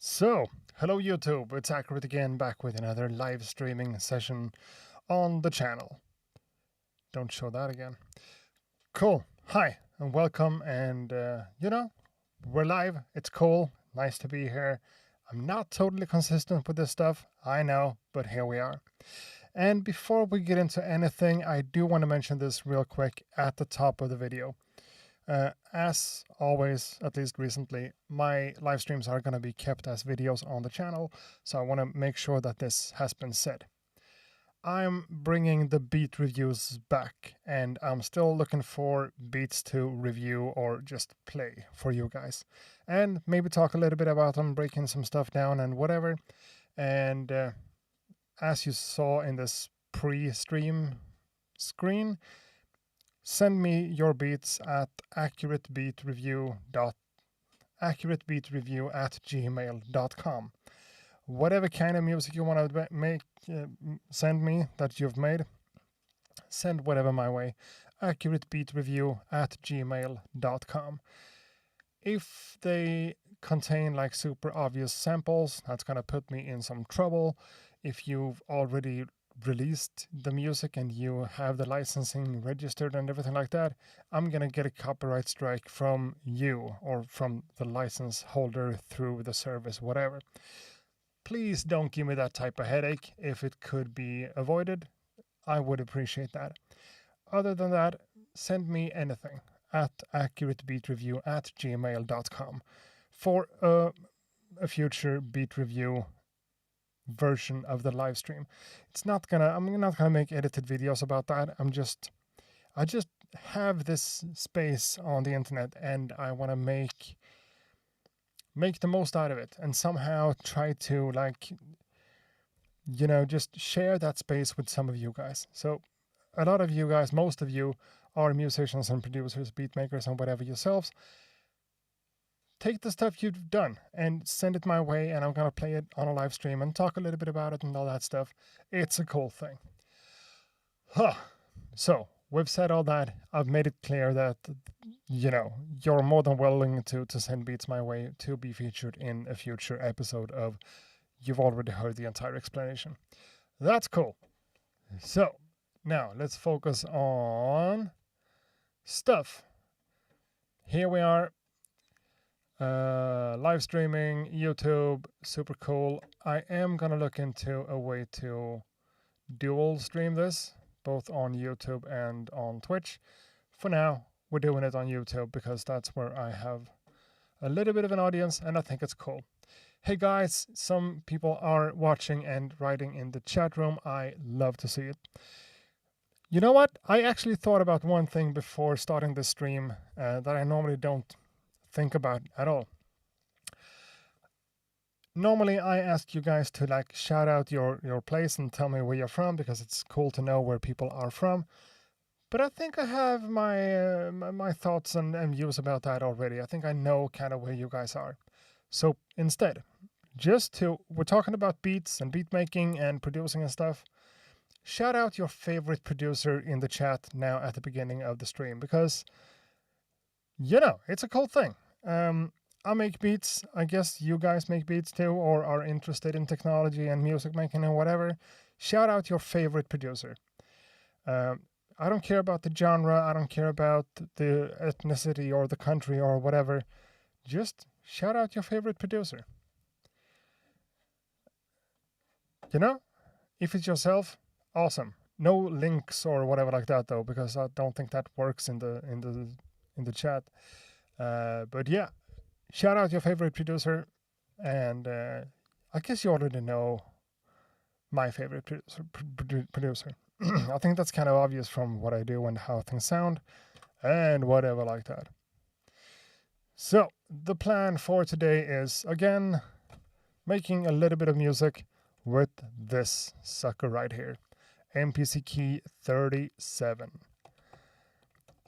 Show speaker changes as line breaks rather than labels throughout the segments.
So, hello YouTube, it's Accurate again, back with another live streaming session on the channel. Don't show that again. Cool, hi, and welcome, and we're live, it's cool, nice to be here. I'm not totally consistent with this stuff, I know, but here we are. And before we get into anything, I do want to mention this real quick at the top of the video. As always, at least recently, my live streams are going to be kept as videos on the channel, so I want to make sure that this has been said. I'm bringing the beat reviews back, and I'm still looking for beats to review or just play for you guys. And maybe talk a little bit about them, breaking some stuff down and whatever. And as you saw in this pre-stream screen, send me your beats at accuratebeatreview@gmail.com. Whatever kind of music you want to make, send me that you've made. Send whatever my way. accuratebeatreview@gmail.com. If they contain like super obvious samples, that's gonna put me in some trouble. If you've already released the music and you have the licensing registered and everything like that, I'm gonna get a copyright strike from you or from the license holder through the service, whatever. Please don't give me that type of headache. If it could be avoided, I would appreciate that. Other than that, send me anything at accuratebeatreview@gmail.com for a future beat review version of the live stream. I'm not gonna make edited videos about that. I just have this space on the internet and I want to make the most out of it and somehow try to just share that space with some of you guys. So a lot of you guys, most of you are musicians and producers, beat makers and whatever yourselves. Take the stuff you've done and send it my way, and I'm going to play it on a live stream and talk a little bit about it and all that stuff. It's a cool thing. So, we've said all that. I've made it clear that, you're more than willing to send beats my way to be featured in a future episode of You've Already Heard the Entire Explanation. That's cool. So, now let's focus on stuff. Here we are. Live streaming, YouTube, super cool. I am gonna look into a way to dual stream this, both on YouTube and on Twitch. For now, we're doing it on YouTube because that's where I have a little bit of an audience and I think it's cool. Hey guys, some people are watching and writing in the chat room. I love to see it. You know what? I actually thought about one thing before starting this stream that I normally don't think about at all. Normally I ask you guys to shout out your place and tell me where you're from because it's cool to know where people are from. But I think I have my my thoughts and views about that already. I think I know kind of where you guys are. So instead, we're talking about beats and beat making and producing and stuff. Shout out your favorite producer in the chat now at the beginning of the stream because it's a cool thing. I make beats. I guess you guys make beats too or are interested in technology and music making and whatever. Shout out your favorite producer. I don't care about the genre. I don't care about the ethnicity or the country or whatever. Just shout out your favorite producer. If it's yourself, awesome. No links or whatever like that though, because I don't think that works in the chat. But yeah, shout out your favorite producer, and I guess you already know my favorite producer. I think that's kind of obvious from what I do and how things sound, and whatever like that. So the plan for today is again making a little bit of music with this sucker right here, MPC key 37.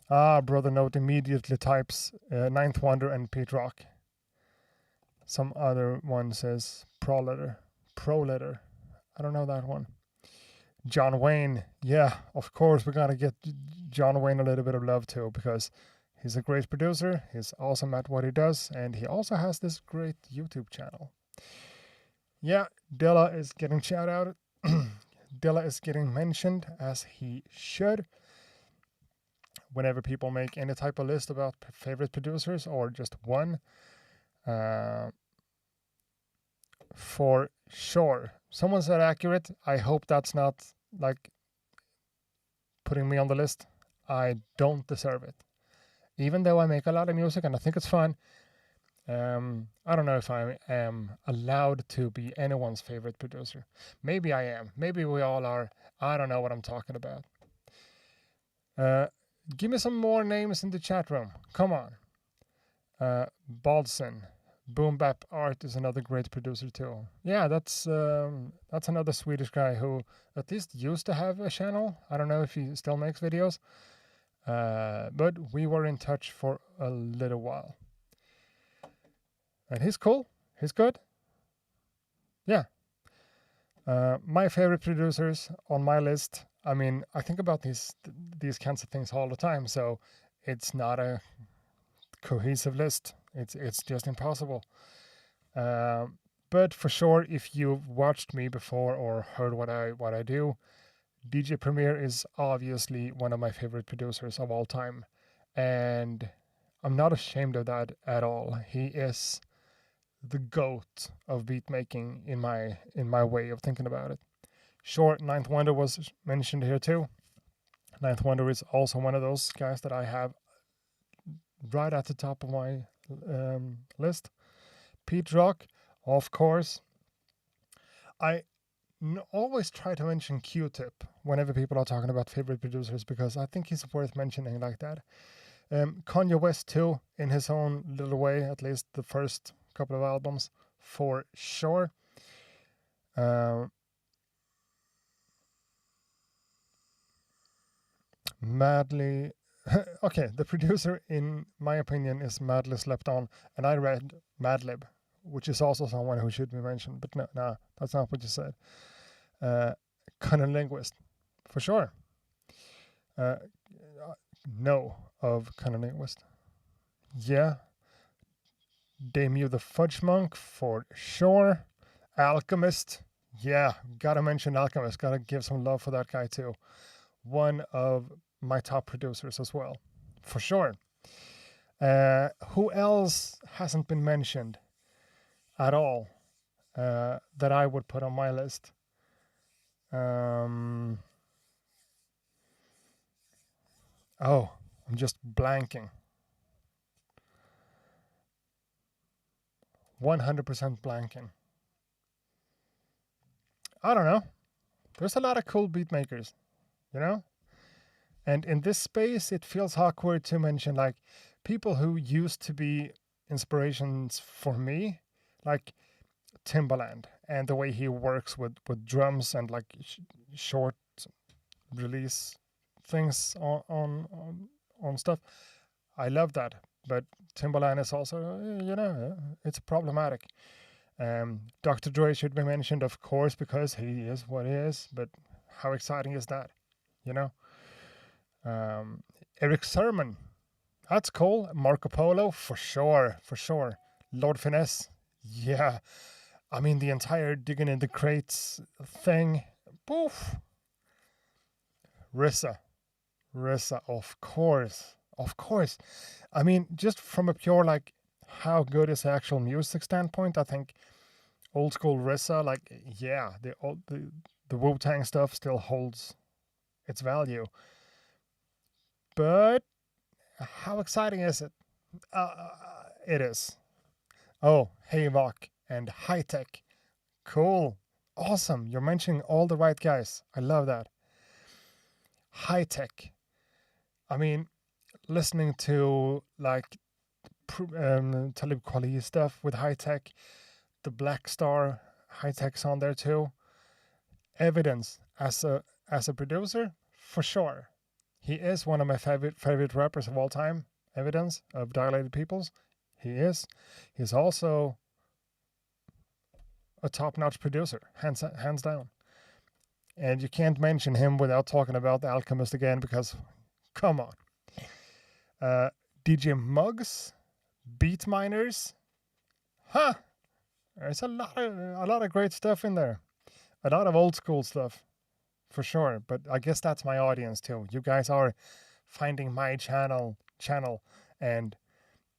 Brother Note immediately types Ninth Wonder and Pete Rock. Some other one says Proletter. I don't know that one. John Wayne. Yeah, of course, we gotta get John Wayne a little bit of love too because he's a great producer. He's awesome at what he does. And he also has this great YouTube channel. Yeah, Dilla is getting shout out. Dilla is getting mentioned as he should whenever people make any type of list about favorite producers or just one. Uh, for sure. Someone said accurate. I hope that's not like putting me on the list. I don't deserve it. Even though I make a lot of music and I think it's fun, I don't know if I am allowed to be anyone's favorite producer. Maybe I am. Maybe we all are. I don't know what I'm talking about. Give me some more names in the chat room. Come on. Baldson. Boom Bap Art is another great producer too. Yeah, that's another Swedish guy who at least used to have a channel. I don't know if he still makes videos. But we were in touch for a little while. And he's cool. He's good. Yeah. My favorite producers on my list. I mean, I think about these kinds of things all the time, so it's not a cohesive list. It's just impossible. But for sure, if you've watched me before or heard what I do, DJ Premier is obviously one of my favorite producers of all time, and I'm not ashamed of that at all. He is the GOAT of beat making in my way of thinking about it. Sure, Ninth Wonder was mentioned here too. Ninth Wonder is also one of those guys that I have right at the top of my list. Pete Rock, of course. I always try to mention Q-Tip whenever people are talking about favorite producers because I think he's worth mentioning like that. Kanye West too, in his own little way, at least the first couple of albums, for sure. Madly okay, the producer in my opinion is Madly Slept On, and I read Madlib, which is also someone who should be mentioned, but no, that's not what you said. Cunning Linguist, for sure. No of Cunning Linguist. Yeah. Damn the Fudge Monk, for sure. Alchemist, yeah, gotta mention Alchemist, gotta give some love for that guy too. One of my top producers as well, for sure. Who else hasn't been mentioned at all that I would put on my list? Oh, I'm just blanking. 100% blanking. I don't know. There's a lot of cool beat makers, you know? And in this space, it feels awkward to mention like people who used to be inspirations for me, like Timbaland and the way he works with drums and like short release things on stuff. I love that, but Timbaland is also it's problematic. Dr. Dre should be mentioned, of course, because he is what he is. But how exciting is that? You know. Eric Sermon, that's cool. Marco Polo, for sure. Lord Finesse, yeah. I mean, the entire digging in the crates thing. Poof. Rissa, of course. I mean, just from a pure like how good is the actual music standpoint, I think old school Rissa, like yeah, the Wu-Tang stuff still holds its value. But how exciting is it? It is. Oh, Havok and High Tech. Cool. Awesome. You're mentioning all the right guys. I love that. High Tech. I mean, listening to like Talib Kweli stuff with High Tech, the Black Star High Tech's on there too. Evidence as a producer, for sure. He is one of my favorite rappers of all time. Evidence of Dilated Peoples. He is. He's also a top-notch producer, hands down. And you can't mention him without talking about The Alchemist again, because, come on. DJ Muggs, Beat Miners, huh? There's a lot of great stuff in there. A lot of old school stuff, for sure. But I guess that's my audience too. You guys are finding my channel, and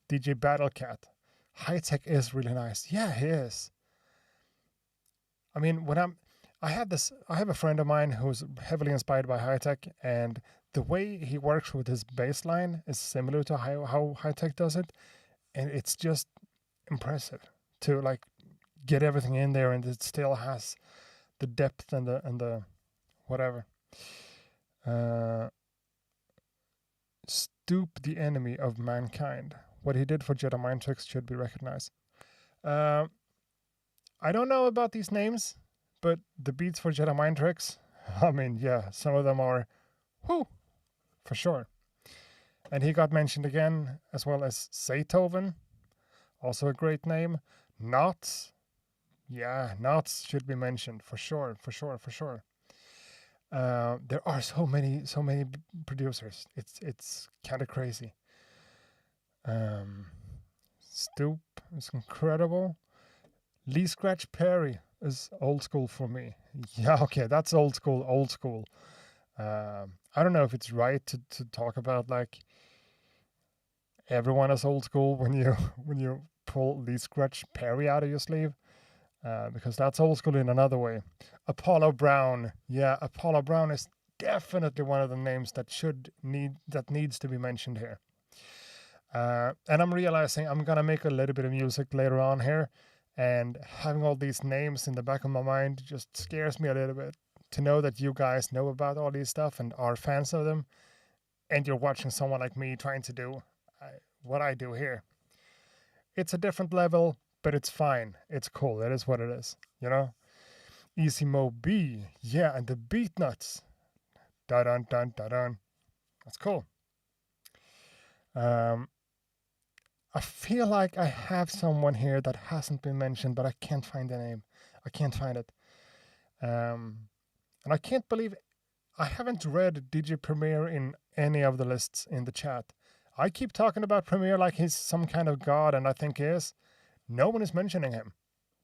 DJ Battlecat. High Tech is really nice. Yeah, he is. I mean, I have a friend of mine who's heavily inspired by High Tech, and the way he works with his bass line is similar to how High Tech does it, and it's just impressive to like get everything in there, and it still has the depth and the whatever. Uh, Stoop, the enemy of mankind. What he did for Jedi Mind Tricks should be recognized. Uh, I don't know about these names, but the beats for Jedi Mind Tricks, I mean, yeah, some of them are, whoo, for sure. And he got mentioned again, as well as Zaytoven, also a great name. Knots, yeah, Knots should be mentioned for sure, for sure, for sure. There are so many producers. It's kind of crazy. Stoop is incredible. Lee Scratch Perry is old school for me. Yeah, okay, that's old school, old school. I don't know if it's right to talk about like everyone is old school when you when you pull Lee Scratch Perry out of your sleeve, because that's old school in another way. Apollo Brown, yeah, Apollo Brown is definitely one of the names that needs to be mentioned here. And I'm realizing I'm gonna make a little bit of music later on here, and having all these names in the back of my mind just scares me a little bit to know that you guys know about all these stuff and are fans of them, and you're watching someone like me trying to do what I do here. It's a different level, but it's fine. It's cool. It is what it is, you know? Easy Mo B, yeah, and the beat nuts. Da dun dun da dun. That's cool. I feel like I have someone here that hasn't been mentioned, but I can't find the name. I can't find it. And I can't believe I haven't read DJ Premier in any of the lists in the chat. I keep talking about Premier like he's some kind of god, and I think he is. No one is mentioning him.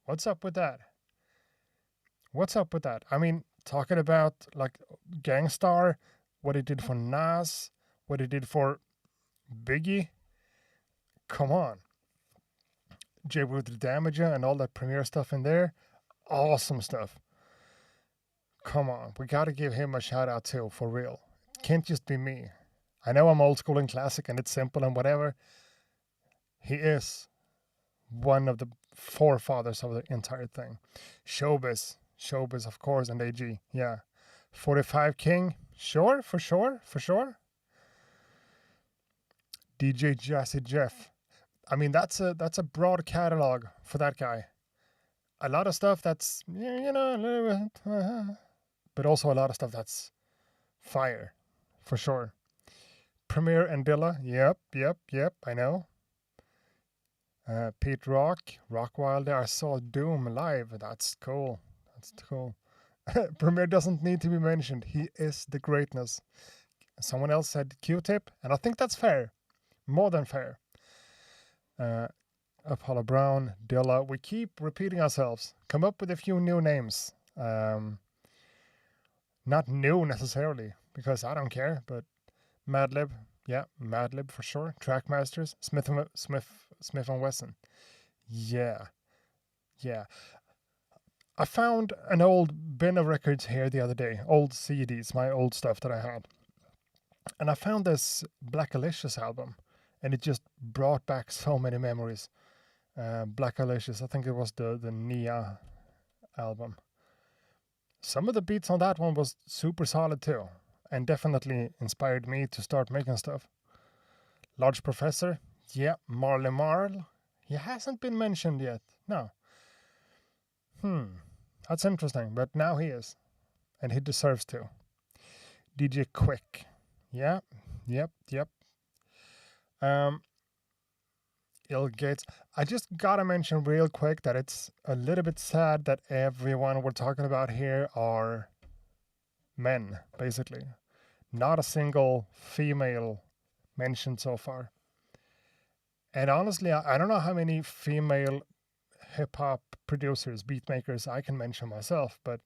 What's up with that? What's up with that? I mean, talking about like Gangstar, what he did for Nas, what he did for Biggie. Come on. J. Wood the Damager and all that Premiere stuff in there. Awesome stuff. Come on. We got to give him a shout out too, for real. It can't just be me. I know I'm old school and classic and it's simple and whatever. He is one of the forefathers of the entire thing. Showbiz, of course, and AG. Yeah. 45 King. Sure, for sure, for sure. DJ Jazzy Jeff. I mean, that's a broad catalog for that guy. A lot of stuff that's, you know, a little bit, but also a lot of stuff that's fire, for sure. Premier and Dilla, yep, I know. Pete Rockwilder, I saw Doom live, that's cool. Premier doesn't need to be mentioned, he is the greatness. Someone else said Q-Tip, and I think that's fair, more than fair. Apollo Brown, Dilla. We keep repeating ourselves. Come up with a few new names. Not new necessarily, because I don't care, but Madlib. Yeah, Madlib for sure. Trackmasters. Smith and Wesson. Yeah. I found an old bin of records here the other day. Old CDs, my old stuff that I had. And I found this Black Alicious album. And it just brought back so many memories. Black Alicious, I think it was the Nia album. Some of the beats on that one was super solid too, and definitely inspired me to start making stuff. Large Professor, yeah, Marley Marl. He hasn't been mentioned yet, no. That's interesting, but now he is, and he deserves to. DJ Quick, yeah, yep. Ill Gates. I just gotta mention real quick that it's a little bit sad that everyone we're talking about here are men, basically. Not a single female mentioned so far. And honestly, I don't know how many female hip-hop producers, beat makers I can mention myself, but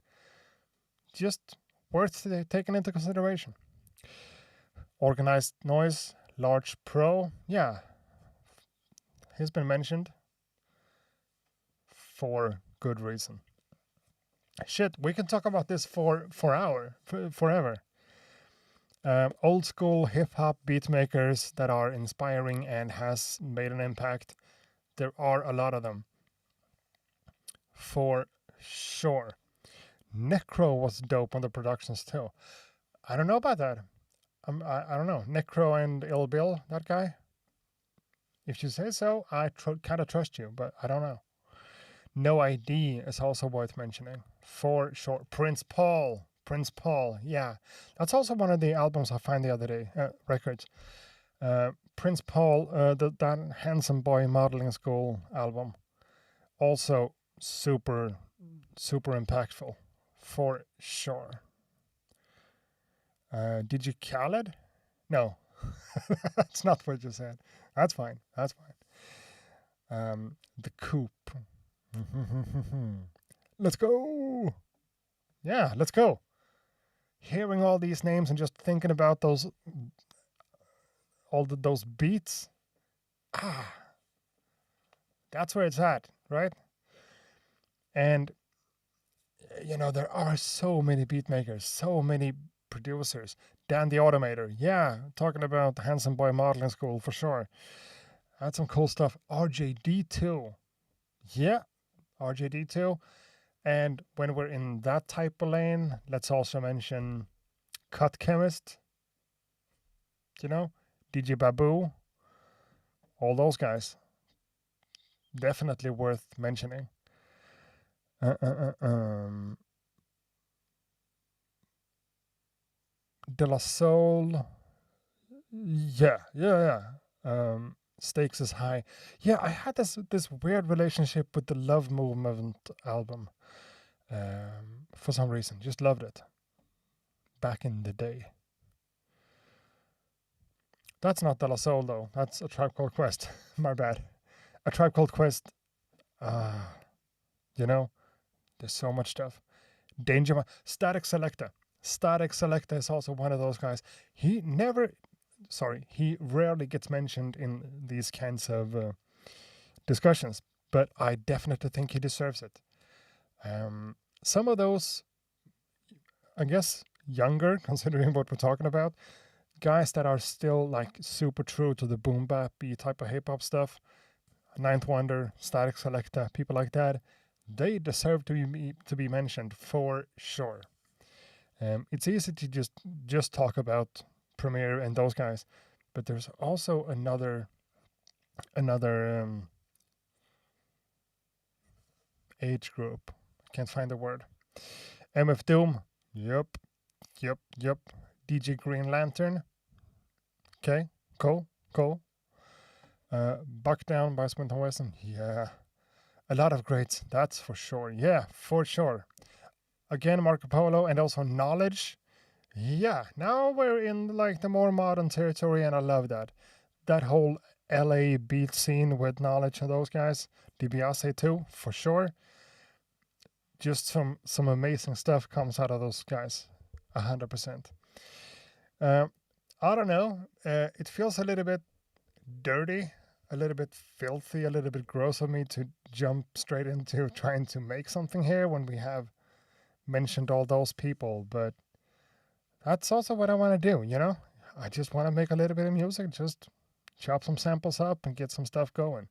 just worth taking into consideration. Organized Noise, Large Pro, yeah, he's been mentioned for good reason. Shit, we can talk about this forever. Old school hip hop beat makers that are inspiring and has made an impact. There are a lot of them, for sure. Necro was dope on the productions too. I don't know about that. I don't know. Necro and Ill Bill, that guy. If you say so, I kind of trust you, but I don't know. No ID is also worth mentioning, for sure. Prince Paul, yeah. That's also one of the albums I found the other day, records. Prince Paul, that Handsome Boy Modeling School album, also super impactful, for sure. Did you Khaled? No, that's not what you said. That's fine. The Coop. Let's go. Yeah, let's go. Hearing all these names and just thinking about those beats. That's where it's at, right? And there are so many beat makers, so many producers. Dan the Automator, yeah, talking about the Handsome Boy Modeling School for sure. That's some cool stuff. RJD2, yeah, RJD2. And when we're in that type of lane, let's also mention Cut Chemist, DJ Babu, all those guys. Definitely worth mentioning. De La Soul, yeah. Stakes is High. Yeah, I had this weird relationship with the Love Movement album. For some reason, just loved it. Back in the day. That's not De La Soul though. That's A Tribe Called Quest. My bad. A Tribe Called Quest. There's so much stuff. Danger. Static Selector. Static Selector is also one of those guys. He rarely gets mentioned in these kinds of discussions, but I definitely think he deserves it. Some of those, I guess, younger, considering what we're talking about, guys that are still like super true to the boom bap type of hip hop stuff, Ninth Wonder, Static Selector, people like that, they deserve to be mentioned for sure. It's easy to just talk about Premier and those guys, but there's also another age group. I can't find the word. MF Doom. Yep. DJ Green Lantern. Okay, cool. Buck Down by Smith & Wesson. Yeah. A lot of greats, that's for sure. Yeah, for sure. Again, Marco Polo and also Knowledge. Yeah, now we're in like the more modern territory, and I love that. That whole LA beat scene with Knowledge and those guys. DiBiase too, for sure. Just some amazing stuff comes out of those guys. 100%. I don't know. It feels a little bit dirty, a little bit filthy, a little bit gross of me to jump straight into trying to make something here when we have mentioned all those people, but that's also what I want to do, I just want to make a little bit of music, just chop some samples up and get some stuff going.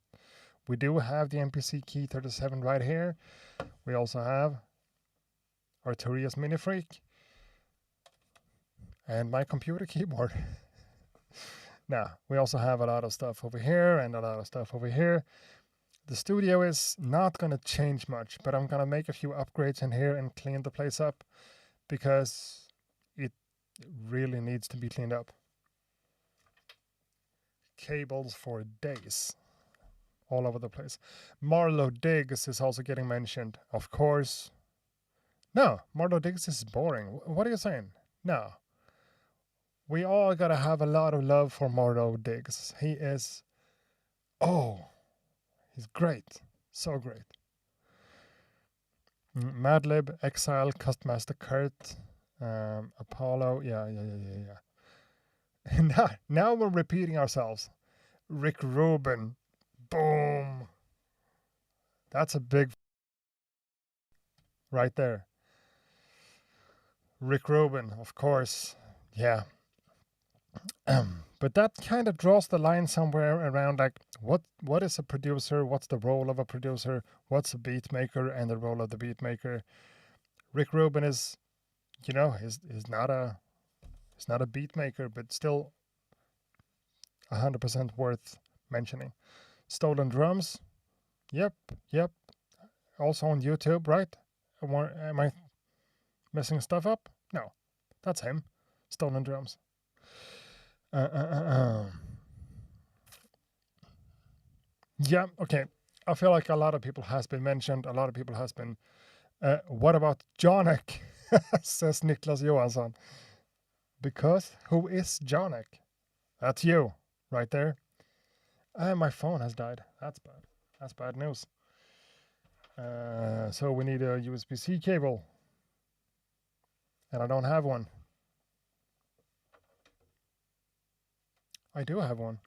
We do have the MPC Key 37 right here. We also have Arturias Mini Freak and my computer keyboard. Now, we also have a lot of stuff over here and a lot of stuff over here. The studio is not going to change much, but I'm going to make a few upgrades in here and clean the place up because it really needs to be cleaned up. Cables for days all over the place. Marlo Diggs is also getting mentioned, of course. No, Marlo Diggs is boring. What are you saying? No. We all gotta have a lot of love for Marlo Diggs. He's great. So great. Madlib, Exile, Custmaster Kurt, Apollo. Yeah. now we're repeating ourselves. Rick Rubin. Boom. That's a big right there. Rick Rubin, of course. Yeah. But that kind of draws the line somewhere around like what is a producer? What's the role of a producer? What's a beat maker and the role of the beat maker? Rick Rubin is, is not a beat maker, but still 100% worth mentioning. Stolen Drums. Yep. Also on YouTube, right? Am I messing stuff up? No, that's him. Stolen Drums. Yeah, okay. I feel like a lot of people has been mentioned. A lot of people has been. What about Jonek? Says Niklas Johansson. Because who is Jonek? That's you, right there. My phone has died. That's bad. That's bad news. So we need a USB-C cable. And I don't have one. I do have one.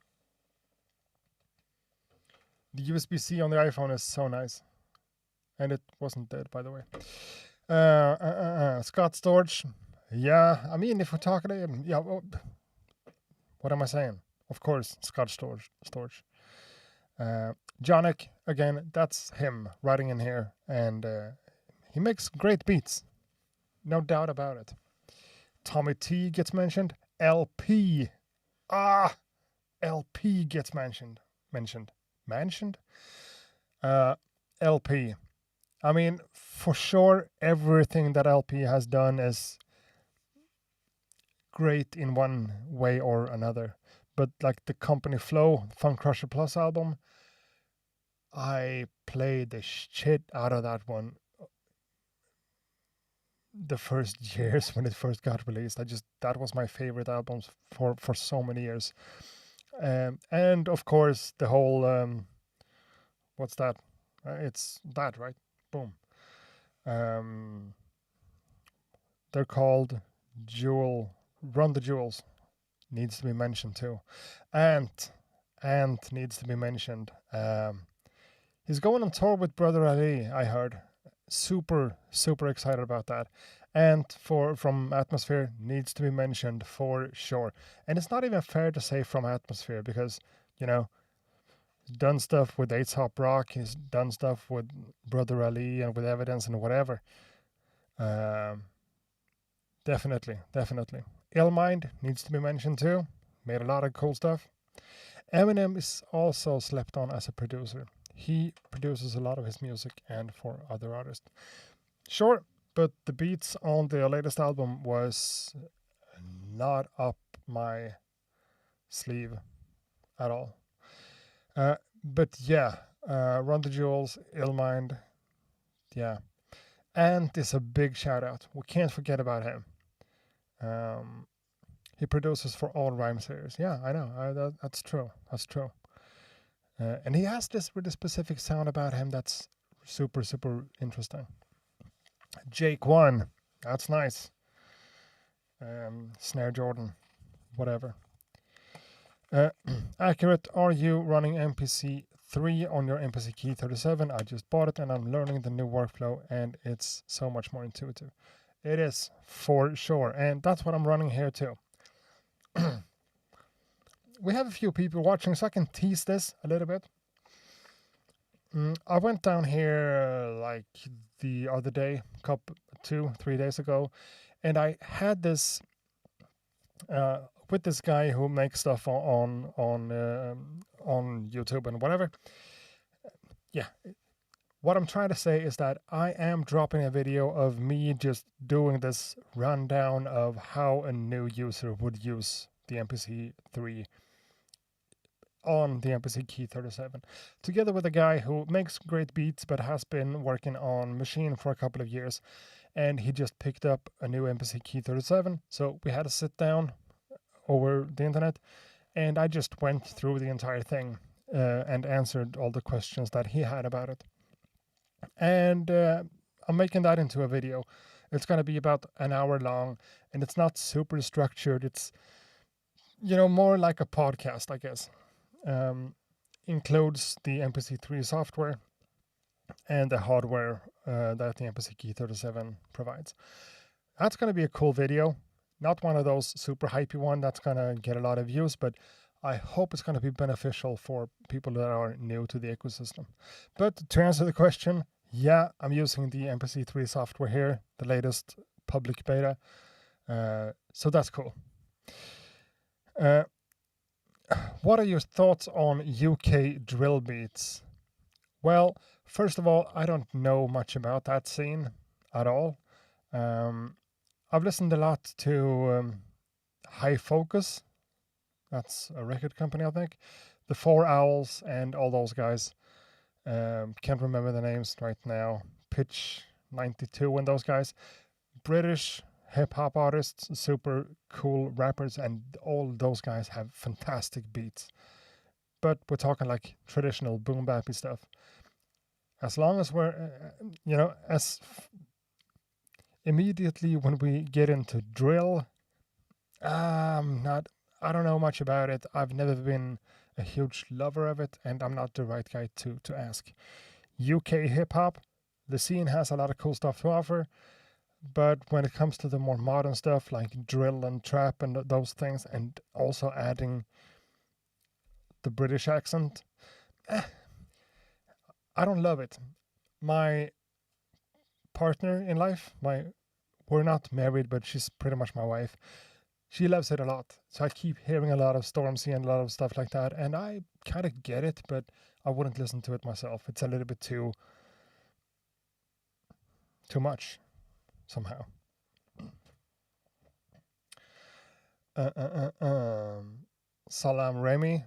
The USB-C on the iPhone is so nice. And it wasn't dead, by the way. Scott Storch. Yeah, I mean, if we're talking... yeah, what am I saying? Of course, Scott Storch. Jonik, again, that's him writing in here. And he makes great beats. No doubt about it. Tommy T gets mentioned. LP. LP gets mentioned. LP. I mean, for sure, everything that LP has done is great in one way or another. But like the Company Flow Funk Crusher Plus album, I played the shit out of that one the first years when it first got released. That was my favorite album for so many years. And of course the whole what's that? It's that, right? Boom. They're called Run the Jewels. Needs to be mentioned too. Ant needs to be mentioned. He's going on tour with Brother Ali, I heard. Super excited about that. And from Atmosphere needs to be mentioned for sure. And it's not even fair to say from Atmosphere because, he's done stuff with Eights Hop Rock, he's done stuff with Brother Ali and with Evidence and whatever. Definitely. Illmind needs to be mentioned too. Made a lot of cool stuff. Eminem is also slept on as a producer. He produces a lot of his music and for other artists. Sure, but the beats on the latest album was not up my sleeve at all. But yeah, Run the Jewels, Illmind, yeah. Ant is a big shout out. We can't forget about him. He produces for all Rhyme series. Yeah, I know. That's true. And he has this really specific sound about him that's super interesting. Jake One, that's nice. Snare Jordan, whatever. Accurate, are you running MPC 3 on your MPC Key 37? I just bought it and I'm learning the new workflow and it's so much more intuitive. It is, for sure. And that's what I'm running here too. We have a few people watching, so I can tease this a little bit. I went down here like the other day, 2-3 days ago, and I had this with this guy who makes stuff on YouTube and whatever. Yeah, what I'm trying to say is that I am dropping a video of me just doing this rundown of how a new user would use the MPC 3 on the MPC Key 37, together with a guy who makes great beats but has been working on Machine for a couple of years, and he just picked up a new MPC Key 37, so we had to sit down over the internet, and I just went through the entire thing and answered all the questions that he had about it. And I'm making that into a video. It's going to be about an hour long, and it's not super structured. It's, more like a podcast, I guess. Includes the MPC3 software and the hardware that the MPC Key 37 provides. That's going to be a cool video. Not one of those super hypey one that's going to get a lot of views, but I hope it's going to be beneficial for people that are new to the ecosystem. But to answer the question, yeah, I'm using the MPC3 software here, the latest public beta. So that's cool. What are your thoughts on UK drill beats? Well, first of all, I don't know much about that scene at all. I've listened a lot to High Focus. That's a record company, I think. The Four Owls and all those guys. Can't remember the names right now. Pitch 92 and those guys. British hip-hop artists, super cool rappers, and all those guys have fantastic beats. But we're talking like traditional boom-bappy stuff. As long as we're, immediately when we get into drill, I don't know much about it. I've never been a huge lover of it, and I'm not the right guy to ask. UK hip-hop, the scene has a lot of cool stuff to offer, but when it comes to the more modern stuff like drill and trap and those things, and also adding the British accent, I don't love it. My partner in life, we're not married, but she's pretty much my wife. She loves it a lot. So I keep hearing a lot of Stormzy and a lot of stuff like that, and I kind of get it, but I wouldn't listen to it myself. It's a little bit too much somehow. Salam Remy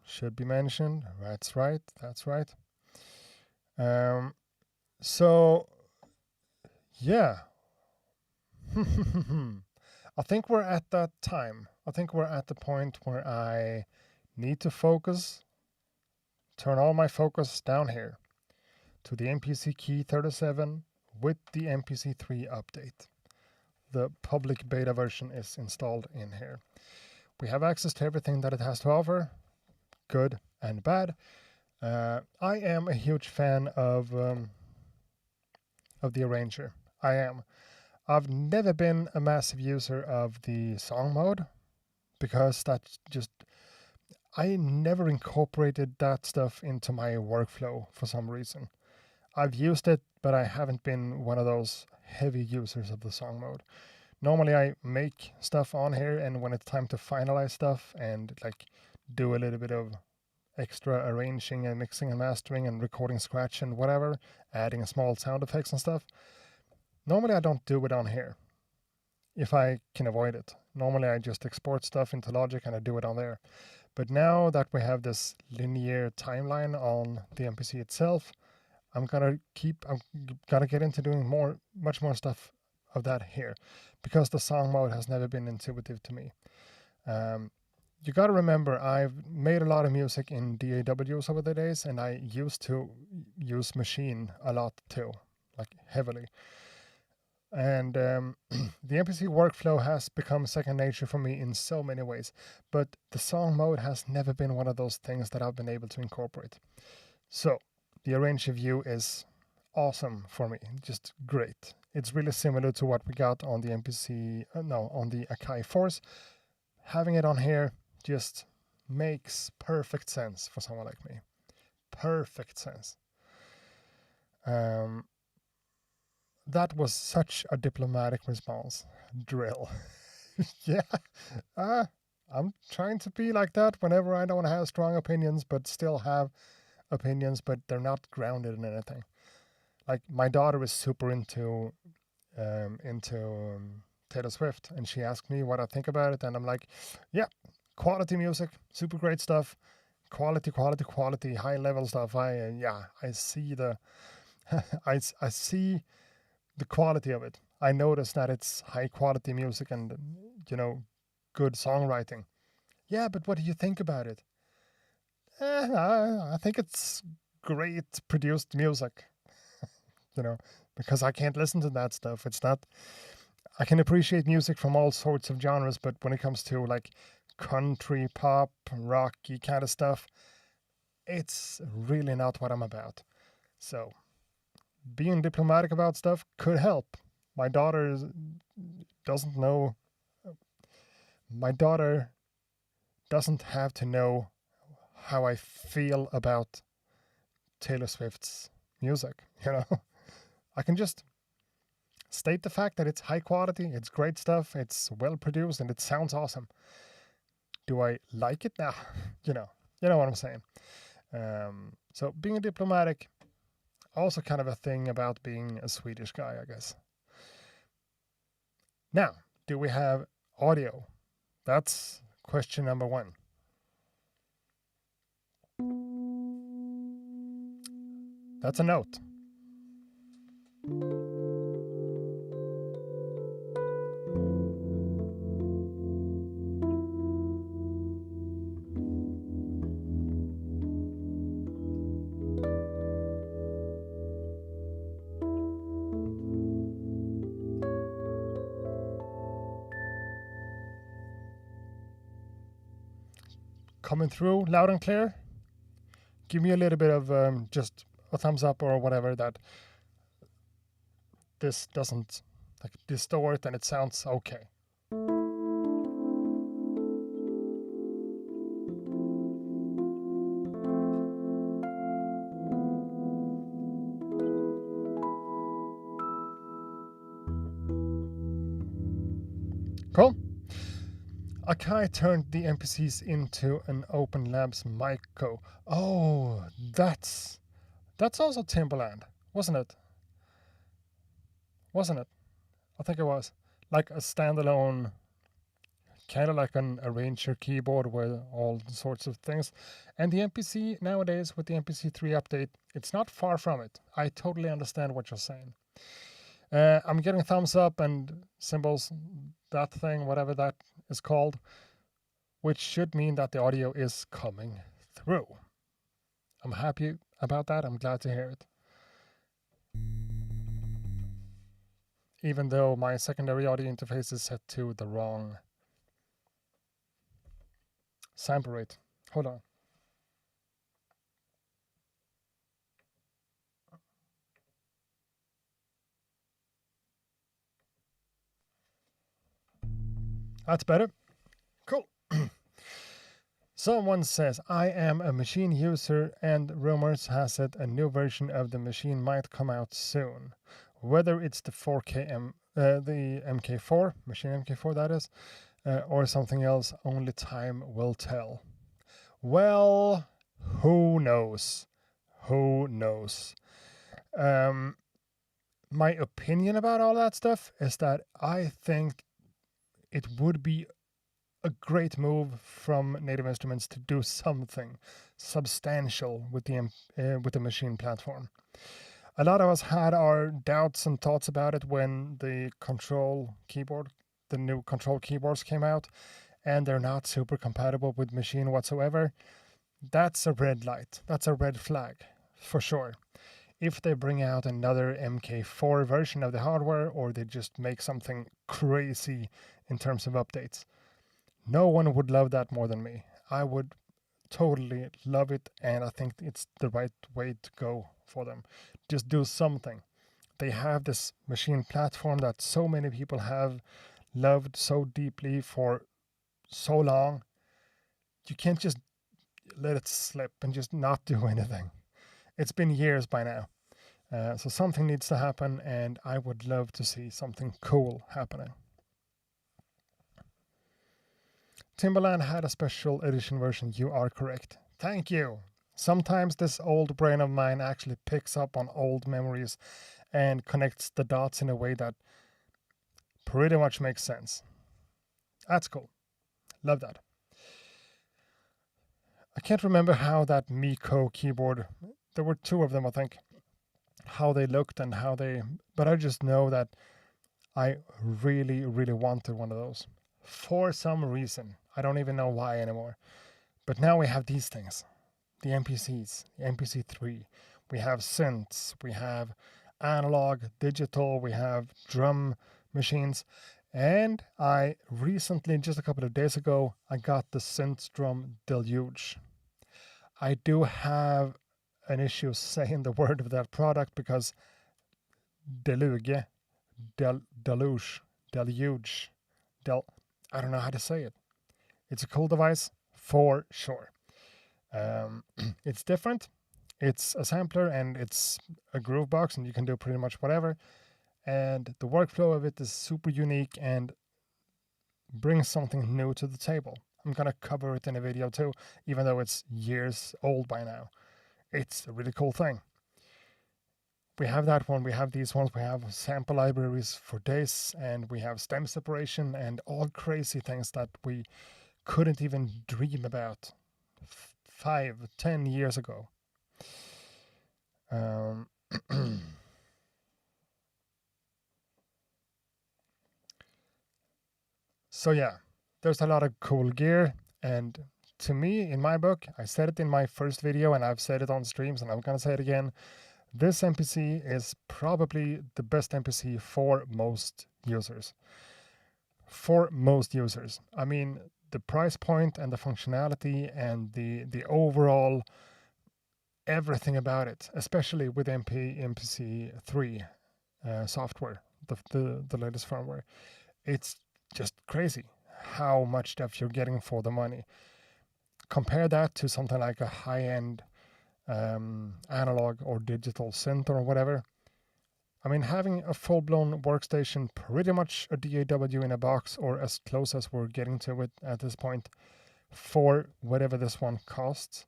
should be mentioned. That's right. So, yeah. I think we're at that time. I think we're at the point where I need to focus, turn all my focus down here to the MPC Key 37 with the MPC3 update. The public beta version is installed in here. We have access to everything that it has to offer, good and bad. I am a huge fan of the arranger. I am. I've never been a massive user of the song mode because I never incorporated that stuff into my workflow for some reason. I've used it, but I haven't been one of those heavy users of the song mode. Normally I make stuff on here, and when it's time to finalize stuff and like do a little bit of extra arranging and mixing and mastering and recording scratch and whatever, adding small sound effects and stuff, normally I don't do it on here if I can avoid it. Normally I just export stuff into Logic and I do it on there. But now that we have this linear timeline on the MPC itself, I'm gonna get into doing much more stuff of that here, because the song mode has never been intuitive to me. You gotta remember, I've made a lot of music in DAWs over the days, and I used to use Machine a lot too, like heavily. And the MPC workflow has become second nature for me in so many ways, but the song mode has never been one of those things that I've been able to incorporate. So the arrange view is awesome for me, just great. It's really similar to what we got on the on the Akai Force. Having it on here just makes perfect sense for someone like me. Perfect sense. That was such a diplomatic response. Drill. Yeah. I'm trying to be like that whenever I don't have strong opinions, but still have opinions, but they're not grounded in anything. Like, my daughter is super into Taylor Swift, and she asked me what I think about it, and I'm like, yeah, quality music, super great stuff, quality, high level stuff. I see the I see the quality of it. I notice that it's high quality music and good songwriting. Yeah, but what do you think about it? I think it's great produced music. But because I can't listen to that stuff. It's not. I can appreciate music from all sorts of genres, but when it comes to like country, pop, rocky kind of stuff, it's really not what I'm about. So being diplomatic about stuff could help. My daughter doesn't know. My daughter doesn't have to know how I feel about Taylor Swift's music. I can just state the fact that it's high quality, it's great stuff, it's well produced, and it sounds awesome. Do I like it? Nah, you know what I'm saying. So being diplomatic, also kind of a thing about being a Swedish guy, I guess. Now, do we have audio? That's question number 1. That's a note. Coming through loud and clear? Give me a little bit of just a thumbs up or whatever that this doesn't like distort and it sounds okay. Cool. Akai turned the NPCs into an Open Labs Myco. Oh, that's also Timbaland, wasn't it? I think it was. Like a standalone, kind of like an arranger keyboard with all sorts of things. And the NPC nowadays with the NPC 3 update, it's not far from it. I totally understand what you're saying. I'm getting thumbs up and symbols, that thing, whatever that is called, which should mean that the audio is coming through. I'm happy about that. I'm glad to hear it. Even though my secondary audio interface is set to the wrong sample rate. Hold on. That's better. Cool. Someone says, I am a machine user and rumors has it a new version of the machine might come out soon. Whether it's the 4K the MK4, machine MK4 that is, or something else, only time will tell. Well, who knows? Who knows? My opinion about all that stuff is that I think it would be a great move from Native Instruments to do something substantial with the machine platform. A lot of us had our doubts and thoughts about it when the new control keyboards came out, and they're not super compatible with machine whatsoever. That's a red light. That's a red flag, for sure. If they bring out another MK4 version of the hardware, or they just make something crazy in terms of updates, no one would love that more than me. I would totally love it, and I think it's the right way to go for them. Just do something. They have this machine platform that so many people have loved so deeply for so long. You can't just let it slip and just not do anything. It's been years by now. So something needs to happen, and I would love to see something cool happening. Timbaland had a special edition version. You are correct. Thank you. Sometimes this old brain of mine actually picks up on old memories and connects the dots in a way that pretty much makes sense. That's cool. Love that. I can't remember how that Miko keyboard, there were 2 of them, I think, how they looked and but I just know that I really, really wanted one of those. For some reason. I don't even know why anymore. But now we have these things. The MPCs, the MPC3. We have synths. We have analog, digital, we have drum machines. And I recently, just a couple of days ago, I got the synth drum Deluge. I do have an issue saying the word of that product because Deluge, Deluge, Deluge, I don't know how to say it. It's a cool device for sure. It's different. It's a sampler and it's a groove box, and you can do pretty much whatever. And the workflow of it is super unique and brings something new to the table. I'm gonna cover it in a video too, even though it's years old by now. It's a really cool thing. We have that one, we have these ones, we have sample libraries for days, and we have stem separation and all crazy things that we couldn't even dream about 5-10 years ago. So yeah, there's a lot of cool gear, and to me, in my book, I said it in my first video and I've said it on streams and I'm gonna say it again, this MPC is probably the best MPC for most users. For most users. I mean, the price point and the functionality and the overall everything about it, especially with MPC 3 software, the latest firmware. It's just crazy how much stuff you're getting for the money. Compare that to something like a high-end analog or digital synth or whatever. I mean, having a full-blown workstation, pretty much a DAW in a box, or as close as we're getting to it at this point, for whatever this one costs,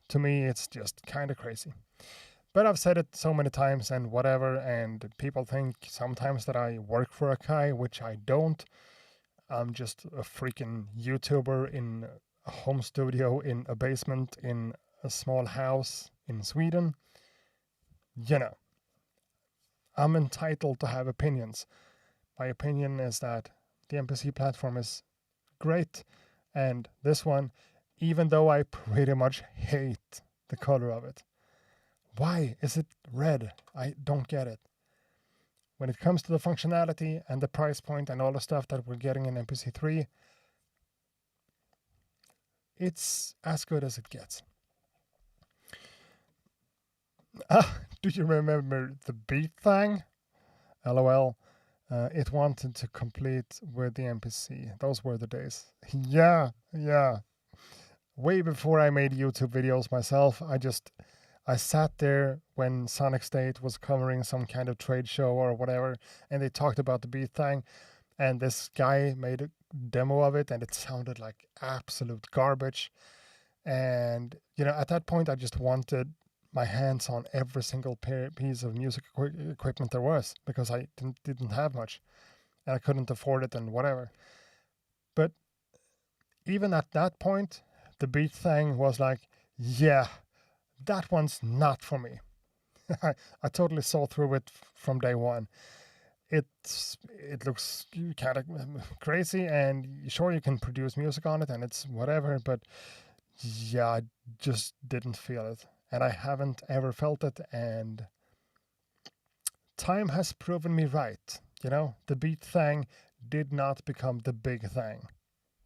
to me, it's just kind of crazy. But I've said it so many times and whatever, and people think sometimes that I work for a guy, which I don't. I'm just a freaking YouTuber in a home studio, in a basement, in a small house in Sweden. You know, I'm entitled to have opinions. My opinion is that the MPC platform is great, and this one, even though I pretty much hate the color of it. Why is it red? I don't get it. When it comes to the functionality and the price point and all the stuff that we're getting in MPC 3, it's as good as it gets. Do you remember the beat thing? LOL. It wanted to complete with the MPC. Those were the days. Yeah. Way before I made YouTube videos myself, I sat there when Sonic State was covering some kind of trade show or whatever, and they talked about the beat thing, and this guy made a demo of it, and it sounded like absolute garbage. And, at that point, I just wanted my hands on every single piece of music equipment there was, because I didn't have much, and I couldn't afford it and whatever. But even at that point, the beat thing was like, yeah, that one's not for me. I totally saw through it from day one. It looks kind of crazy, and sure, you can produce music on it and it's whatever, but yeah, I just didn't feel it, and I haven't ever felt it, and time has proven me right. The beat thing did not become the big thing,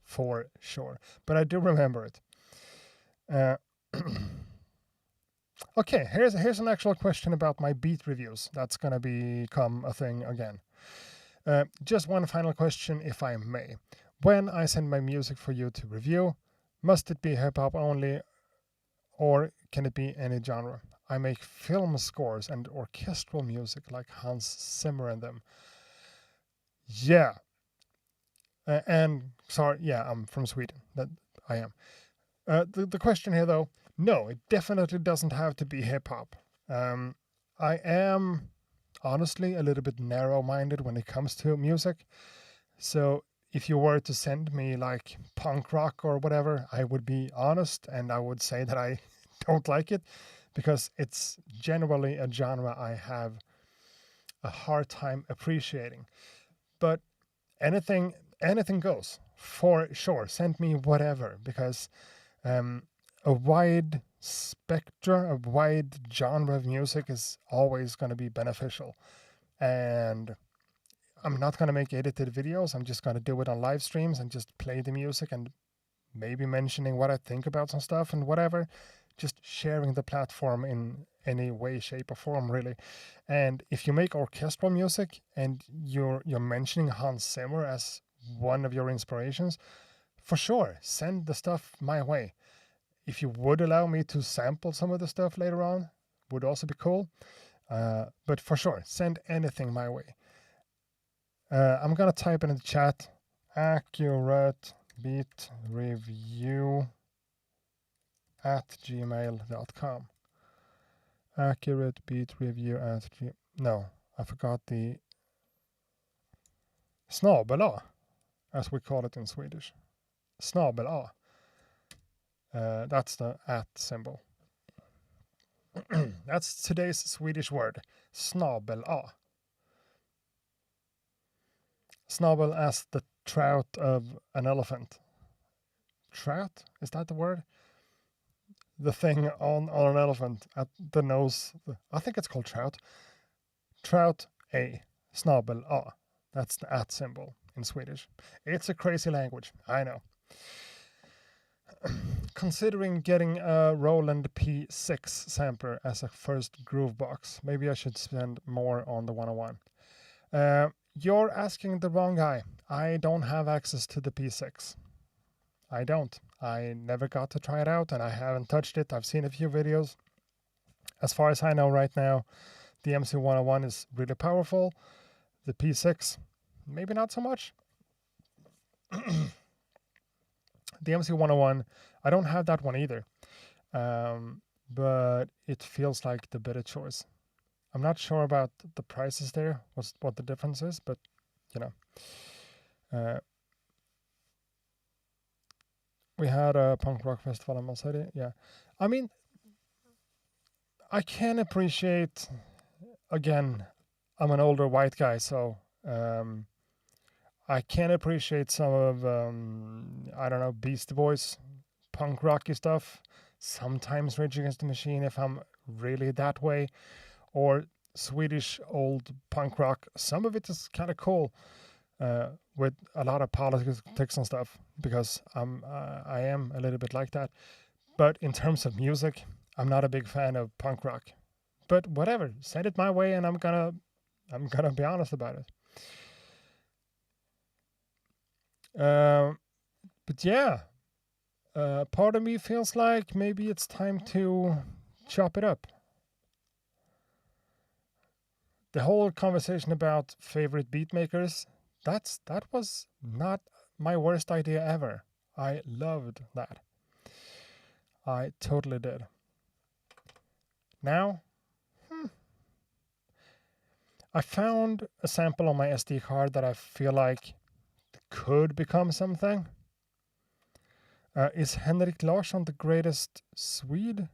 for sure, but I do remember it. Okay, here's an actual question about my beat reviews. That's going to become a thing again. Just one final question, if I may. When I send my music for you to review, must it be hip-hop only, or can it be any genre? I make film scores and orchestral music like Hans Zimmer and them. Yeah. I'm from Sweden. That I am. The question here, though, no, it definitely doesn't have to be hip-hop. I am, honestly, a little bit narrow-minded when it comes to music. So if you were to send me, like, punk rock or whatever, I would be honest, and I would say that I don't like it, because it's generally a genre I have a hard time appreciating. But anything goes, for sure. Send me whatever, because a wide spectra, a wide genre of music is always going to be beneficial. And I'm not going to make edited videos. I'm just going to do it on live streams and just play the music and maybe mentioning what I think about some stuff and whatever. Just sharing the platform in any way, shape, or form, really. And if you make orchestral music and you're mentioning Hans Zimmer as one of your inspirations, for sure, send the stuff my way. If you would allow me to sample some of the stuff later on, would also be cool. But for sure, send anything my way. I'm gonna type in the chat accurate beat review at gmail.com. Accurate beat review at no, I forgot the snabel a, as we call it in Swedish. Snabel a. That's the at symbol. That's today's Swedish word. Snabel a. Snabel as the trout of an elephant. Trout? Is that the word? The thing on an elephant at the nose. I think it's called trout. Trout A. Snabel A. That's the at symbol in Swedish. It's a crazy language, I know. Considering getting a Roland P6 sampler as a first groove box. Maybe I should spend more on the 101. You're asking the wrong guy. I don't have access to the P6. I don't. I never got to try it out and I haven't touched it. I've seen a few videos. As far as I know right now, the MC101 is really powerful. The P6, maybe not so much. The MC101, I don't have that one either. But it feels like the better choice. I'm not sure about the prices there, what the difference is, but you know. We had a punk rock festival in Malmö. Yeah. I mean, I can appreciate, again, I'm an older white guy, so I can appreciate some of, I don't know, Beastie Boys, punk rocky stuff. Sometimes Rage Against the Machine if I'm really that way. Or Swedish old punk rock. Some of it is kind of cool. With a lot of politics and stuff, because I am a little bit like that. But in terms of music, I'm not a big fan of punk rock. But whatever, send it my way, and I'm gonna be honest about it. But yeah, part of me feels like maybe it's time to chop it up. The whole conversation about favorite beat makers. That was not my worst idea ever. I loved that. I totally did. Now, I found a sample on my SD card that I feel like could become something. Is Henrik Larsson the greatest Swede?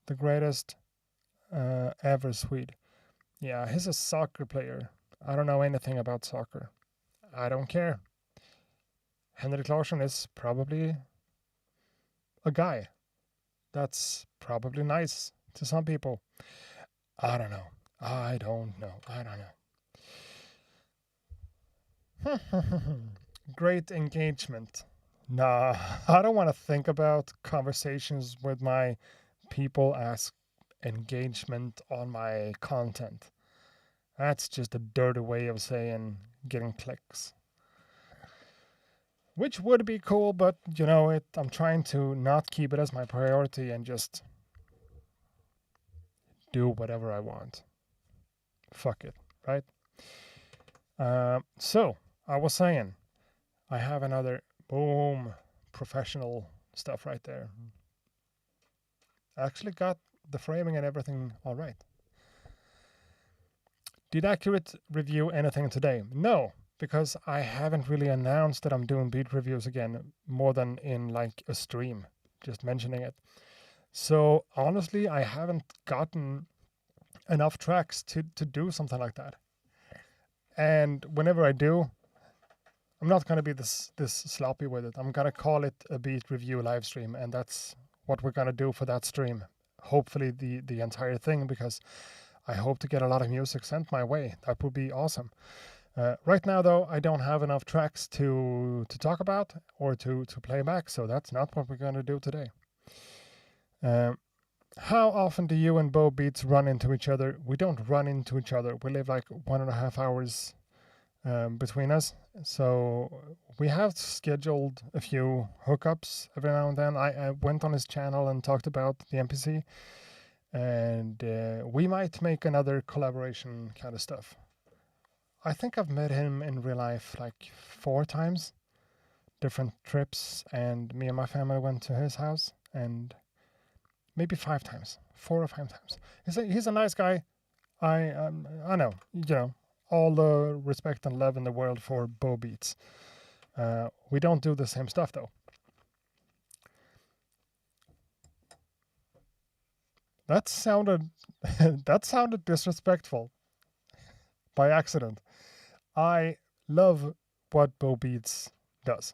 The greatest ever Swede? Yeah, he's a soccer player. I don't know anything about soccer. I don't care. Henrik Larsson is probably a guy. That's probably nice to some people. I don't know. Great engagement. Nah, I don't want to think about conversations with my people as engagement on my content. That's just a dirty way of saying getting clicks. Which would be cool, but you know it. I'm trying to not keep it as my priority and just do whatever I want. Fuck it, right? So, I was saying, I have another boom professional stuff right there. I actually got the framing and everything all right. Did Accurate review anything today? No, because I haven't really announced that I'm doing beat reviews again, more than in like a stream, just mentioning it. So honestly, I haven't gotten enough tracks to do something like that. And whenever I do, I'm not going to be this sloppy with it. I'm going to call it a beat review live stream, and that's what we're gonna do for that stream. Hopefully the entire thing, because I hope to get a lot of music sent my way. That would be awesome. Right now, though, I don't have enough tracks to talk about or to play back, so that's not what we're going to do today. How often do you and Bo Beats run into each other? We don't run into each other. We live like 1.5 hours between us, so we have scheduled a few hookups every now and then. I went on his channel and talked about the NPC, and we might make another collaboration kind of stuff. I think I've met him in real life like 4 times, different trips, and me and my family went to his house, and maybe 5 times, 4 or 5 times. He's a nice guy. I know, all the respect and love in the world for Bo Beats. We don't do the same stuff though. That sounded disrespectful by accident. I love what Bo Beats does.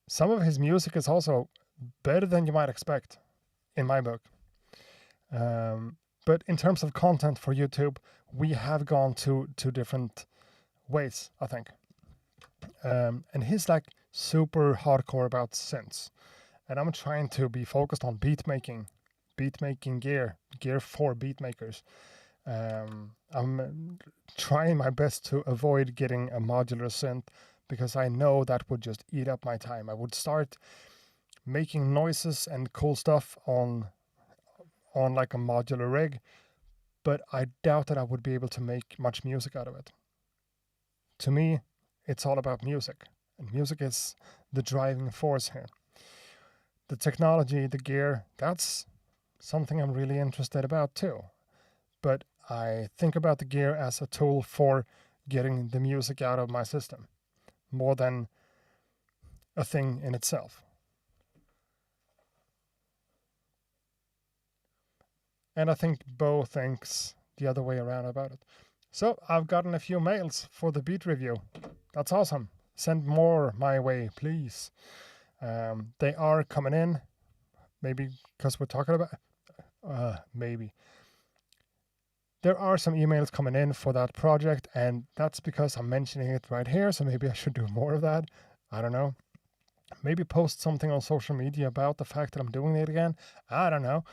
Some of his music is also better than you might expect, in my book. But in terms of content for YouTube, we have gone to different ways, I think. And he's like super hardcore about synths, and I'm trying to be focused on beat making gear for beat makers. I'm trying my best to avoid getting a modular synth, because I know that would just eat up my time. I would start making noises and cool stuff on like a modular rig, but I doubt that I would be able to make much music out of it. To me, it's all about music, and music is the driving force here. The technology, the gear, that's something I'm really interested about too. But I think about the gear as a tool for getting the music out of my system, more than a thing in itself. And I think Bo thinks the other way around about it. So I've gotten a few mails for the beat review. That's awesome. Send more my way, please. They are coming in. Maybe because we're talking about... maybe. There are some emails coming in for that project, and that's because I'm mentioning it right here, so maybe I should do more of that. I don't know. Maybe post something on social media about the fact that I'm doing it again. I don't know.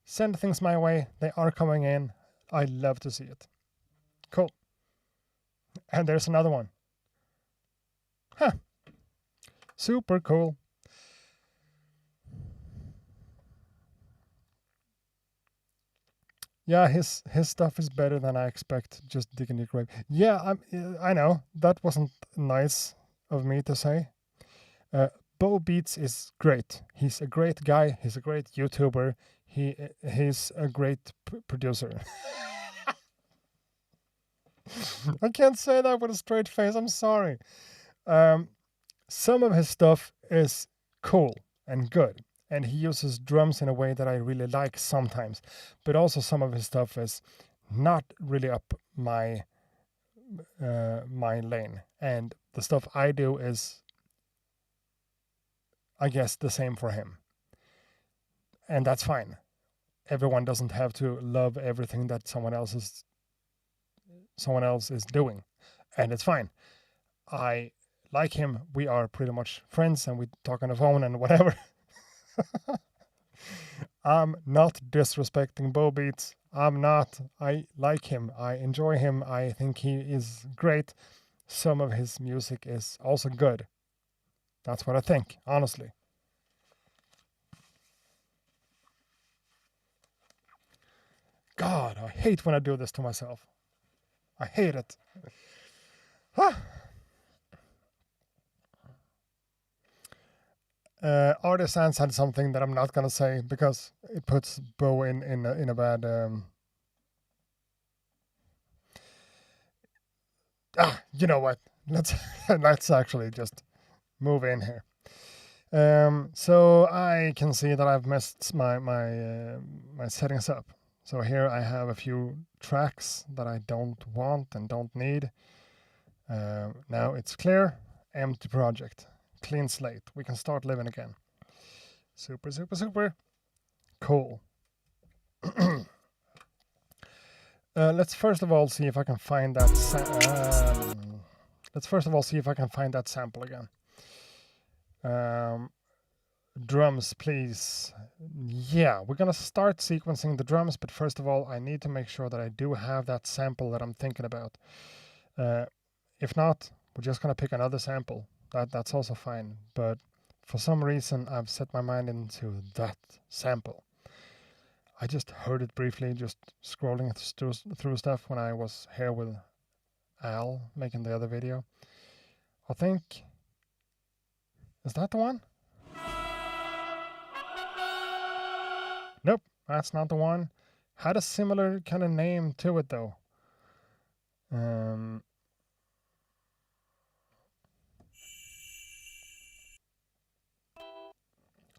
Send things my way. They are coming in. I love to see it. Cool. And there's another one. Huh. Super cool. Yeah, his stuff is better than I expect. Just digging the grave. Yeah, I know that wasn't nice of me to say. Bo Beats is great. He's a great guy. He's a great YouTuber. He's a great producer. I can't say that with a straight face. I'm sorry. Some of his stuff is cool and good, and he uses drums in a way that I really like sometimes. But also some of his stuff is not really up my lane, and the stuff I do is, I guess, the same for him, and that's fine. Everyone doesn't have to love everything that someone else is doing, and it's fine. I like him. We are pretty much friends, and we talk on the phone and whatever. I'm not disrespecting Bo Beats. I'm not. I like him. I enjoy him. I think he is great. Some of his music is also good. That's what I think, honestly. God, I hate when I do this to myself. I hate it. Artisans had something that I'm not gonna say because it puts Bo in a bad. You know what? Let's actually just move in here. So I can see that I've messed my settings up. So here I have a few tracks that I don't want and don't need. Now it's clear, empty project, clean slate. We can start living again. Super, super, super. Cool. Let's first of all see if I can find that. Let's first of all see if I can find that sample again. Drums, please. Yeah, we're gonna start sequencing the drums, but first of all, I need to make sure that I do have that sample that I'm thinking about. If not, we're just gonna pick another sample. That's also fine. But for some reason, I've set my mind into that sample. I just heard it briefly, just scrolling through stuff when I was here with Al making the other video. I think, is that the one? Nope, that's not the one. Had a similar kind of name to it though.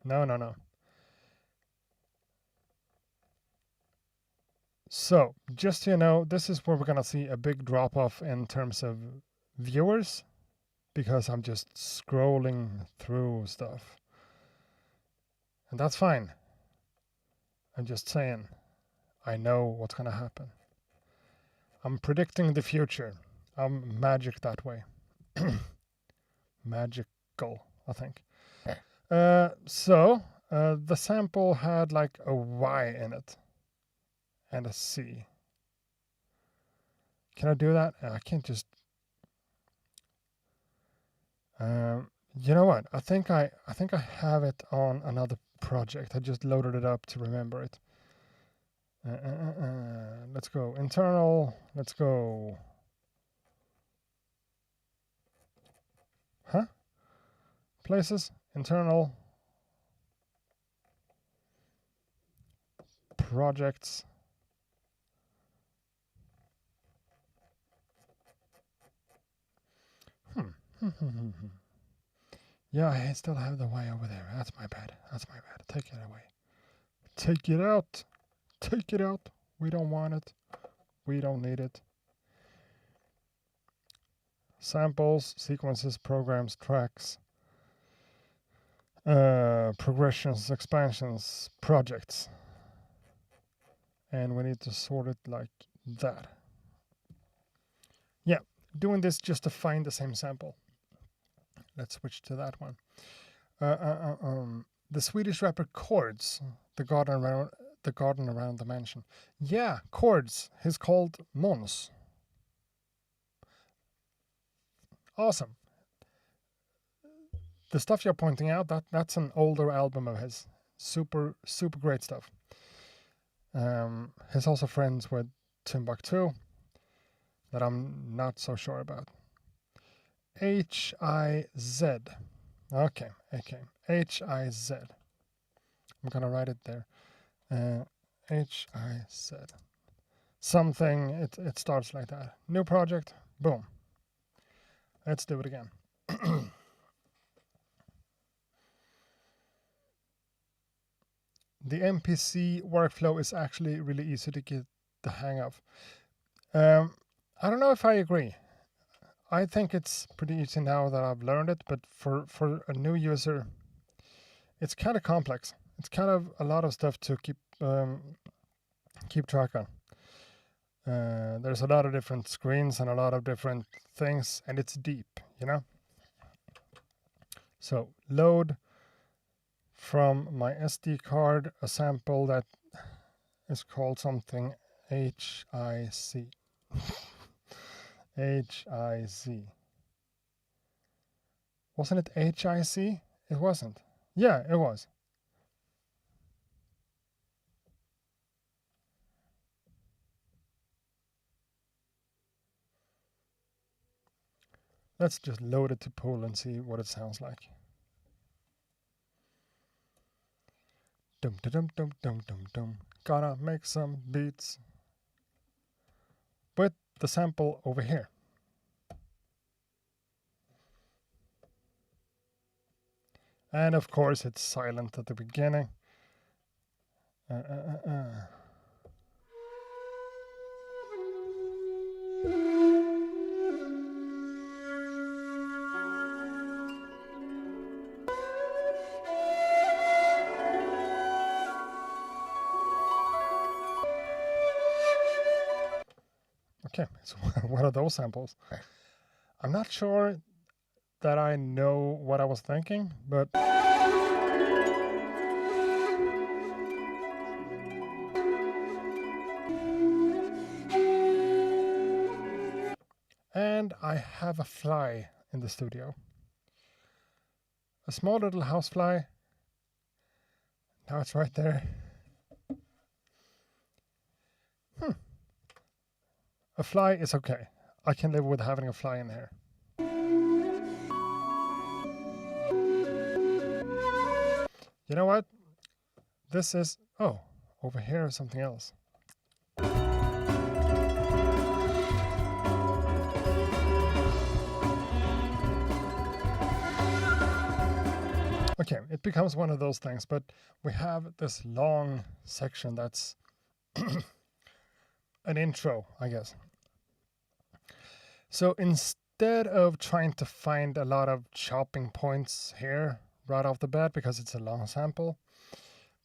No. So, just so you know, this is where we're gonna see a big drop off in terms of viewers, because I'm just scrolling through stuff. And that's fine. I'm just saying, I know what's gonna happen. I'm predicting the future. I'm magic that way. Magical, I think. So, the sample had like a Y in it and a C. Can I do that? I can't just. You know what? I think I have it on another project. I just loaded it up to remember it. Let's go internal. Let's go. Huh? Places. Internal. Projects. Yeah, I still have the Y over there. That's my bad. Take it away. Take it out. Take it out. We don't want it. We don't need it. Samples, sequences, programs, tracks, progressions, expansions, projects. And we need to sort it like that. Yeah, doing this just to find the same sample. Let's switch to that one. The Swedish rapper Chords, the garden around the mansion. Yeah, Chords. He's called Måns. Awesome. The stuff you're pointing out, that's an older album of his. Super, super great stuff. He's also friends with Timbuktu, that I'm not so sure about. H-I-Z. Okay. H-I-Z. I'm gonna write it there. H-I-Z. Something, it starts like that. New project, boom. Let's do it again. The MPC workflow is actually really easy to get the hang of. I don't know if I agree. I think it's pretty easy now that I've learned it, but for a new user, it's kind of complex. It's kind of a lot of stuff to keep track on. There's a lot of different screens and a lot of different things, and it's deep, you know? So load from my SD card a sample that is called something HIC. HIC. Wasn't it HIC? It wasn't. Yeah, it was. Let's just load it to pool and see what it sounds like. Dum dum dum dum dum dum. Gotta make some beats with the sample over here. And of course it's silent at the beginning. Okay, so what are those samples? I'm not sure that I know what I was thinking, but and I have a fly in the studio. A small little housefly. Now it's right there. A fly is okay. I can live with having a fly in here. You know what? This is... Oh, over here is something else. Okay, it becomes one of those things, but we have this long section that's an intro, I guess. So instead of trying to find a lot of chopping points here right off the bat, because it's a long sample,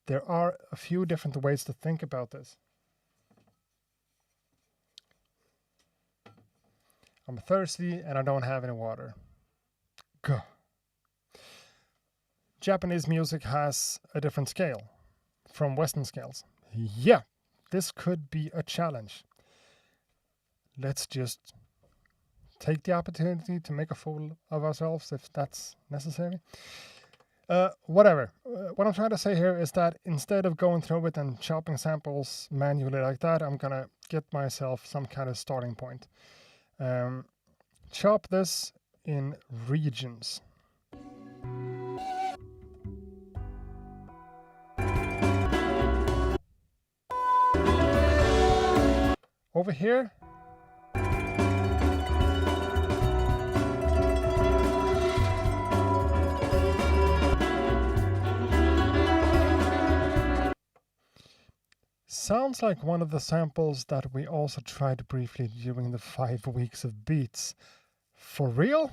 there are a few different ways to think about this. I'm thirsty and I don't have any water. Gah. Japanese music has a different scale from Western scales. Yeah, this could be a challenge. Let's just take the opportunity to make a fool of ourselves if that's necessary. Whatever. What I'm trying to say here is that instead of going through it and chopping samples manually like that, I'm gonna get myself some kind of starting point. Chop this in regions. Over here, sounds like one of the samples that we also tried briefly during the 5 weeks of beats. For real?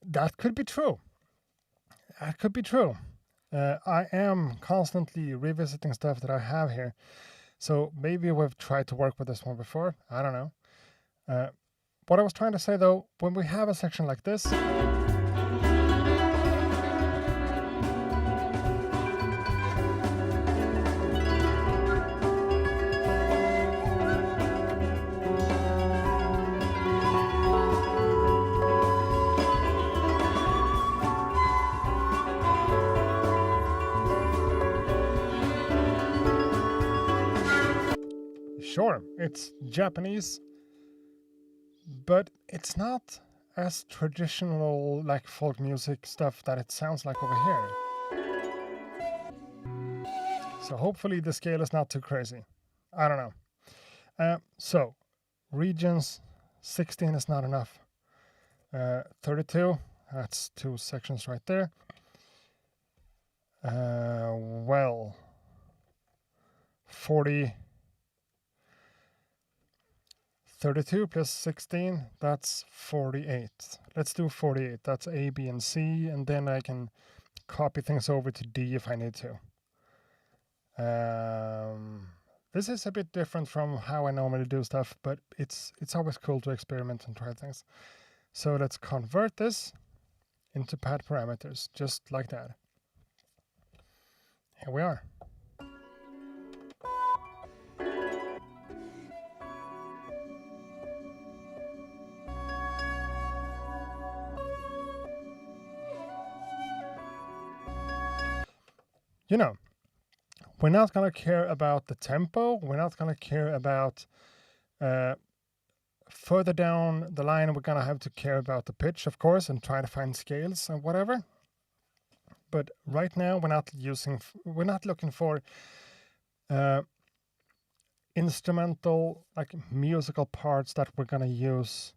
That could be true. That could be true. I am constantly revisiting stuff that I have here. So maybe we've tried to work with this one before. I don't know. What I was trying to say though, when we have a section like this, sure, it's Japanese, but it's not as traditional like folk music stuff that it sounds like over here. So hopefully the scale is not too crazy. I don't know. So regions, 16 is not enough. 32, that's 2 sections right there. Well, 40... 32 plus 16, that's 48. Let's do 48. That's A, B, and C, and then I can copy things over to D if I need to. This is a bit different from how I normally do stuff, but it's always cool to experiment and try things. So let's convert this into pad parameters, just like that. Here we are. You know, we're not going to care about the tempo. We're not going to care about further down the line. We're going to have to care about the pitch, of course, and try to find scales and whatever. But right now, we're not looking for instrumental, like musical parts that we're going to use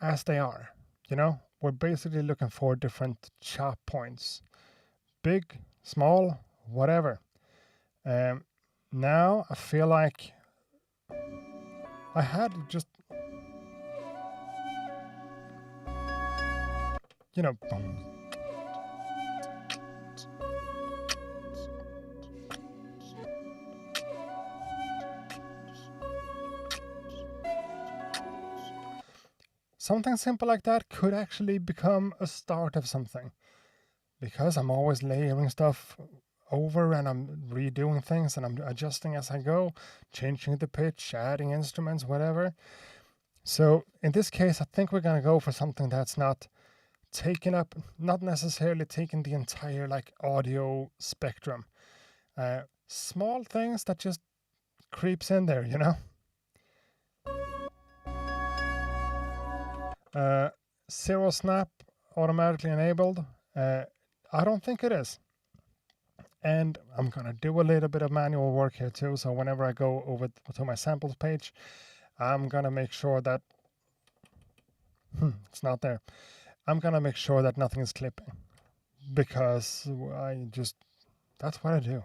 as they are. You know, we're basically looking for different chop points. Big, small, whatever. Now I feel like I had just, you know, something simple like that could actually become a start of something. Because I'm always layering stuff over and I'm redoing things and I'm adjusting as I go, changing the pitch, adding instruments, whatever. So in this case, I think we're going to go for something that's not necessarily taking the entire like audio spectrum. Small things that just creeps in there, you know? Zero snap automatically enabled. I don't think it is. And I'm going to do a little bit of manual work here too. So whenever I go over to my samples page, I'm going to make sure that it's not there. I'm going to make sure that nothing is clipping because that's what I do.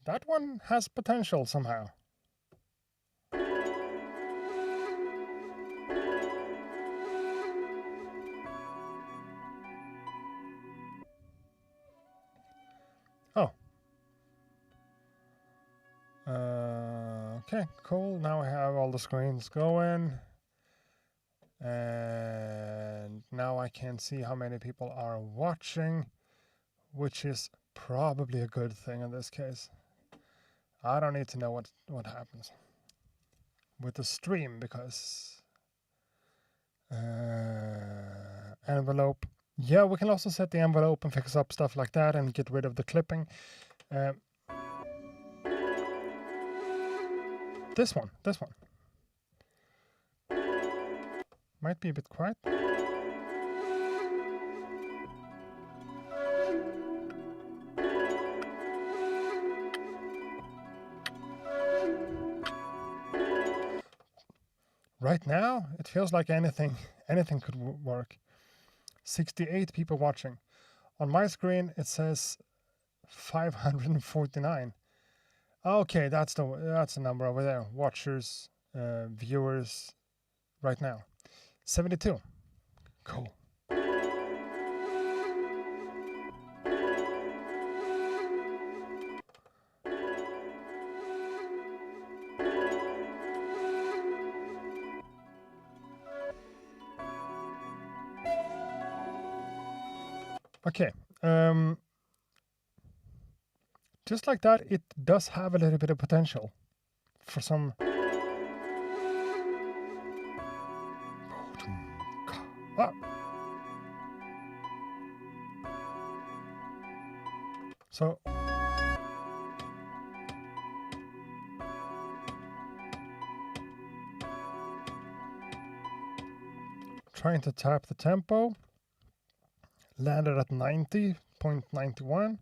That one has potential somehow. Oh. Okay, cool. Now I have all the screens going. And now I can see how many people are watching, which is probably a good thing in this case. I don't need to know what happens with the stream because envelope. Yeah, we can also set the envelope and fix up stuff like that and get rid of the clipping. This one. Might be a bit quiet. Right now, it feels like anything could work. 68 people watching. On my screen, it says 549. Okay, that's the number over there. Watchers, viewers, right now. 72. Cool. Okay. Just like that, it does have a little bit of potential for some. Ah. So trying to tap the tempo, landed at 90.91.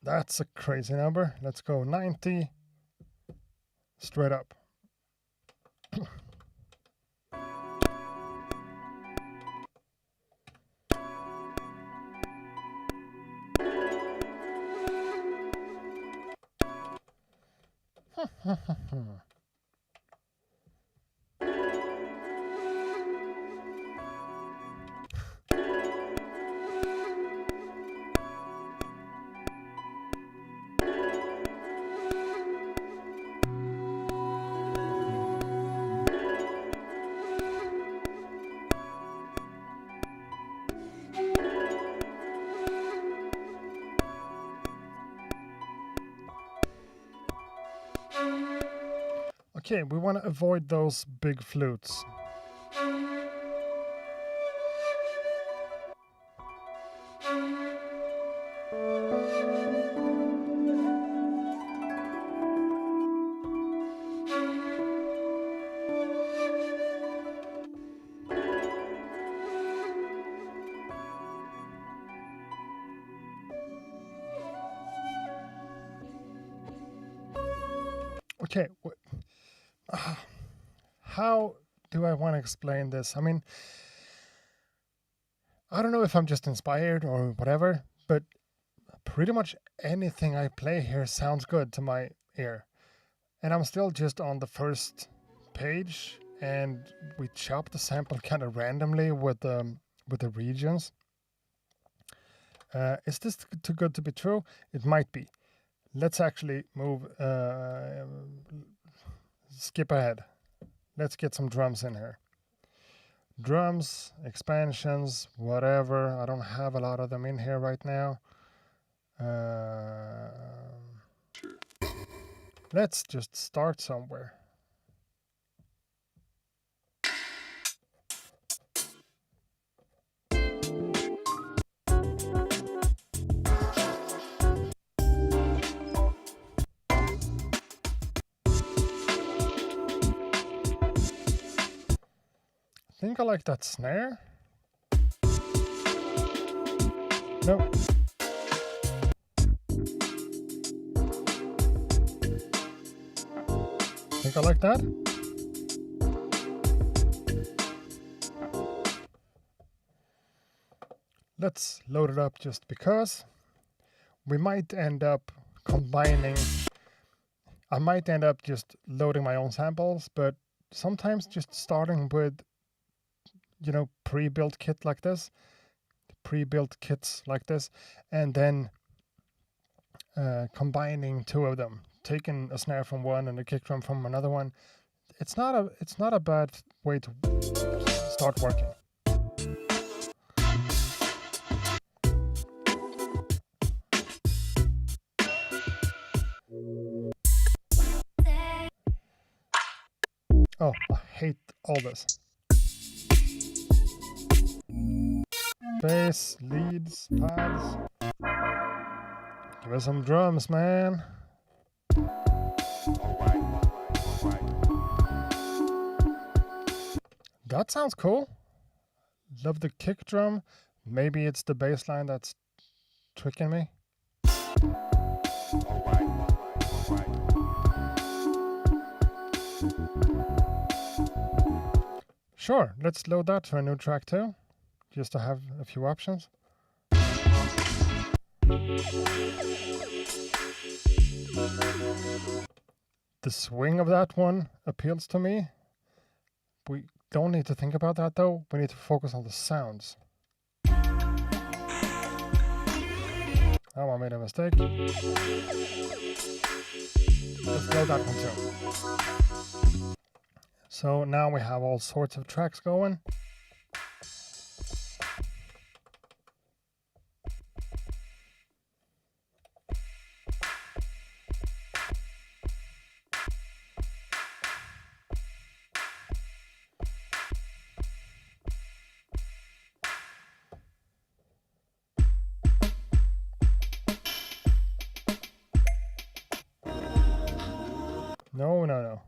That's a crazy number. Let's go 90 straight up. Okay, we want to avoid those big flutes. Okay, how do I want to explain this? I mean, I don't know if I'm just inspired or whatever, but pretty much anything I play here sounds good to my ear. And I'm still just on the first page, and we chop the sample kind of randomly with the regions. Is this too good to be true? It might be. Let's actually move, skip ahead. Let's get some drums in here. Drums, expansions, whatever. I don't have a lot of them in here right now. Let's just start somewhere. I think I like that snare. No. Think I like that. Let's load it up just because. We might end up combining. I might end up just loading my own samples, but sometimes just starting with, you know, pre-built kits like this, and then combining two of them, taking a snare from one and a kick drum from another one. It's not a bad way to start working. Oh, I hate all this. Bass, leads, pads. Give us some drums, man. That sounds cool. Love the kick drum. Maybe it's the bass line that's tricking me. Sure, let's load that to a new track too, just to have a few options. The swing of that one appeals to me. We don't need to think about that though. We need to focus on the sounds. Oh, I made a mistake. Let's load that one too. So now we have all sorts of tracks going. No. No.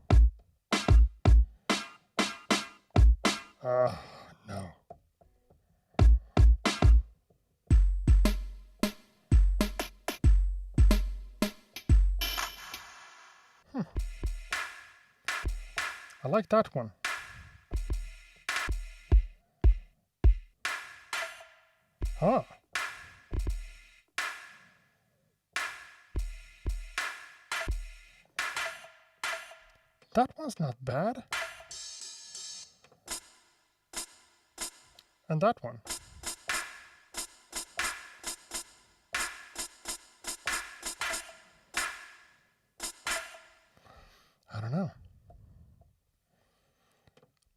I like that one. Huh. That one's not bad. And that one. I don't know.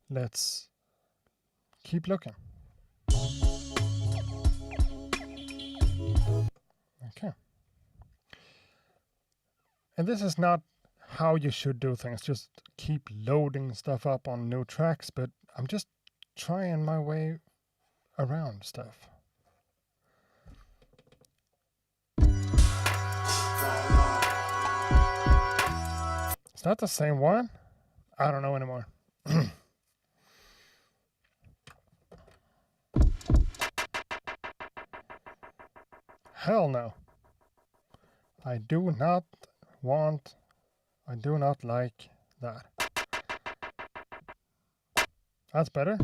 Let's keep looking. Okay. And this is not how you should do things. Just keep loading stuff up on new tracks, but I'm just trying my way around stuff. Is that the same one? I don't know anymore. Hell no. I do not like that. That's better.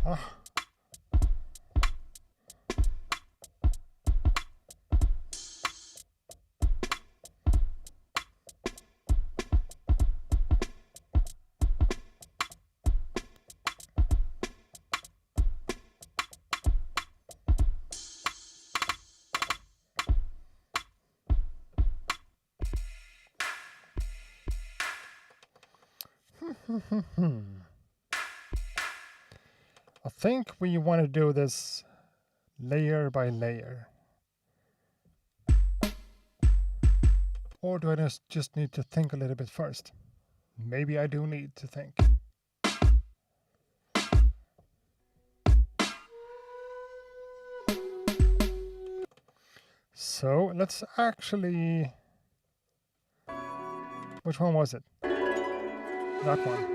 Oh. I think we want to do this layer by layer. Or do I just need to think a little bit first? Maybe I do need to think. So let's actually... Which one was it? That one.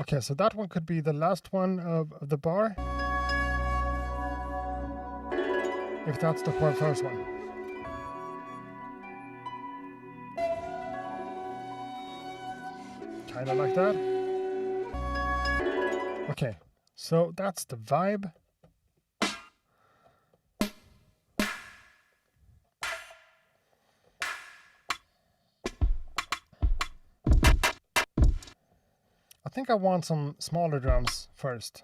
Okay, so that one could be the last one of the bar. If that's the first one. Kind of like that. Okay, so that's the vibe. I think I want some smaller drums first.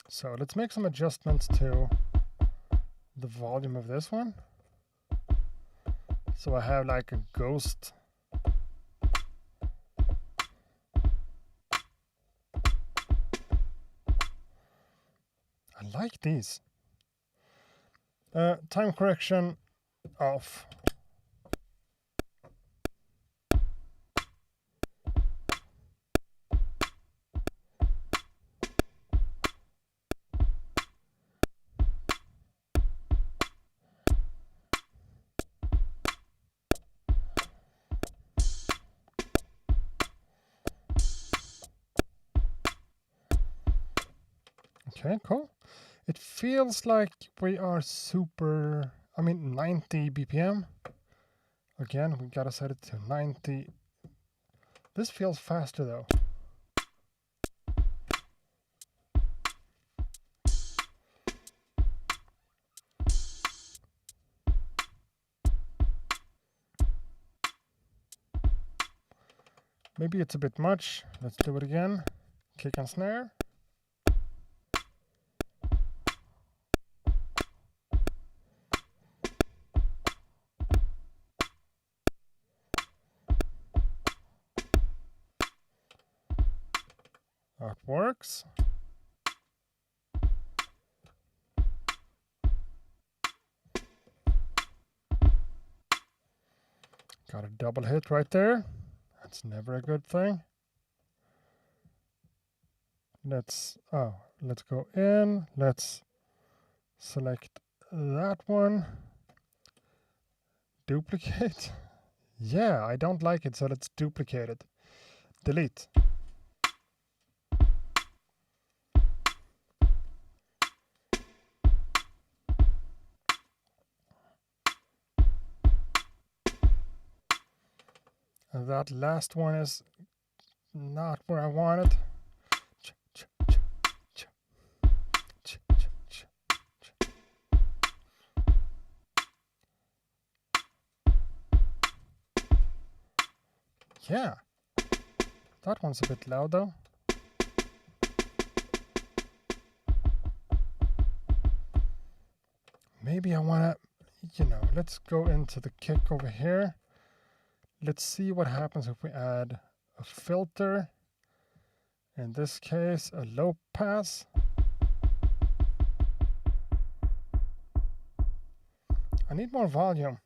So let's make some adjustments to the volume of this one. So I have like a ghost. I like these. Time correction off. Okay, cool. It feels like we are super, 90 BPM. Again, we gotta set it to 90. This feels faster though. Maybe it's a bit much. Let's do it again. Kick and snare. That works. Got a double hit right there. That's never a good thing. Let's go in. Let's select that one. Duplicate. Yeah, I don't like it, so let's duplicate it. Delete. And that last one is not where I want it. Yeah, that one's a bit loud though. Maybe I want to, let's go into the kick over here. Let's see what happens if we add a filter. In this case, a low pass. I need more volume.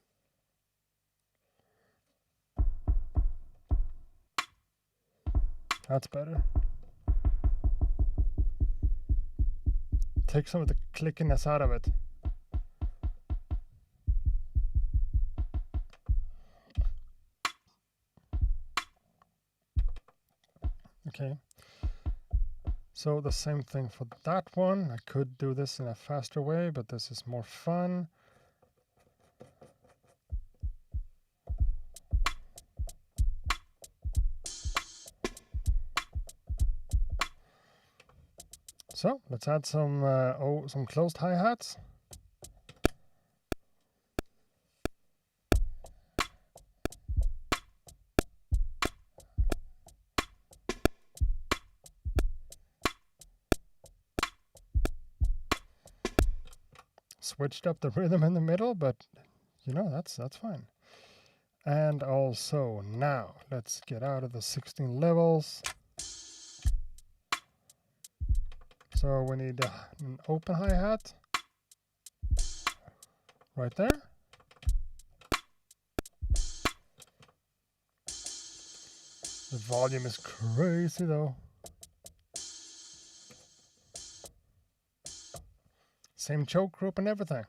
That's better. Take some of the clickiness out of it. Okay. So the same thing for that one. I could do this in a faster way, but this is more fun. So let's add some some closed hi-hats. Switched up the rhythm in the middle, but you know, that's fine. And also now let's get out of the 16 levels. So we need an open hi-hat right there. The volume is crazy though. Same choke group and everything.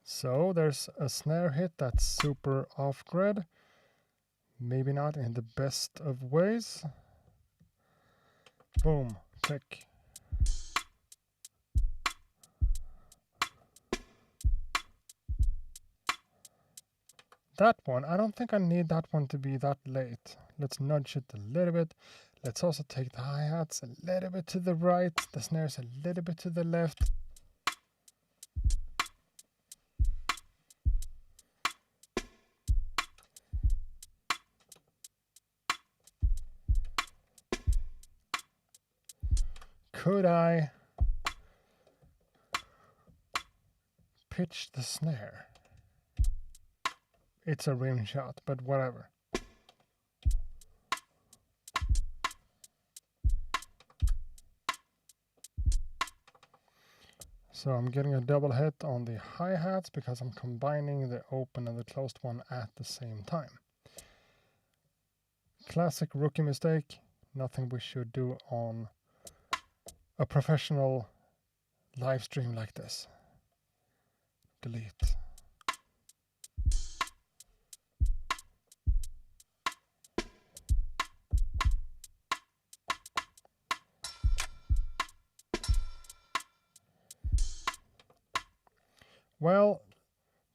So there's a snare hit that's super off-grid. Maybe not in the best of ways. Boom, click. That one, I don't think I need that one to be that late. Let's nudge it a little bit. Let's also take the hi-hats a little bit to the right, the snares a little bit to the left. Could I pitch the snare? It's a rim shot, but whatever. So I'm getting a double hit on the hi-hats because I'm combining the open and the closed one at the same time. Classic rookie mistake, nothing we should do on a professional live stream like this. Delete. Well,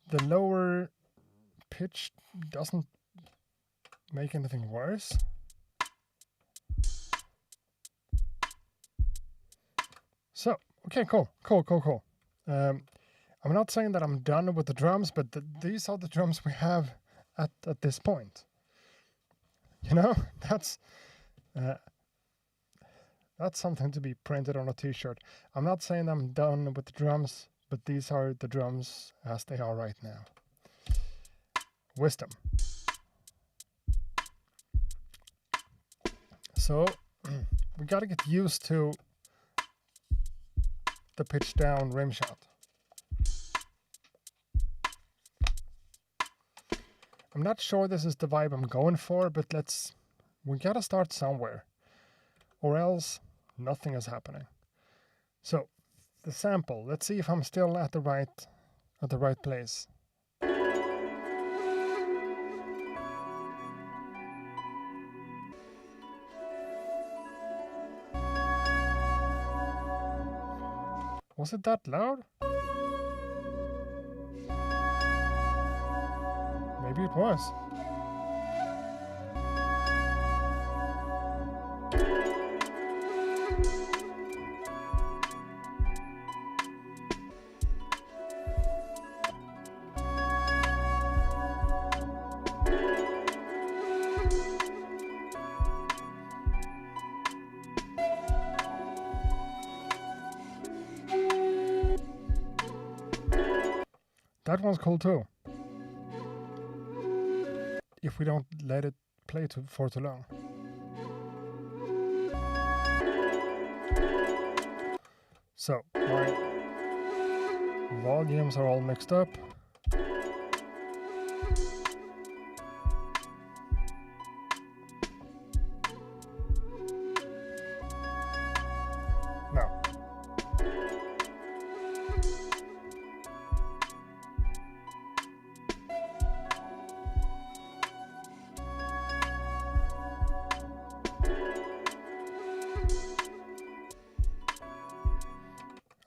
the lower pitch doesn't make anything worse. So, okay, cool. I'm not saying that I'm done with the drums, but these are the drums we have at this point. You know, that's something to be printed on a t-shirt. I'm not saying I'm done with the drums, but these are the drums as they are right now. Wisdom. So we gotta get used to the pitch down rim shot. I'm not sure this is the vibe I'm going for, but we gotta start somewhere, or else nothing is happening. So the sample, let's see if I'm still at the right place. Was it that loud? Maybe it was. That one's cool too. If we don't let it play for too long. So my volumes are all mixed up. Now.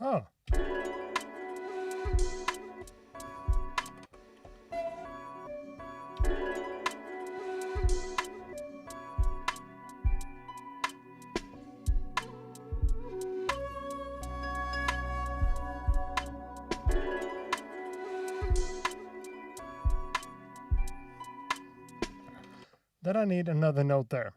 Oh. then I need another note there.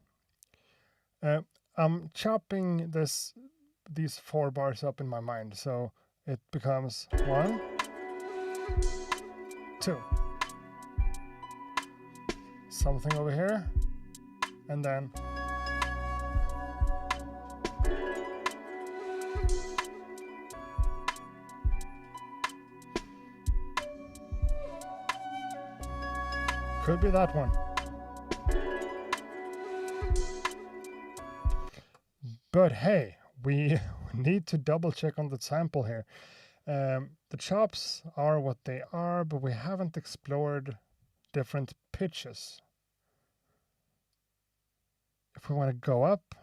I'm chopping these 4 bars up in my mind, so it becomes 1, 2, something over here, and then could be that one. But hey, we need to double check on the sample here. The chops are what they are, but we haven't explored different pitches. If we want to go up.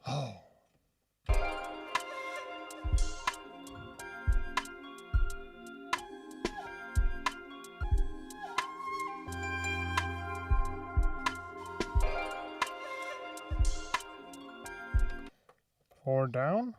Oh. 4 down.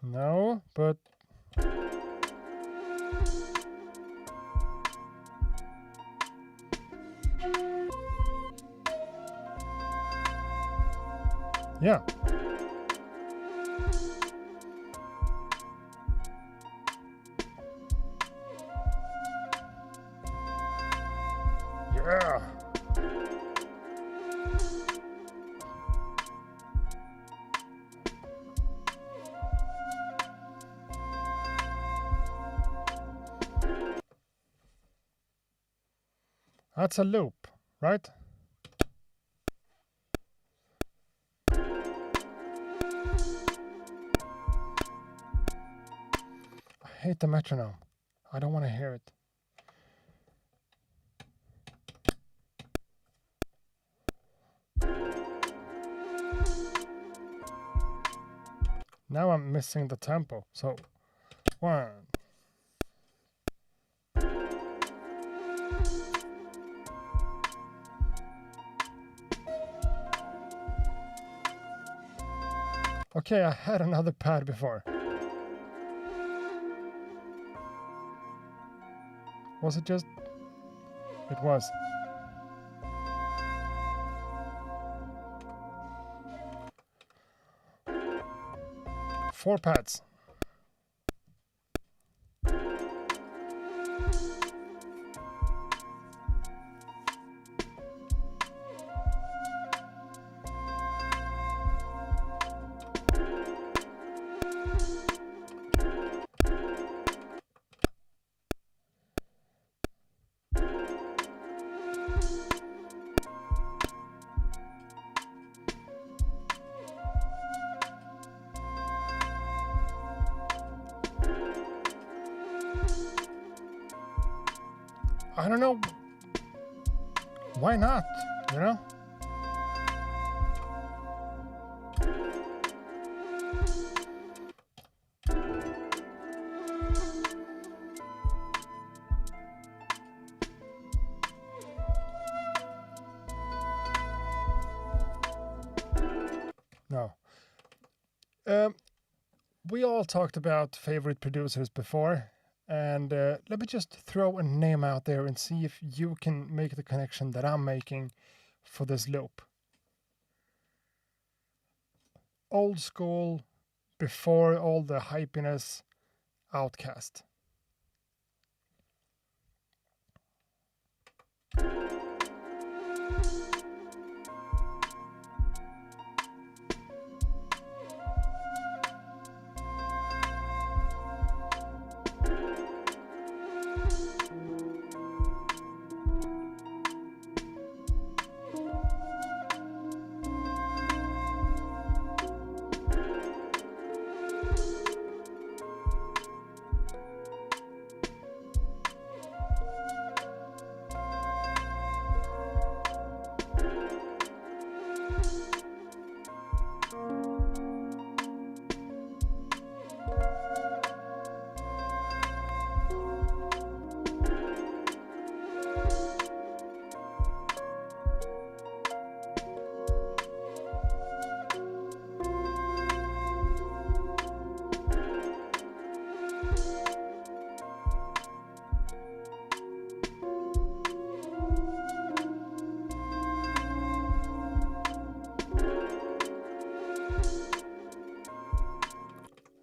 No, but yeah. Yeah. That's a loop, right? I hate the metronome. I don't want to hear it. Now I'm missing the tempo. So 1. Okay, I had another pad before. Was it just? It was. Four pads. I don't know. Why not? You know? No. We all talked about favorite producers before. And let me just throw a name out there and see if you can make the connection that I'm making for this loop. Old school, before all the hypiness, Outcast.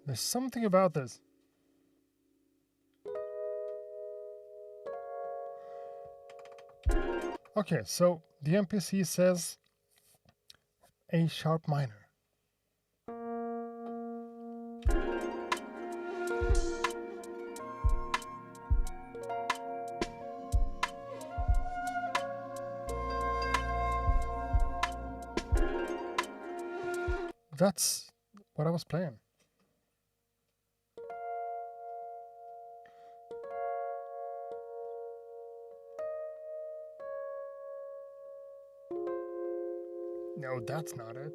There's something about this. Okay, so the NPC says A sharp minor. That's what I was playing. No, that's not it.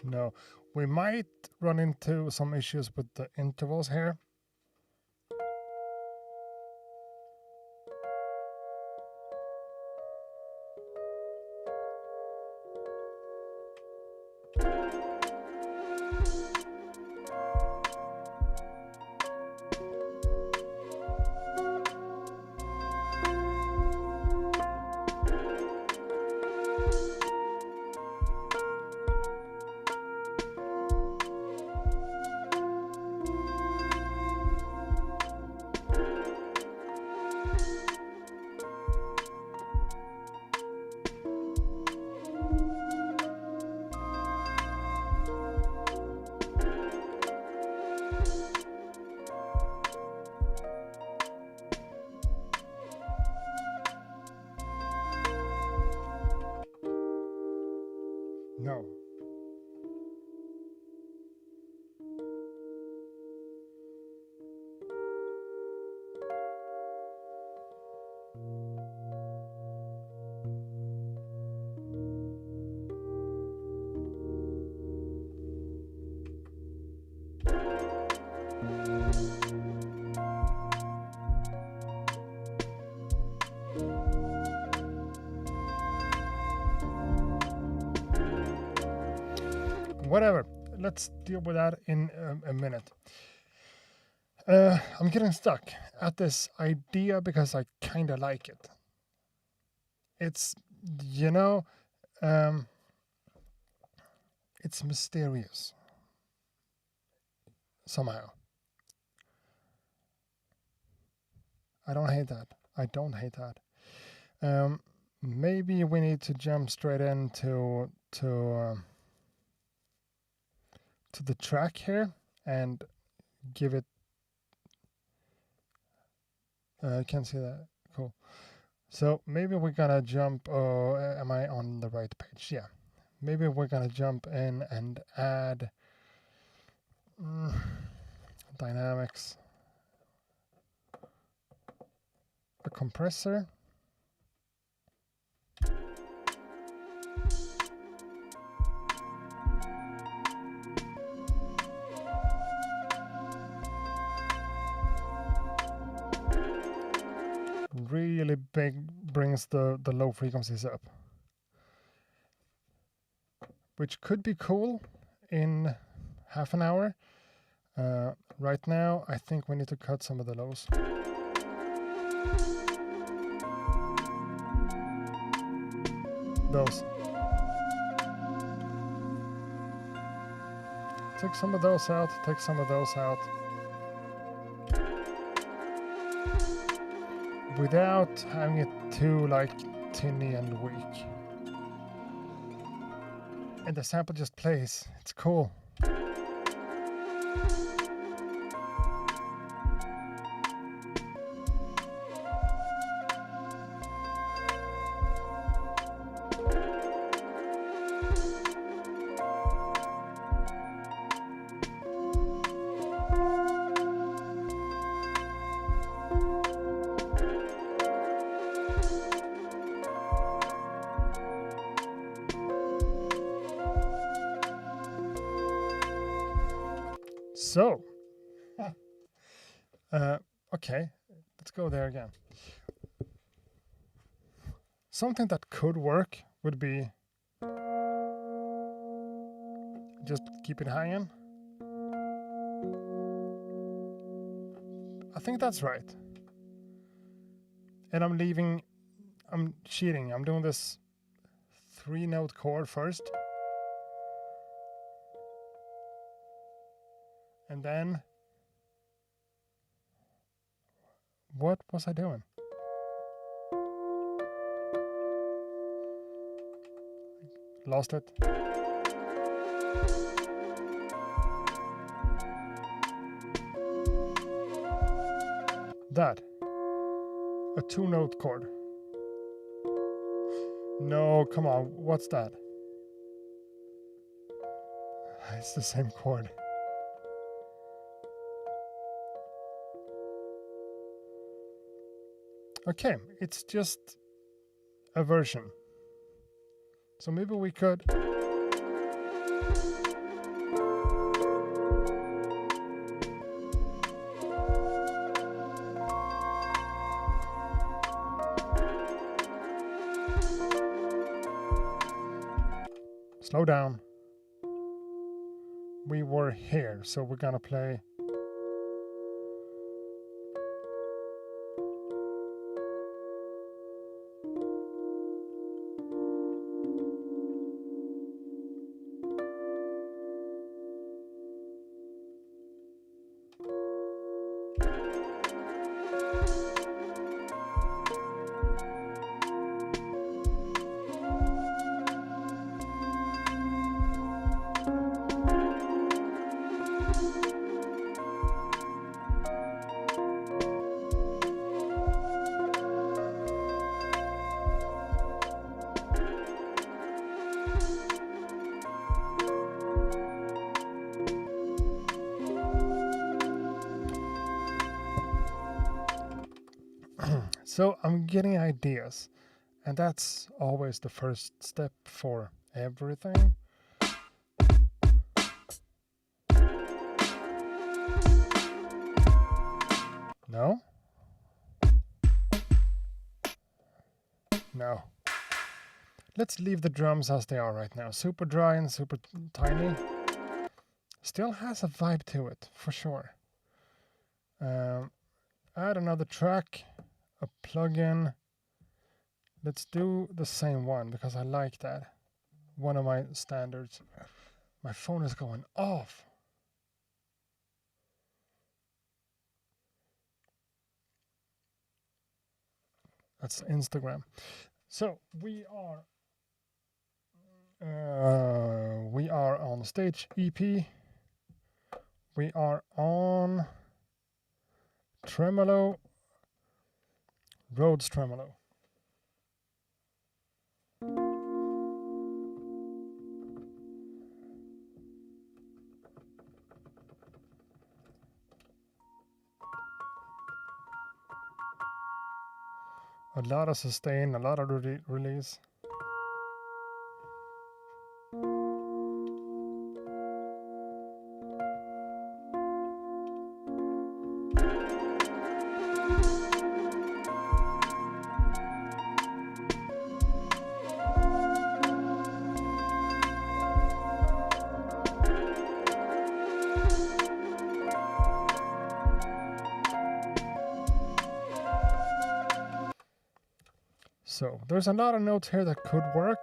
No, we might run into some issues with the intervals here. No. Whatever, let's deal with that in a minute. I'm getting stuck at this idea because I kind of like it. It's, you know, it's mysterious somehow. I don't hate that. I don't hate that. Maybe we need to jump straight into the track here and give it. I can't see that. Cool. So maybe we're gonna jump. Oh, am I on the right page? Yeah. Maybe we're gonna jump in and add dynamics, a compressor. Really big, brings the low frequencies up, which could be cool in half an hour. Right now, I think we need to cut some of the lows. Those. Take some of those out, take some of those out. without having it too like tinny and weak. And the sample just plays. It's cool. So, okay, let's go there again. Something that could work would be just keep it hanging. I think that's right. And I'm cheating. I'm doing this 3-note chord first. And then, what was I doing? Lost it. That. A 2-note chord. No, come on, what's that? It's the same chord. Okay, it's just a version. So maybe we could... Slow down. We were here, so we're gonna play... So I'm getting ideas, and that's always the first step for everything. No? No. Let's leave the drums as they are right now. Super dry and super tiny. Still has a vibe to it, for sure. Add another track. A plugin. Let's do the same one because I like that. One of my standards. My phone is going off. That's Instagram. So we are on stage EP. We are on tremolo. Rhodes tremolo. A lot of sustain, a lot of release. So there's a lot of notes here that could work.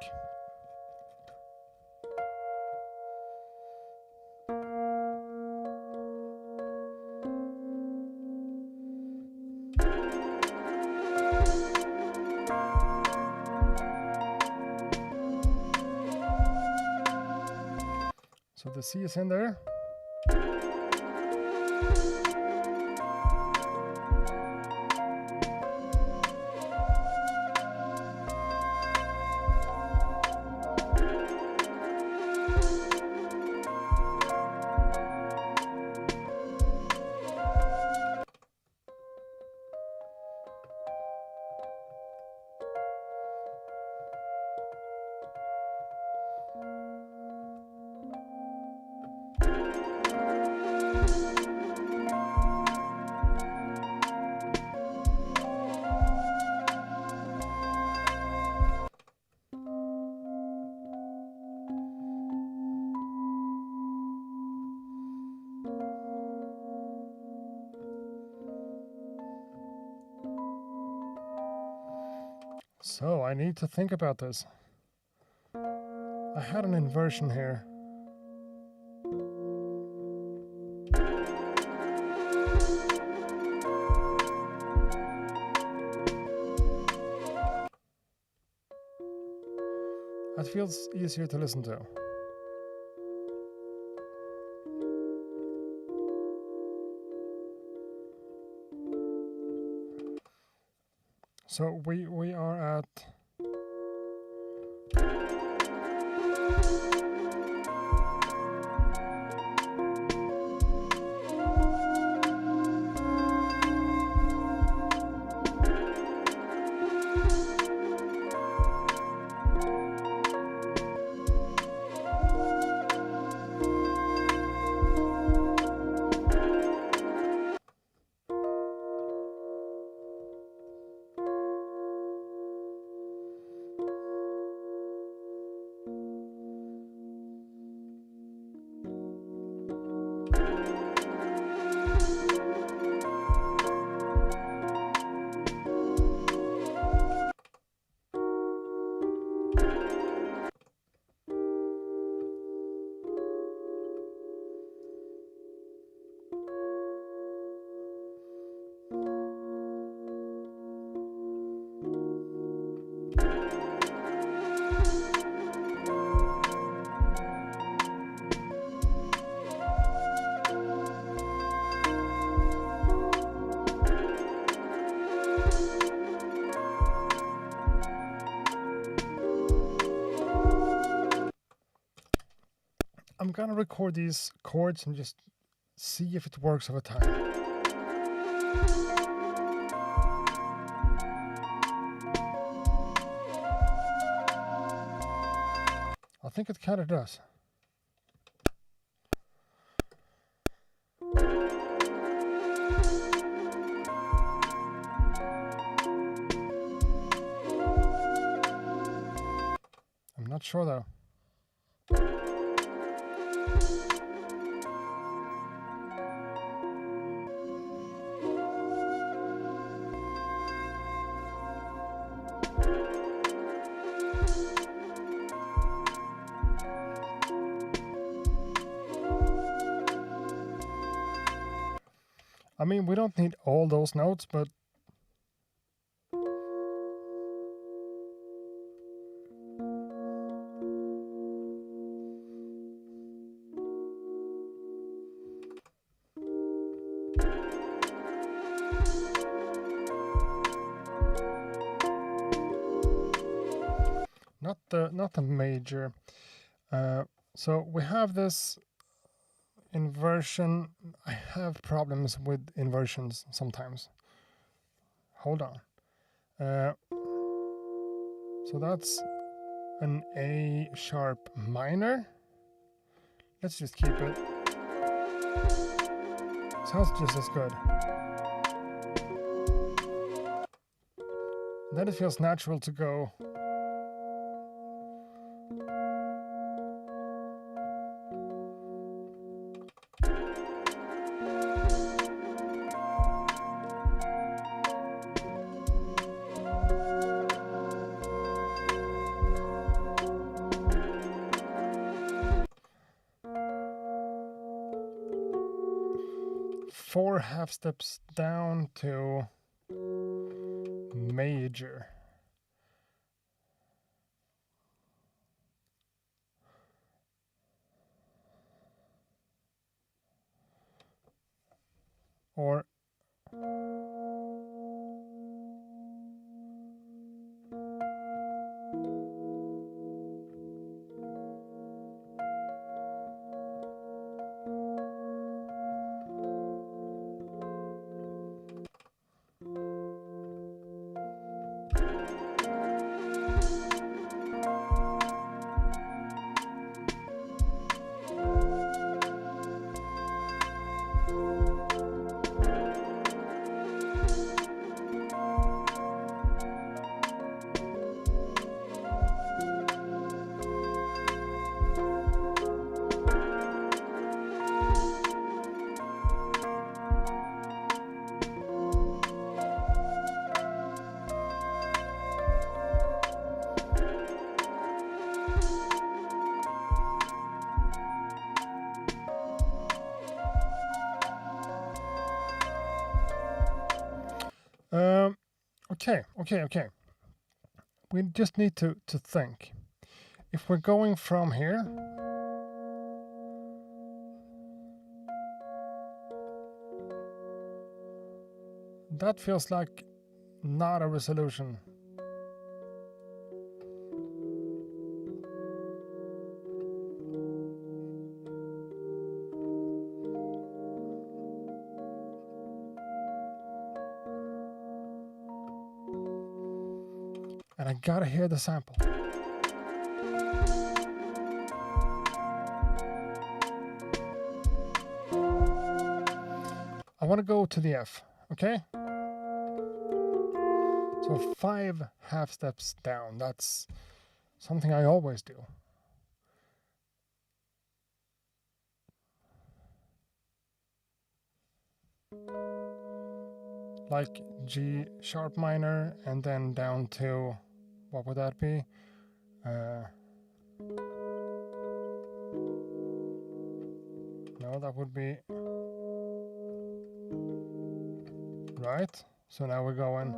So the C is in there. So I need to think about this. I had an inversion here. That feels easier to listen to. So we are at I'm gonna record these chords and just see if it works over time. I think it kind of does. I'm not sure though. I mean, we don't need all those notes, but not the major. So we have this inversion. I have problems with inversions sometimes. Hold on. So that's an A sharp minor. Let's just keep it. Sounds just as good. Then it feels natural to go. Four half steps down to major. Or okay. We just need to think. If we're going from here, that feels like not a resolution. And I gotta hear the sample. I want to go to the F, okay? So 5 half steps down. That's something I always do. Like G sharp minor and then down to, what would that be? No, that would be right. So now we're going.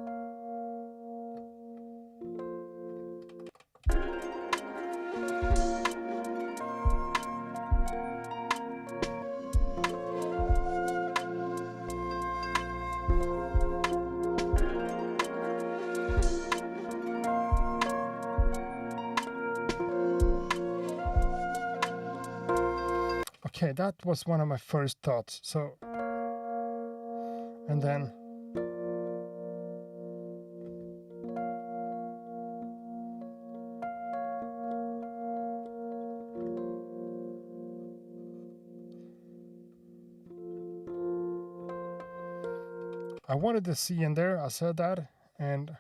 Okay, that was one of my first thoughts. So, and then I wanted the C in there, I said that, and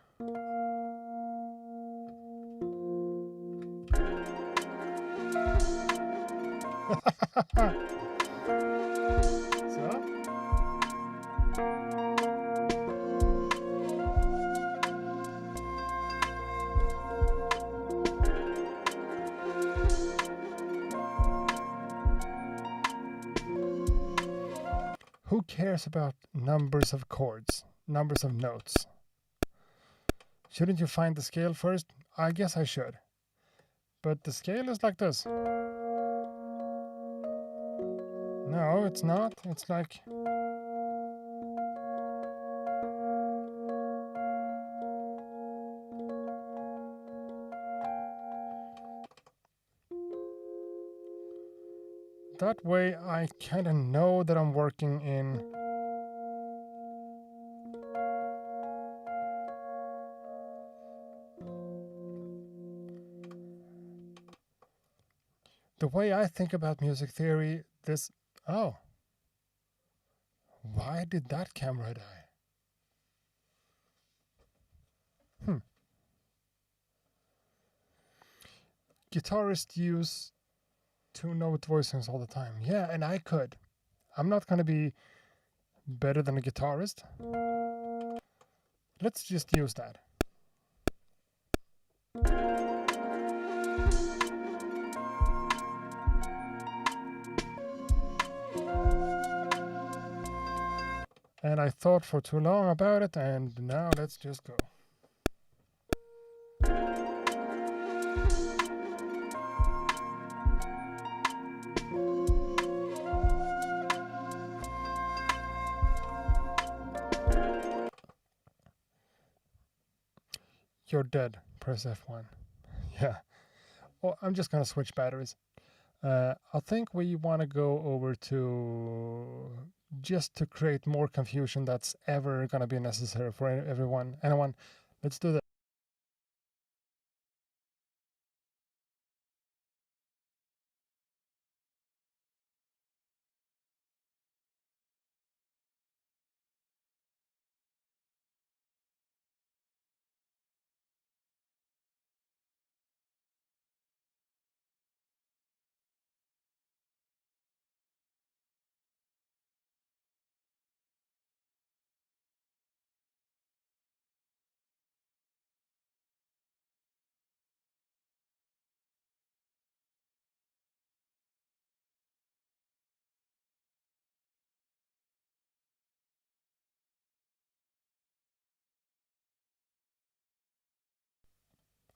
so who cares about numbers of chords, numbers of notes? Shouldn't you find the scale first? I guess I should. But the scale is like this. No, it's not. It's like... that way I kind of know that I'm working in... The way I think about music theory, this... Oh. Why did that camera die? Guitarists use 2-note voicings all the time. Yeah, and I could. I'm not going to be better than a guitarist. Let's just use that. And I thought for too long about it, and now let's just go. You're dead. Press F1. Yeah. Oh, I'm just gonna switch batteries. I think we want to go over to just to create more confusion that's ever gonna be necessary for anyone. Let's do that.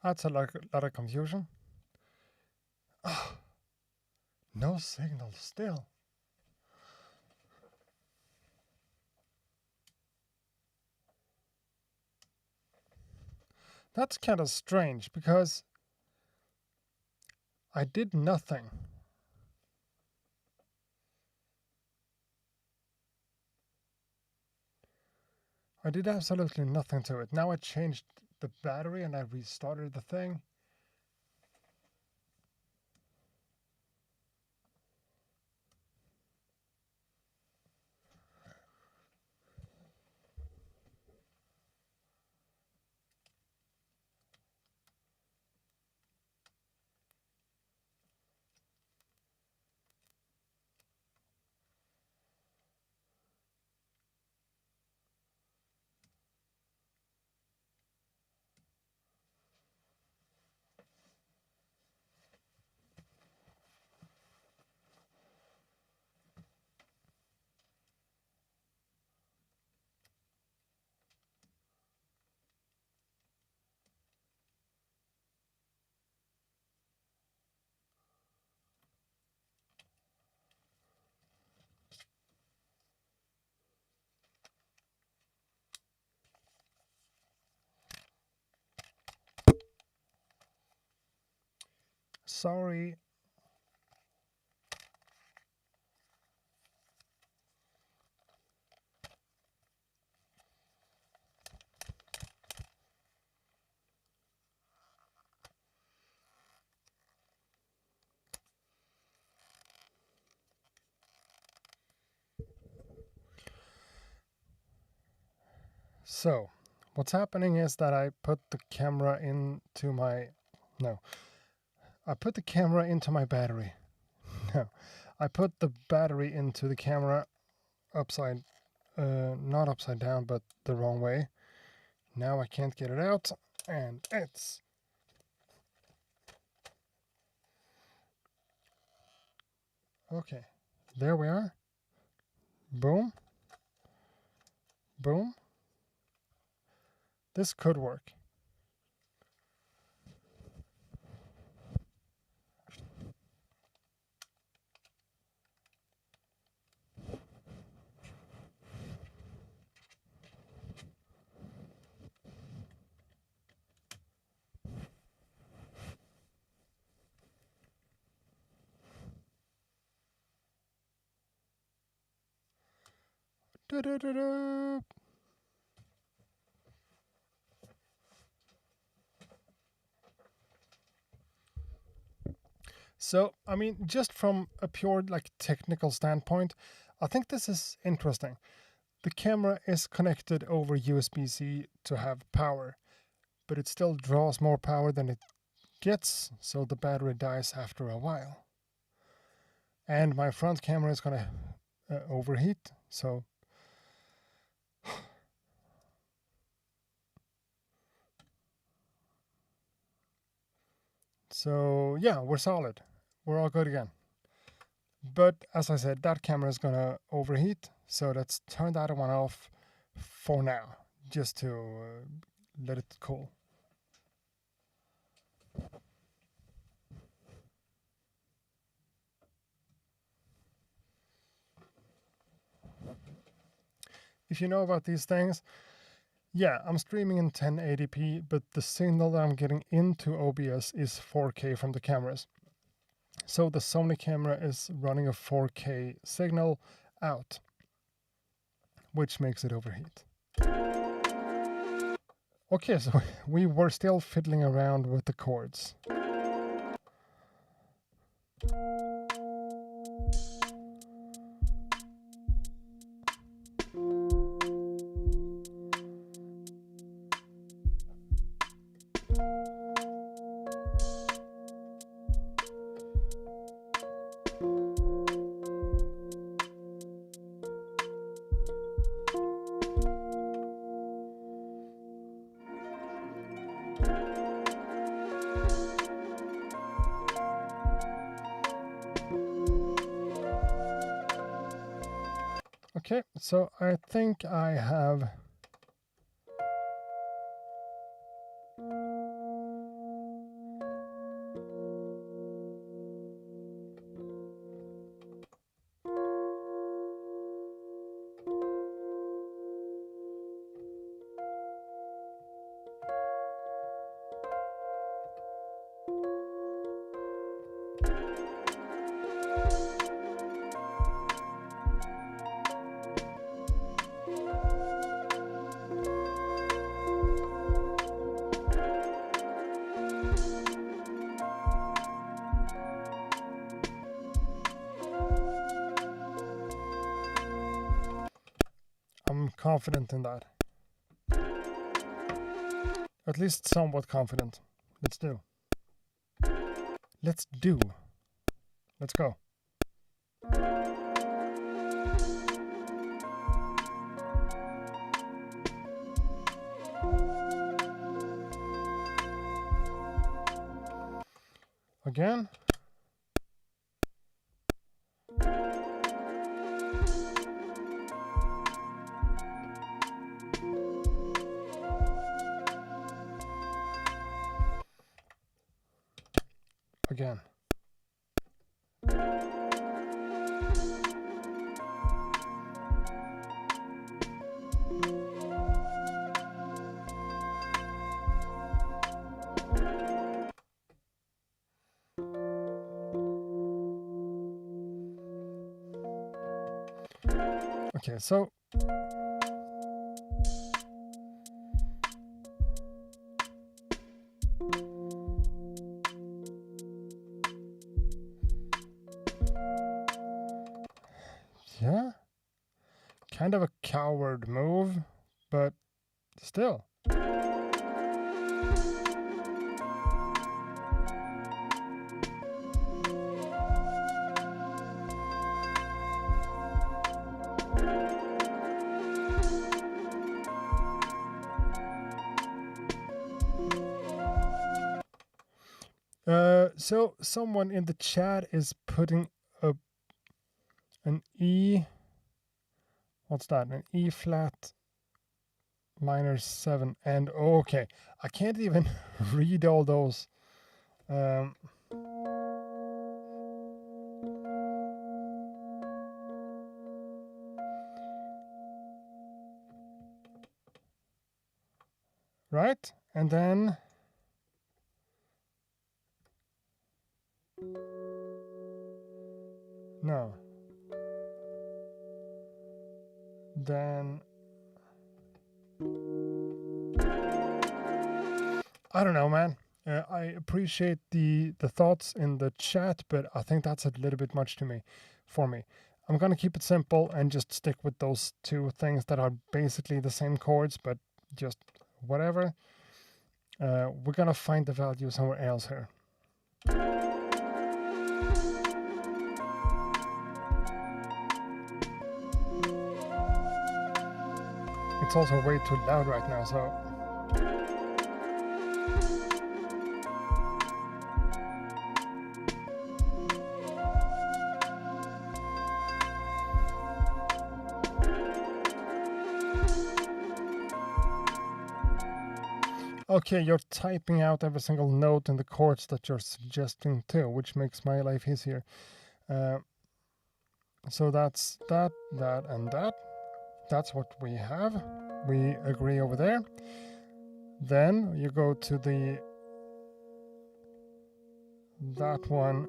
That's a lot of confusion. Oh, no signal still. That's kind of strange because I did nothing. I did absolutely nothing to it. Now I changed the battery and I restarted the thing. Sorry. So, what's happening is that I put the camera into my... No. I put the camera into my battery. No. I put the battery into the camera upside... not upside down, but the wrong way. Now I can't get it out, and it's... Okay. There we are. Boom. Boom. This could work. Do-do-do-do. So, I mean, just from a pure technical standpoint, I think this is interesting. The camera is connected over USB-C to have power, but it still draws more power than it gets, so the battery dies after a while. And my front camera is gonna overheat, so yeah, we're solid. We're all good again. But as I said, that camera is gonna overheat, so let's turn that one off for now, just to let it cool. If you know about these things, Yeah, I'm streaming in 1080p, but the signal that I'm getting into OBS is 4K from the cameras. So the Sony camera is running a 4K signal out, which makes it overheat. Okay, so we were still fiddling around with the chords. Okay, so I think I have I'm confident in that. At least somewhat confident. Let's do. Let's do. Let's go. Again. Again. Okay, so yeah, kind of a coward move, but still. So someone in the chat is putting an E. What's that? An E flat minor 7 and okay. I can't even read all those. Right? And then no. Then I don't know, man. I appreciate the thoughts in the chat, but I think that's a little bit much for me. I'm gonna keep it simple and just stick with those two things that are basically the same chords, but just whatever. We're gonna find the value somewhere else here. It's also way too loud right now, so. Okay, you're typing out every single note in the chords that you're suggesting too, which makes my life easier. So that's that, and that. That's what we have. we agree over there. Then you go to that one,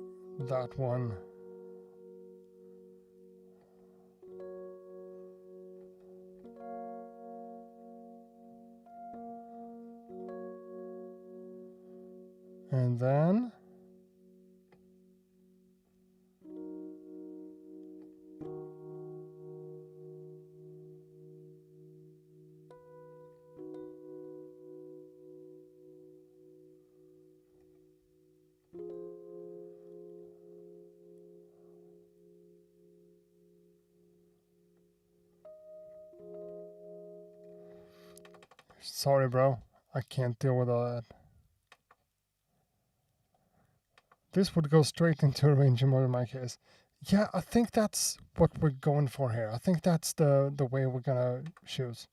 and then sorry, bro, I can't deal with all that. This would go straight into arranging mode in my case. Yeah, I think that's what we're going for here. I think that's the way we're gonna choose.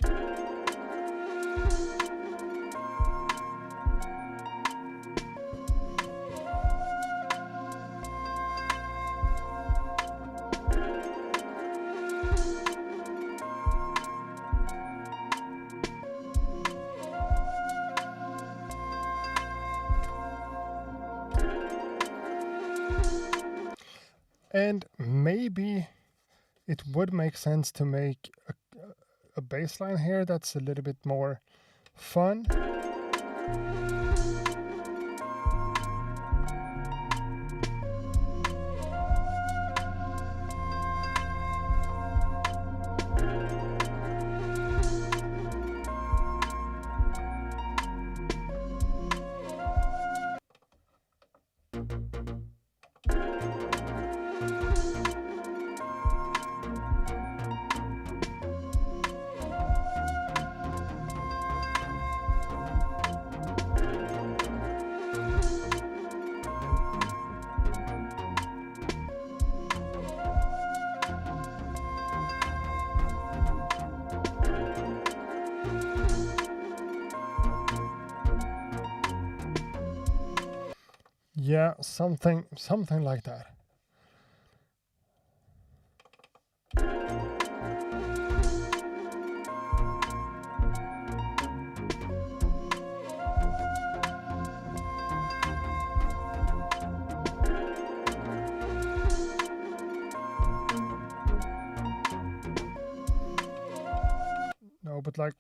And maybe it would make sense to make a bass line here that's a little bit more fun. Yeah, something like that. No, but like...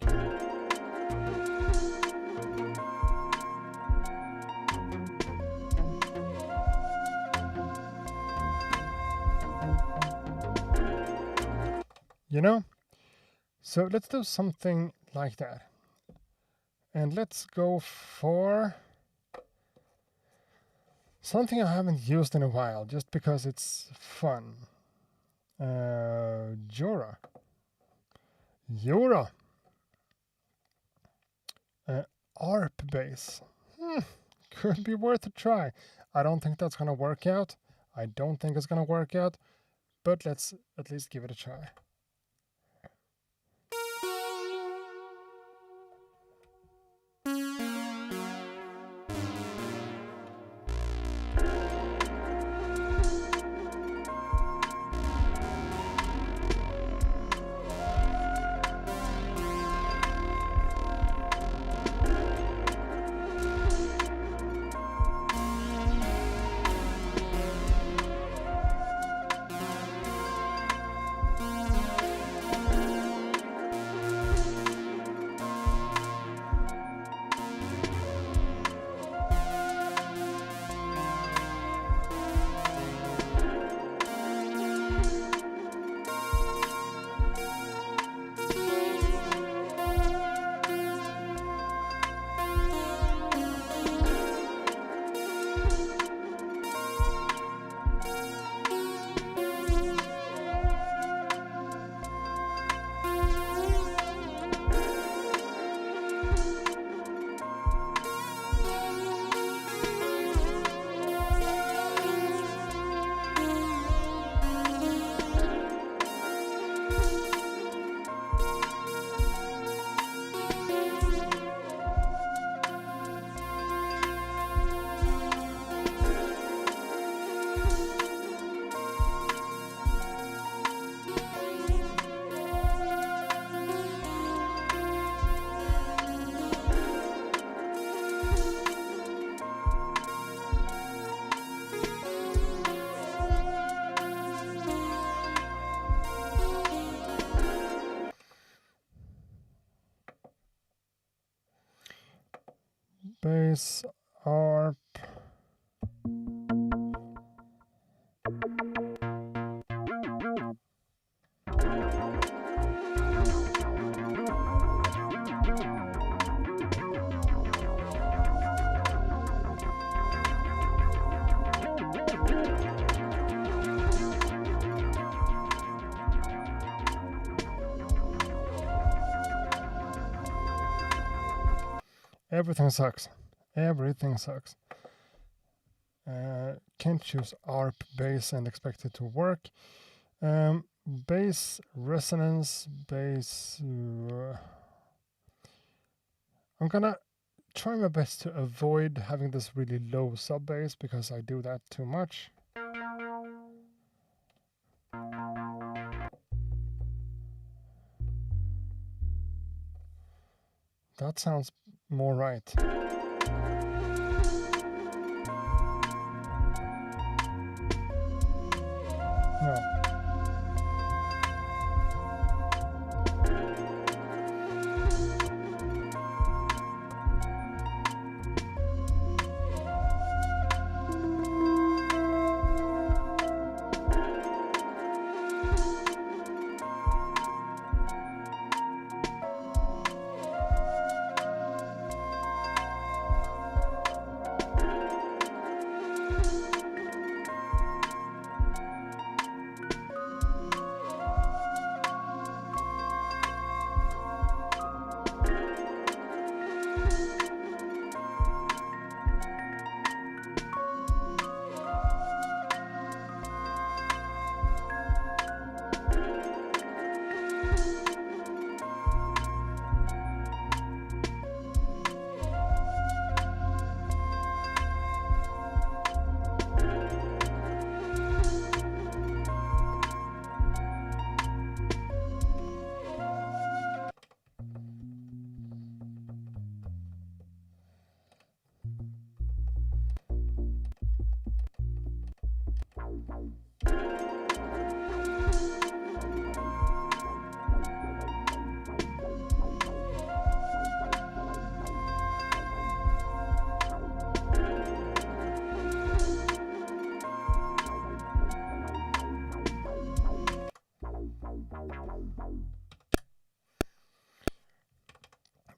You know? So let's do something like that. And let's go for something I haven't used in a while, just because it's fun. Jura. ARP bass. Could be worth a try. I don't think that's gonna work out. I don't think it's gonna work out, but let's at least give it a try. bass, arp. Everything sucks. Everything sucks. Can't choose ARP bass and expect it to work. Bass resonance, bass. I'm gonna try my best to avoid having this really low sub bass because I do that too much. That sounds more right. No.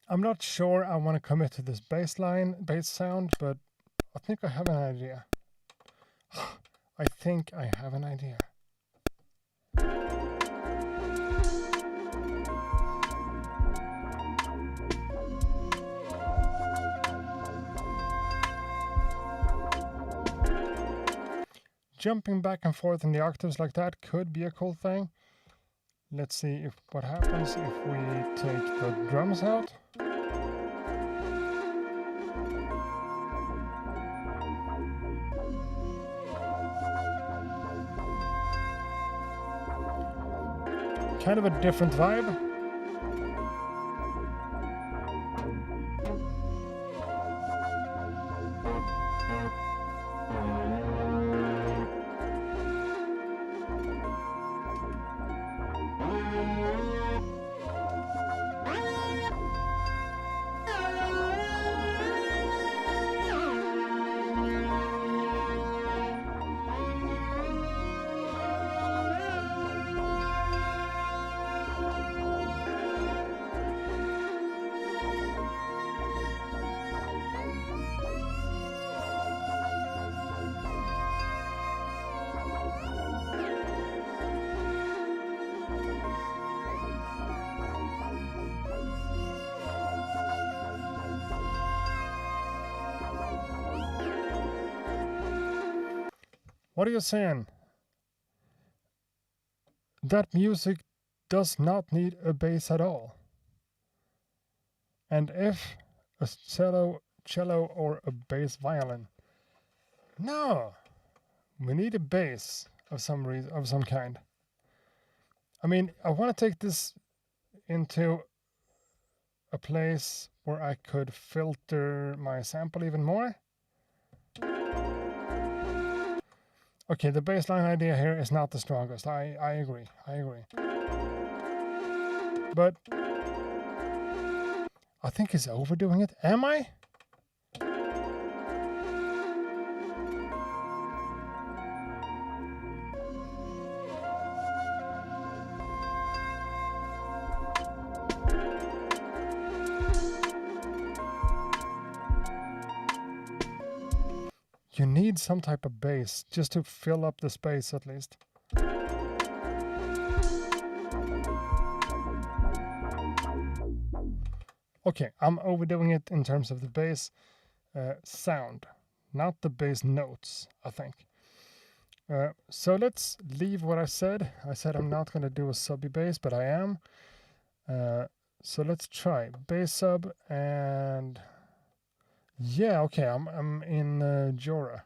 I'm not sure I want to commit to this bass sound, but I think I have an idea. I think I have an idea. Jumping back and forth in the octaves like that could be a cool thing. Let's see what happens if we take the drums out. Kind of a different vibe. What are you saying? That music does not need a bass at all. And if a cello or a bass violin. No, we need a bass of some reason, of some kind. I mean, I want to take this into a place where I could filter my sample even more. Okay, the bassline idea here is not the strongest. I agree. But I think he's overdoing it. Am I? You need some type of bass just to fill up the space at least. Okay, I'm overdoing it in terms of the bass sound, not the bass notes, I think. So let's leave what I said. I said I'm not going to do a subby bass, but I am. So let's try bass sub, and yeah, okay, I'm in Jora.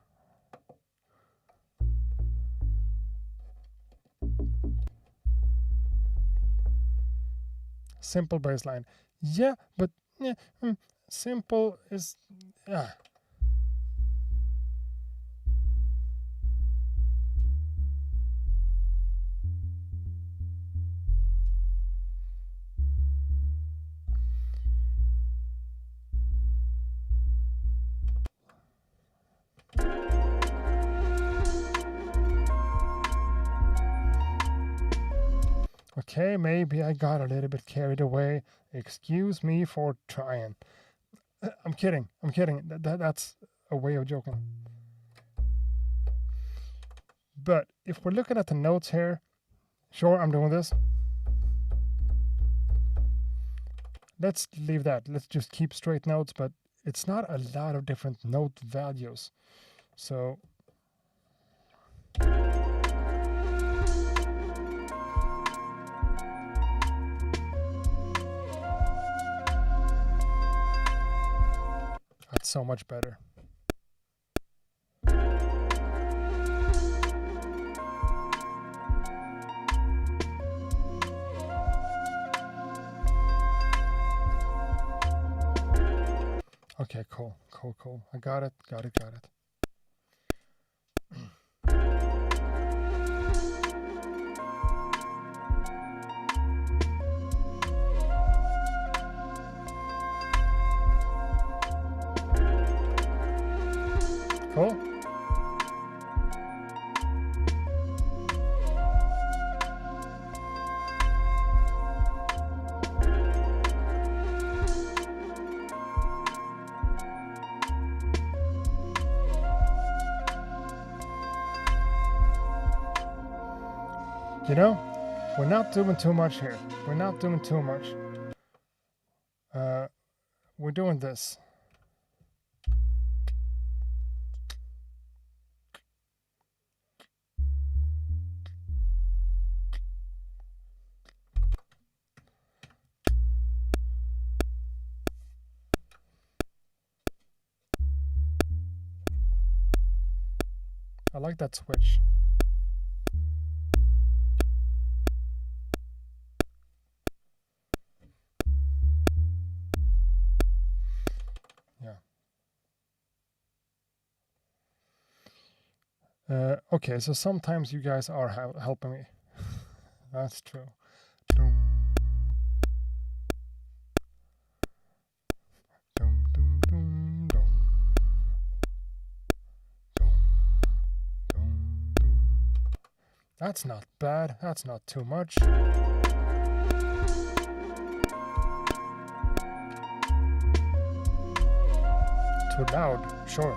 Simple bass line. Yeah, but yeah, simple is okay, maybe I got a little bit carried away. Excuse me for trying. I'm kidding. I'm kidding. That's a way of joking. But if we're looking at the notes here, sure, I'm doing this. Let's leave that. Let's just keep straight notes, but it's not a lot of different note values. So that's so much better. Okay, cool. I got it. Cool. You know, we're not doing too much here. We're not doing too much. We're doing this. I like that switch. Okay, so sometimes you guys are helping me. That's true. Dum, dum, dum, dum, dum. Dum, dum, dum. That's not bad. That's not too much. Too loud, sure.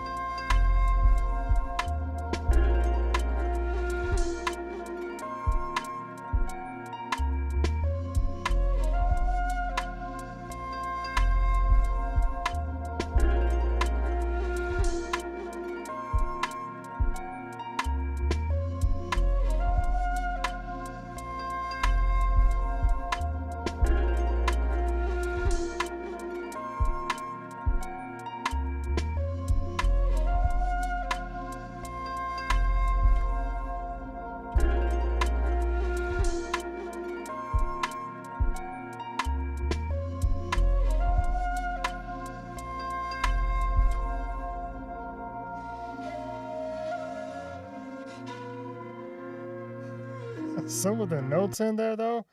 Some of the notes in there, though.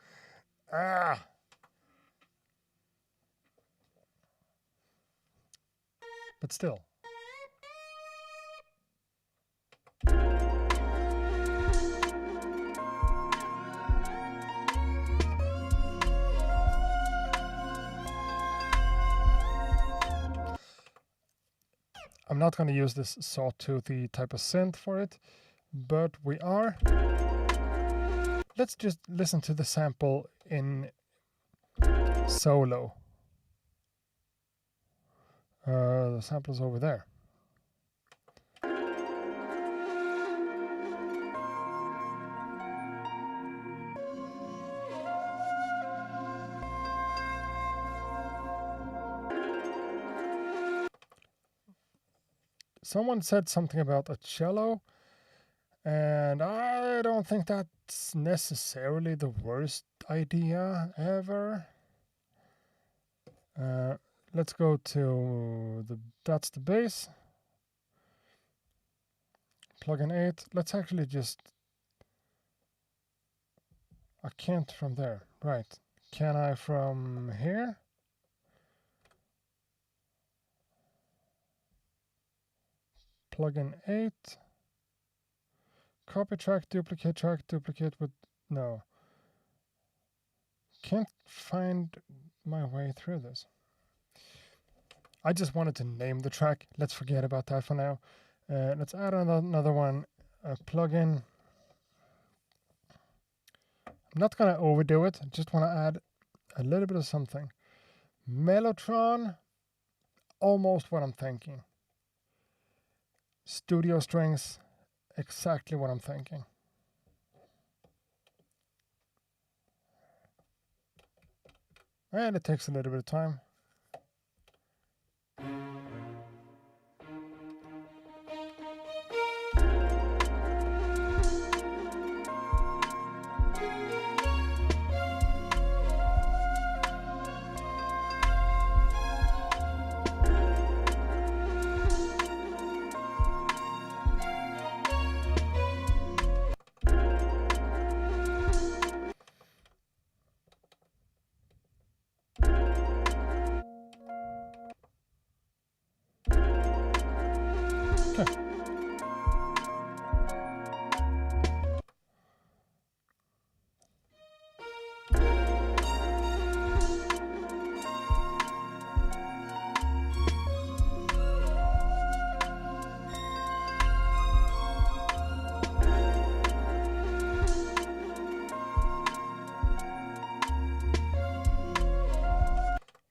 But still. I'm not going to use this sawtoothy type of synth for it, but we are. Let's just listen to the sample in solo. The sample's over there. Someone said something about a cello, and I don't think that's necessarily the worst idea ever. Let's go to that's the bass. Plugin 8. Let's actually just... I can't from there. Right. Can I from here? Plugin 8. Copy track, duplicate with... No. Can't find my way through this. I just wanted to name the track. Let's forget about that for now. Let's add another one. A plugin. I'm not going to overdo it. I just want to add a little bit of something. Mellotron. Almost what I'm thinking. Studio strings. Exactly what I'm thinking. And it takes a little bit of time.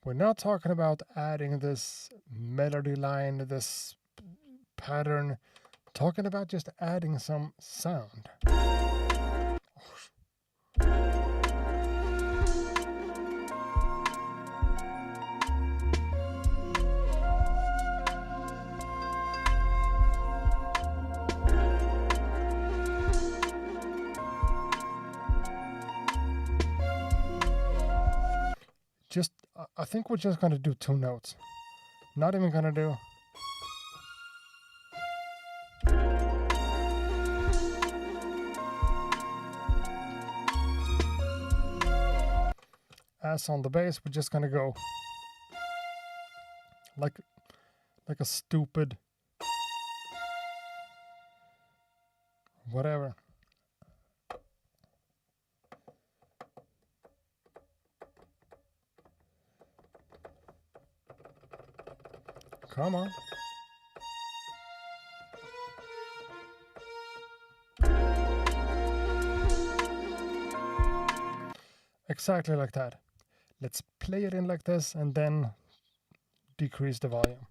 We're not talking about adding this melody line, this pattern. Talking about just adding some sound. I think we're just going to do 2 notes. Not even going to do... As on the bass, we're just going to go... Like a stupid... Whatever. Come on. Exactly like that. Let's play it in like this and then decrease the volume.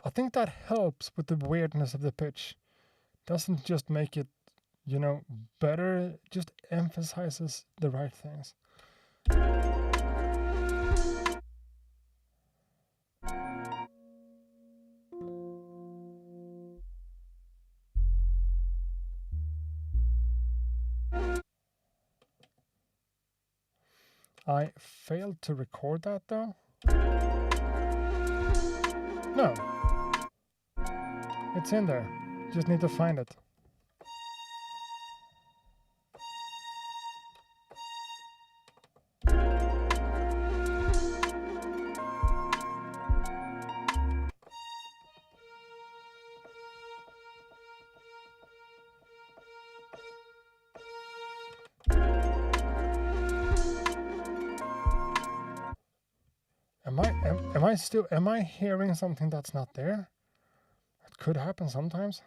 I think that helps with the weirdness of the pitch. Doesn't just make it, you know, better, it just emphasizes the right things. I failed to record that though. No. It's in there. Just need to find it. am I hearing something that's not there? It could happen sometimes.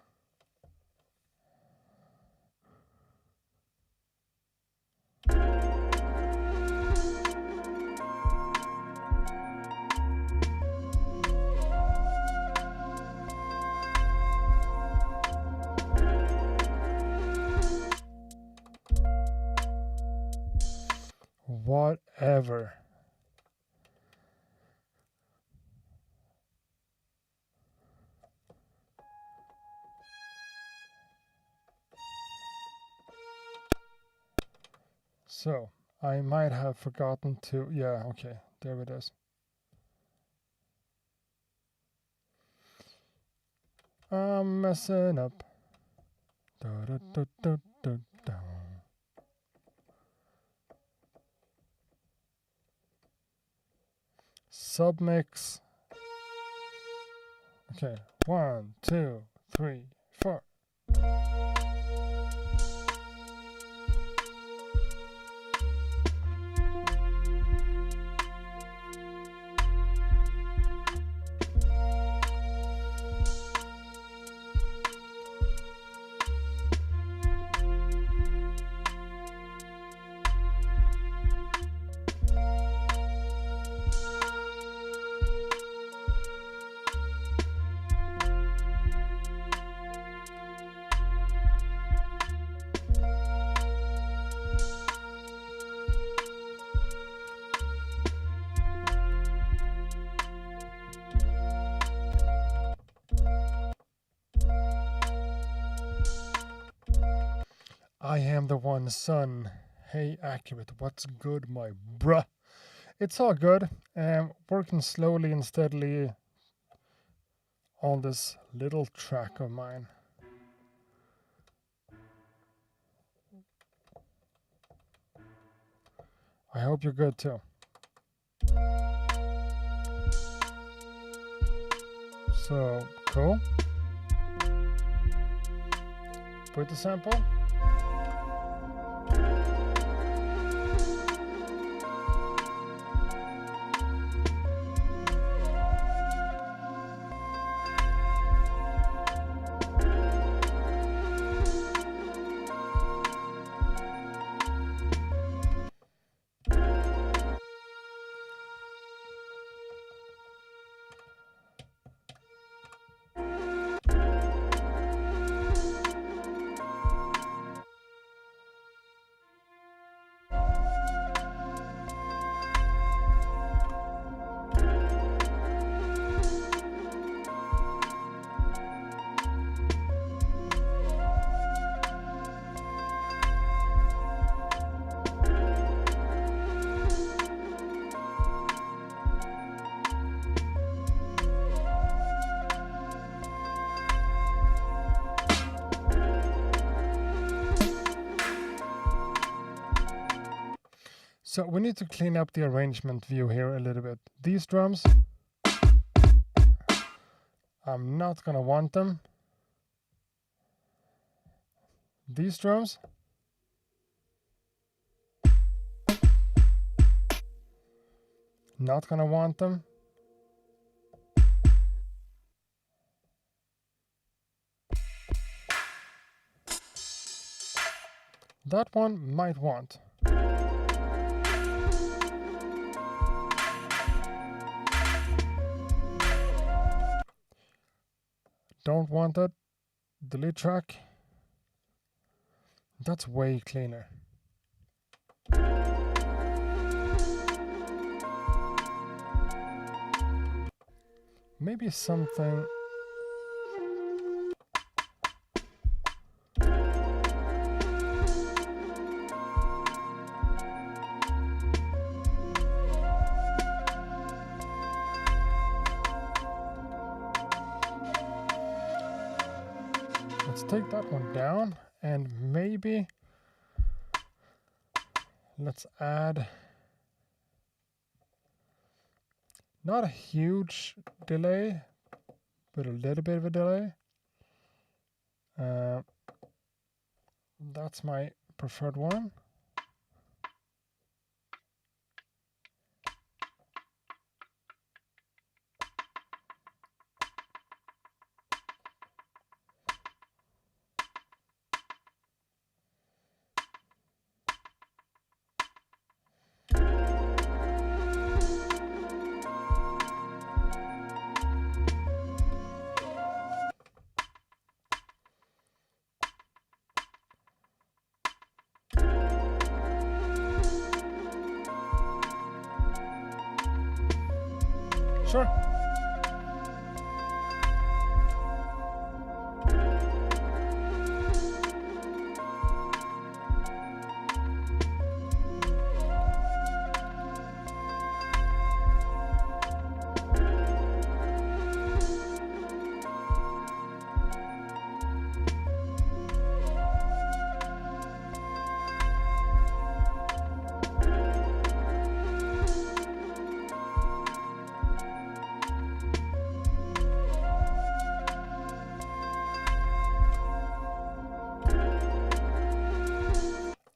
Whatever. So, I might have forgotten to, yeah, okay, there it is. I'm messing up. Da, da, da, da, da, da. Submix. Okay, 1, 2, 3, 4. I am the one son. Hey, accurate. What's good, my bruh? It's all good. Working slowly and steadily on this little track of mine. I hope you're good too. So, cool. Put the sample. So we need to clean up the arrangement view here a little bit. These drums, I'm not gonna want them. These drums, not gonna want them. That one might want. Don't want it. Delete track. That's way cleaner. Maybe something. Let's take that one down and maybe let's add not a huge delay, but a little bit of a delay. That's my preferred one. Sure.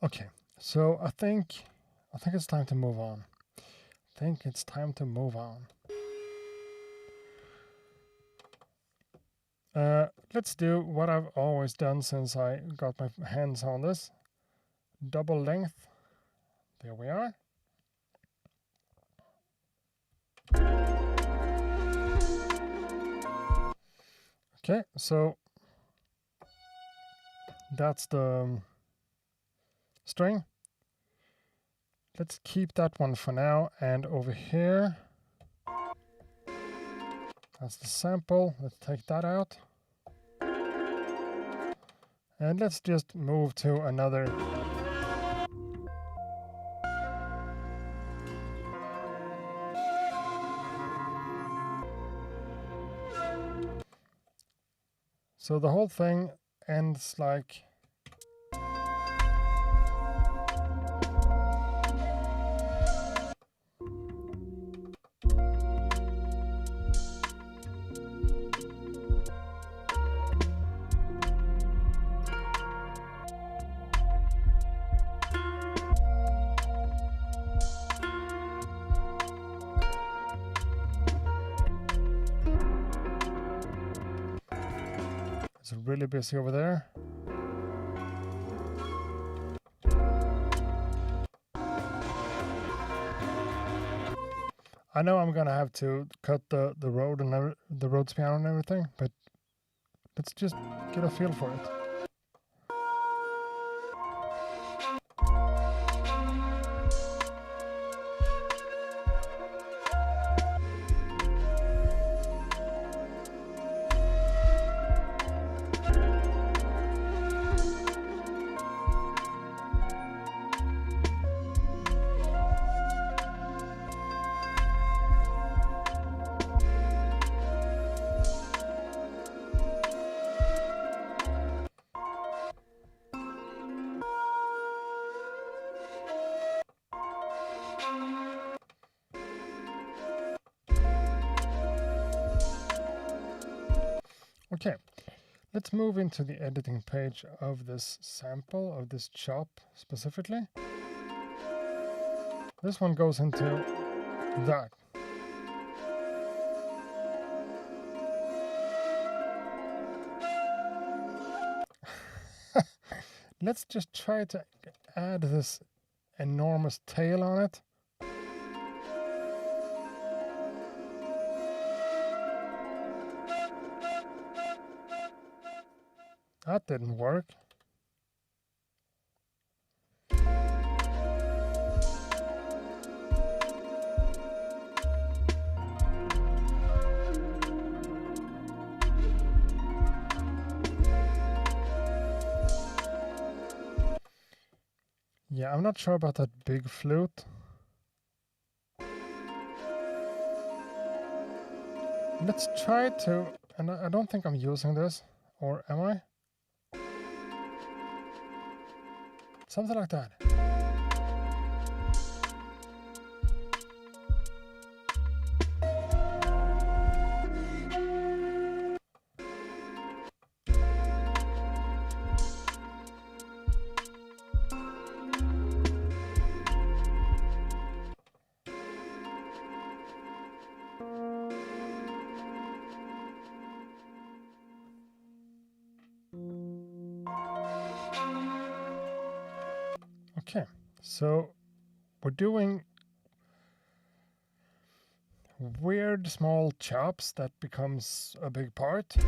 Okay, so I think it's time to move on. Let's do what I've always done since I got my hands on this. Double length. There we are. Okay, so that's the string. Let's keep that one for now, and over here, that's the sample. Let's take that out. And let's just move to another. So the whole thing ends like it's really busy over there. I know I'm gonna have to cut the road and the Rhodes piano and everything, but let's just get a feel for it. Okay, let's move into the editing page of this sample, of this chop specifically. This one goes into that. Let's just try to add this enormous tail on it. That didn't work. Yeah, I'm not sure about that big flute. Let's try to, and I don't think I'm using this, or am I? Something like that. Okay, so we're doing weird small chops that becomes a big part. No.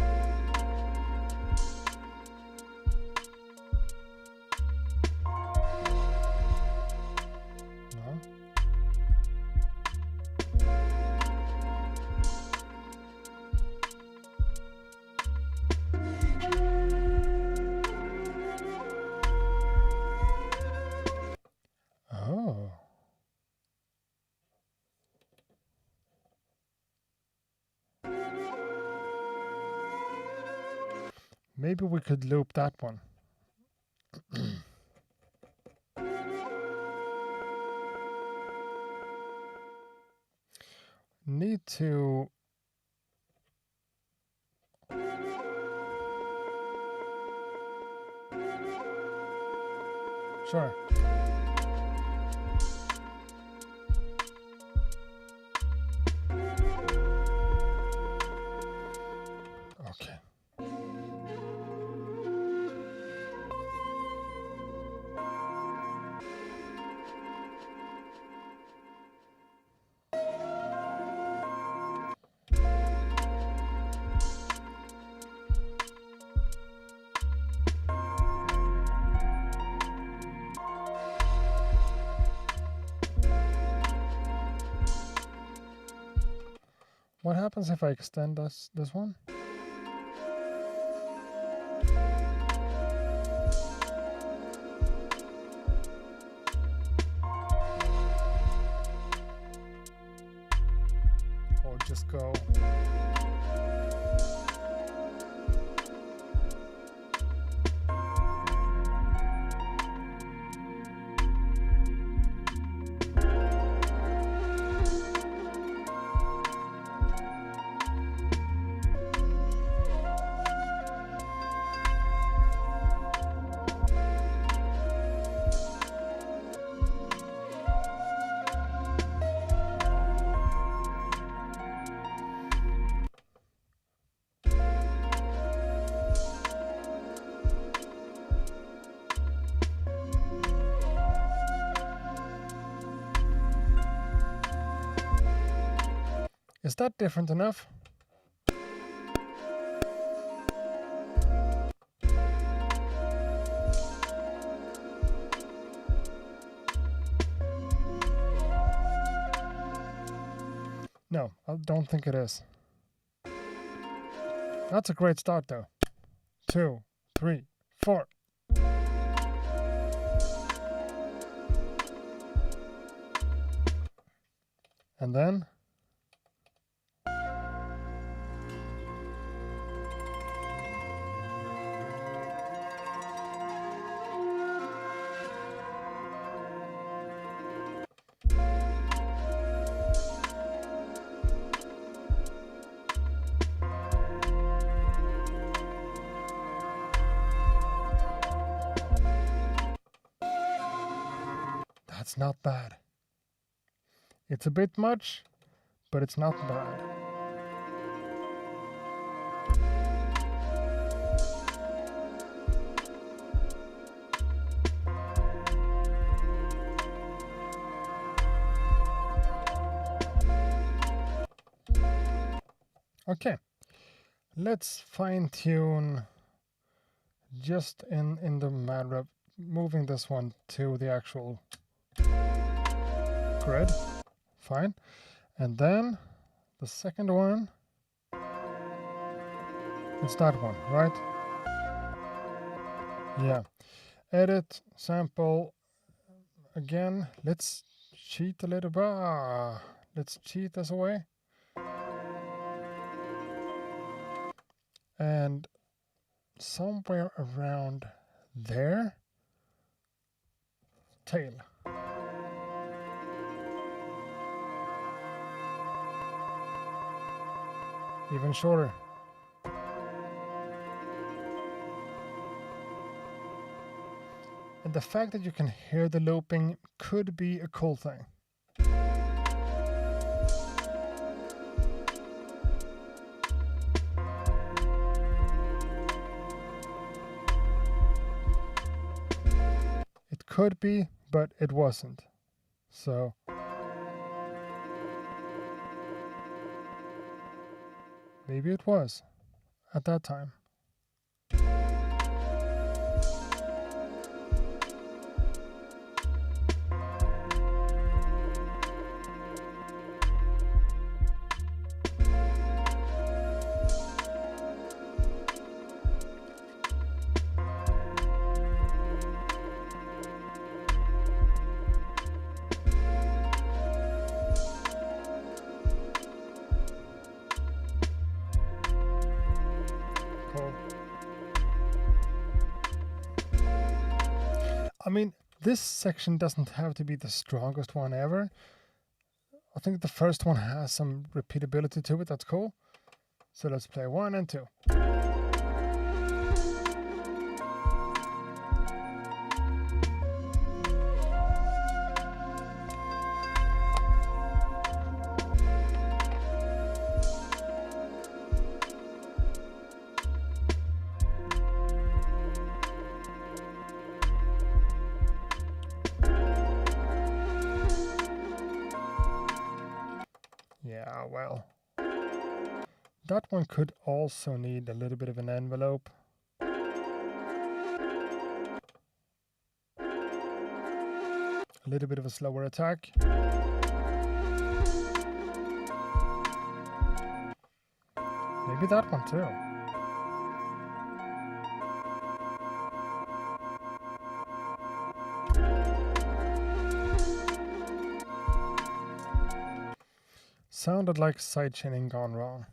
Maybe we could loop that one. Need to... Sure. Okay. What happens if I extend this one? Or just go... Is that different enough? No, I don't think it is. That's a great start though. 2, 3, 4. And then... That's not bad. It's a bit much, but it's not bad. Okay, let's fine-tune just in the matter of moving this one to the actual grid. Fine. And then the second one, it's that one, right? Yeah. Edit, sample. Again, let's cheat a little bit. Let's cheat this away. And somewhere around there, tail. Even shorter. And the fact that you can hear the looping could be a cool thing. It could be, but it wasn't. So maybe it was at that time. Cool. I mean, this section doesn't have to be the strongest one ever. I think the first one has some repeatability to it. That's cool. So let's play 1 and 2. Yeah, well, that one could also need a little bit of an envelope. A little bit of a slower attack. Maybe that one too. Sounded like sidechaining gone wrong.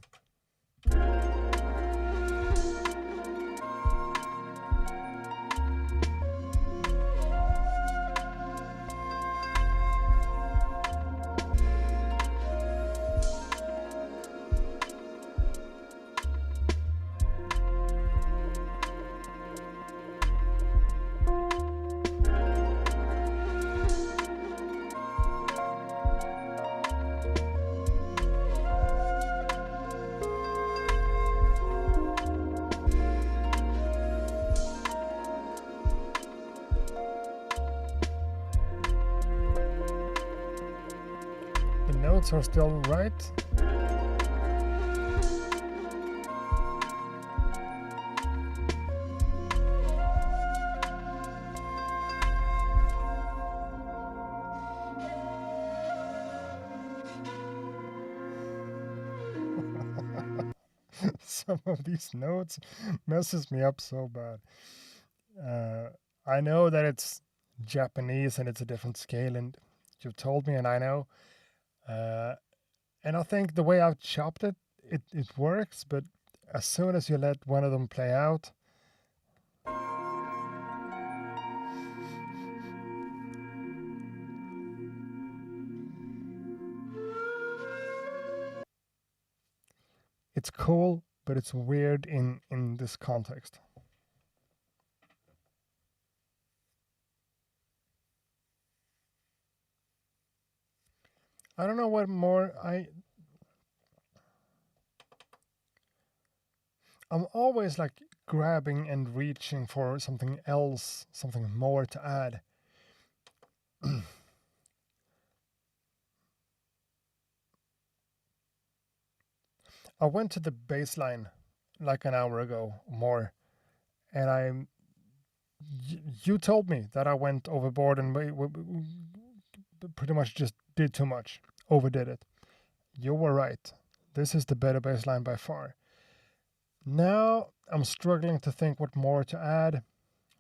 Notes are still right. Some of these notes messes me up so bad. I know that it's Japanese and it's a different scale, and you've told me, and I know. And I think the way I've chopped it, it works, but as soon as you let one of them play out, it's cool, but it's weird in this context. I don't know what more I'm always like grabbing and reaching for something else, something more to add. I went to the baseline like an hour ago more, and you told me that I went overboard and pretty much just did too much, overdid it. You were right. This is the better baseline by far. Now I'm struggling to think what more to add.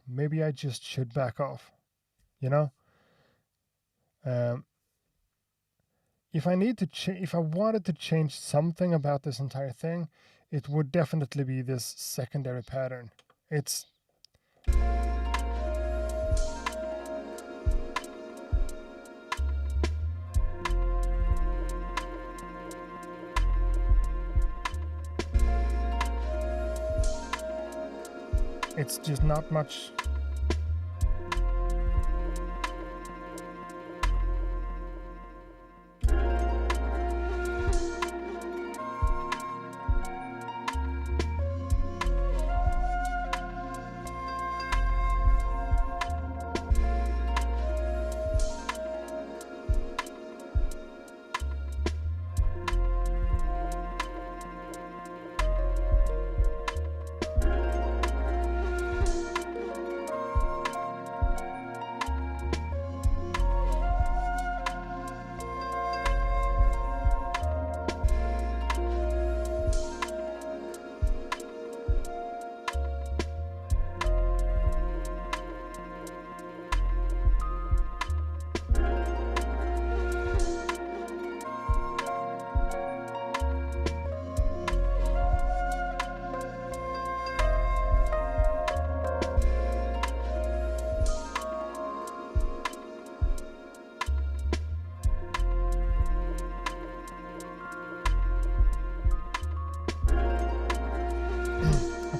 Maybe I just should back off, you know? If I wanted to change something about this entire thing, it would definitely be this secondary pattern. It's just not much.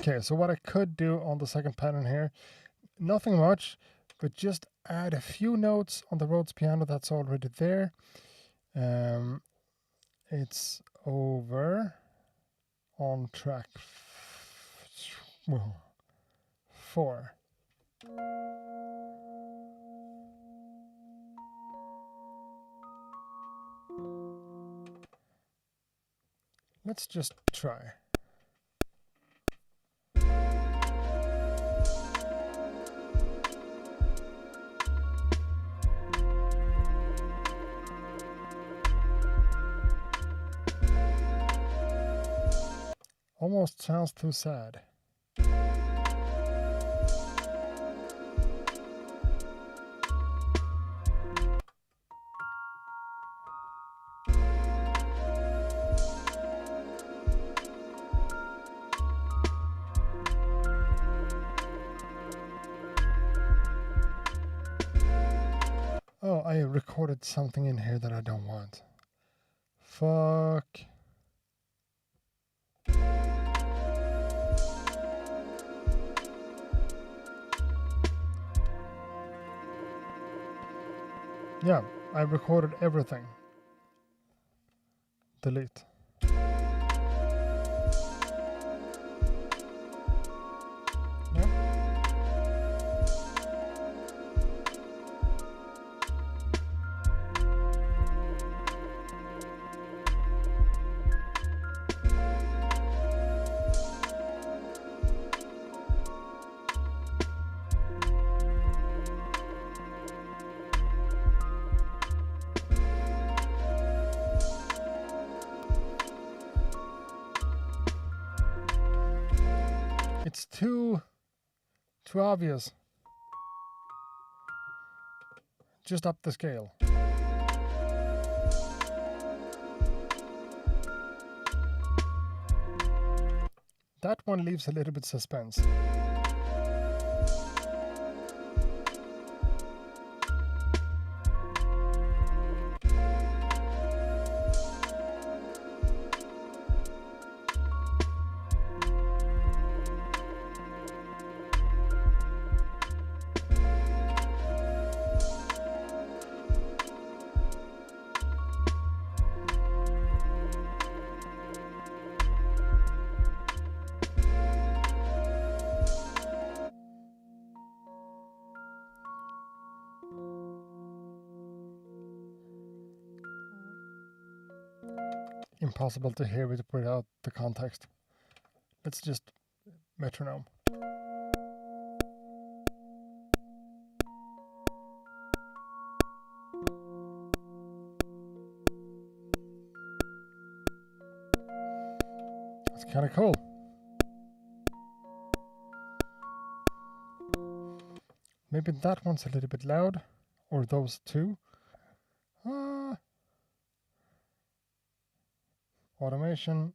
Okay, so what I could do on the second pattern here, nothing much, but just add a few notes on the Rhodes piano that's already there. It's over on track 4. Let's just try. Almost sounds too sad. Oh, I recorded something in here that I don't want. Fuck. Yeah, I recorded everything. Delete. It's too obvious. Just up the scale. That one leaves a little bit suspense. Impossible to hear it without the context. Let's just metronome. That's kind of cool. Maybe that one's a little bit loud, or those two. Automation,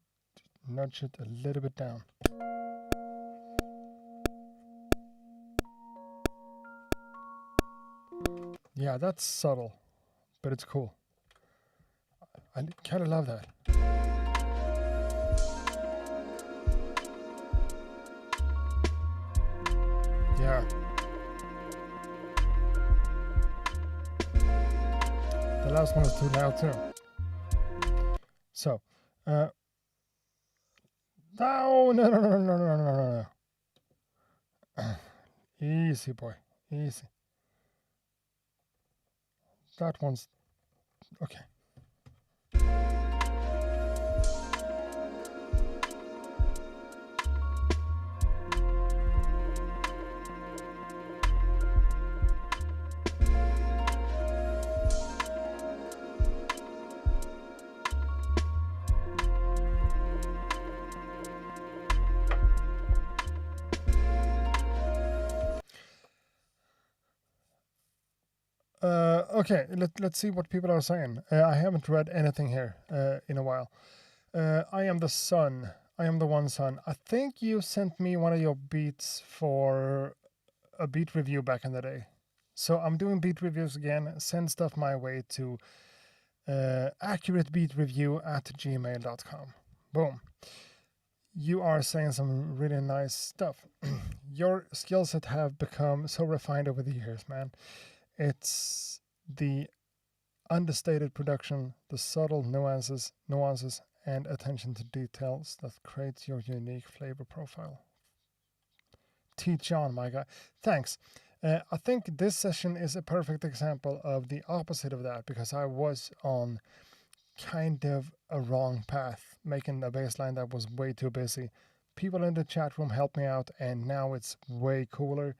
nudge it a little bit down. Yeah, that's subtle, but it's cool. I kind of love that. Yeah. The last one is too loud too. So, no, no. Easy, boy, easy. That one's okay. Okay, let's see what people are saying. I haven't read anything here in a while. I am the son. I am the one son. I think you sent me one of your beats for a beat review back in the day. So I'm doing beat reviews again. Send stuff my way to accuratebeatreview@gmail.com. Boom. you are saying some really nice stuff. Your skill set have become so refined over the years, man. It's the understated production, the subtle nuances, and attention to details that creates your unique flavor profile. Teach on, my guy. Thanks. I think this session is a perfect example of the opposite of that, because I was on kind of a wrong path, making a baseline that was way too busy. People in the chat room helped me out, and now it's way cooler.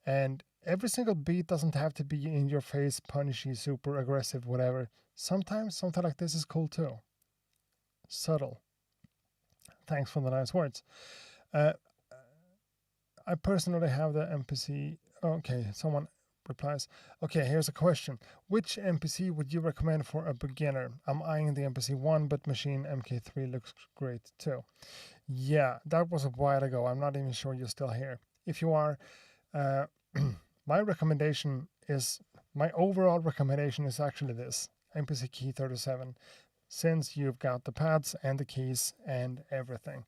And every single beat doesn't have to be in your face, punchy, super aggressive, whatever. Sometimes something like this is cool too. Subtle. Thanks for the nice words. I personally have the MPC. Okay, someone replies. Okay, here's a question. Which MPC would you recommend for a beginner? I'm eyeing the MPC 1, but Machine MK3 looks great too. Yeah, that was a while ago. I'm not even sure you're still here. If you are, my overall recommendation is actually this, MPC Key 37, since you've got the pads and the keys and everything.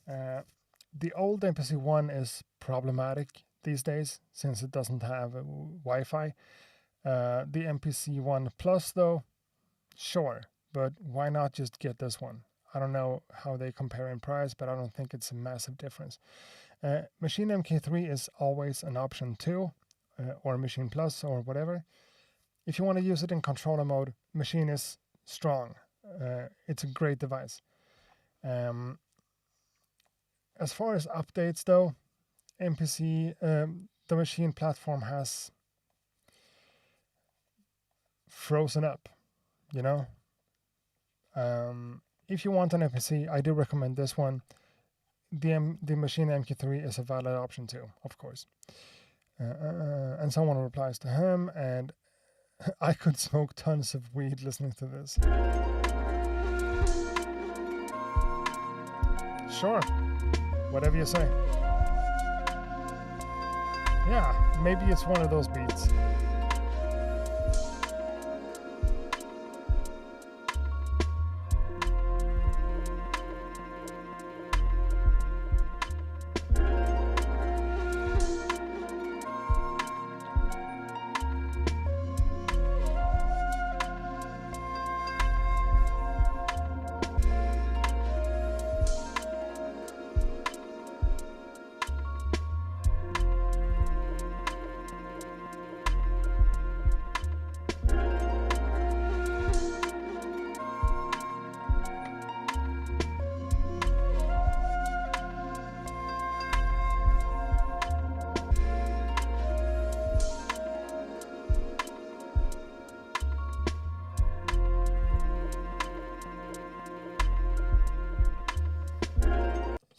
The old MPC-1 is problematic these days since it doesn't have Wi-Fi. The MPC-1 Plus, though, sure, but why not just get this one? I don't know how they compare in price, but I don't think it's a massive difference. Machine MK3 is always an option too, or Machine Plus or whatever. If you want to use it in controller mode, Machine is strong. It's a great device. As far as updates, though, MPC, the Machine platform has frozen up, you know? If you want an MPC, I do recommend this one. The Machine MK3 is a valid option too, of course. And someone replies to him, and I could smoke tons of weed listening to this. Sure. Whatever you say. Yeah, maybe it's one of those beats.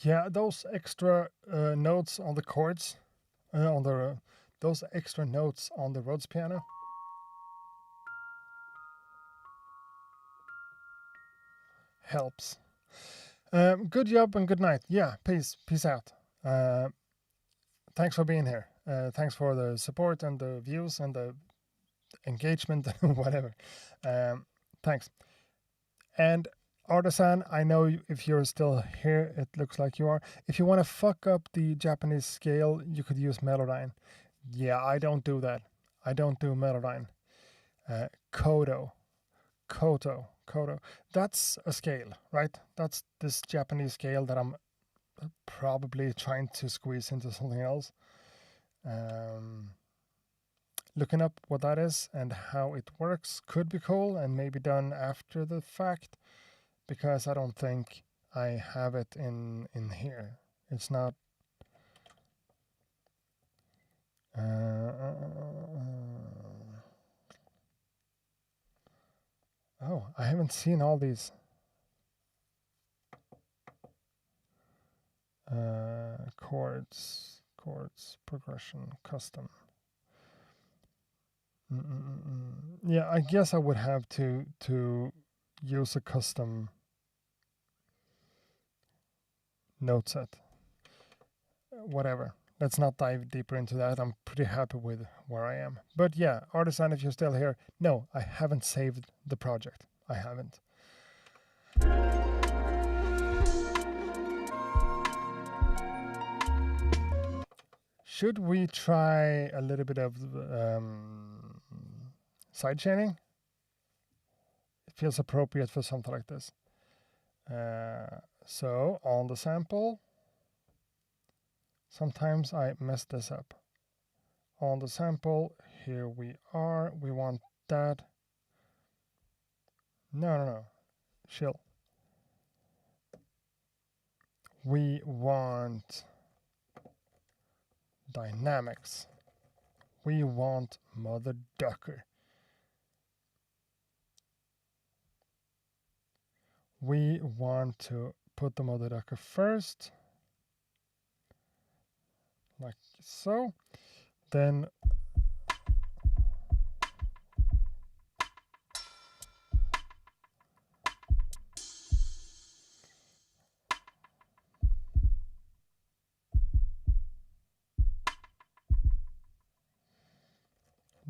Yeah, those extra notes on the chords, those extra notes on the Rhodes piano. Helps. Good job and good night. Yeah, peace out. Thanks for being here. Thanks for the support and the views and the engagement, whatever. Thanks. And Artisan, I know if you're still here, it looks like you are. If you want to fuck up the Japanese scale, you could use Melodyne. Yeah, I don't do that. I don't do Melodyne. Koto. That's a scale, right? That's this Japanese scale that I'm probably trying to squeeze into something else. Looking up what that is and how it works could be cool and maybe done after the fact, because I don't think I have it in here. It's not. Oh, I haven't seen all these. Chords, progression, custom. Yeah, I guess I would have to use a custom note set. Whatever. Let's not dive deeper into that. I'm pretty happy with where I am. But yeah, Artisan, if you're still here, no, I haven't saved the project. I haven't. Should we try a little bit of side chaining? It feels appropriate for something like this. So on the sample, sometimes I mess this up. On the sample, here we are. We want that. No. Chill. We want dynamics. We want Mother Ducker. We want to put the Mother Ducker first, like so. Then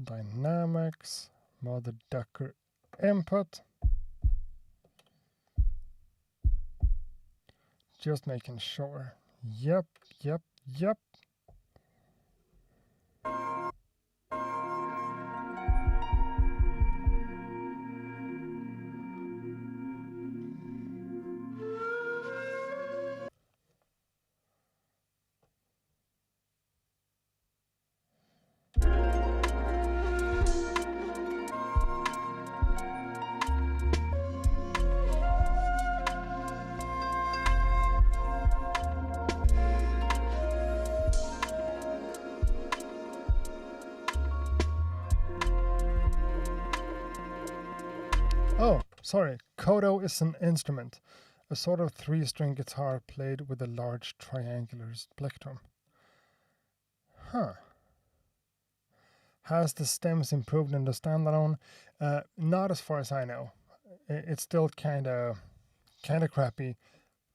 dynamics, Mother Ducker input. Just making sure. Yep. Oh, sorry. Kodo is an instrument, a sort of 3-string guitar played with a large triangular plectrum. Huh. Has the stems improved in the standalone? Not as far as I know. It's still kind of crappy,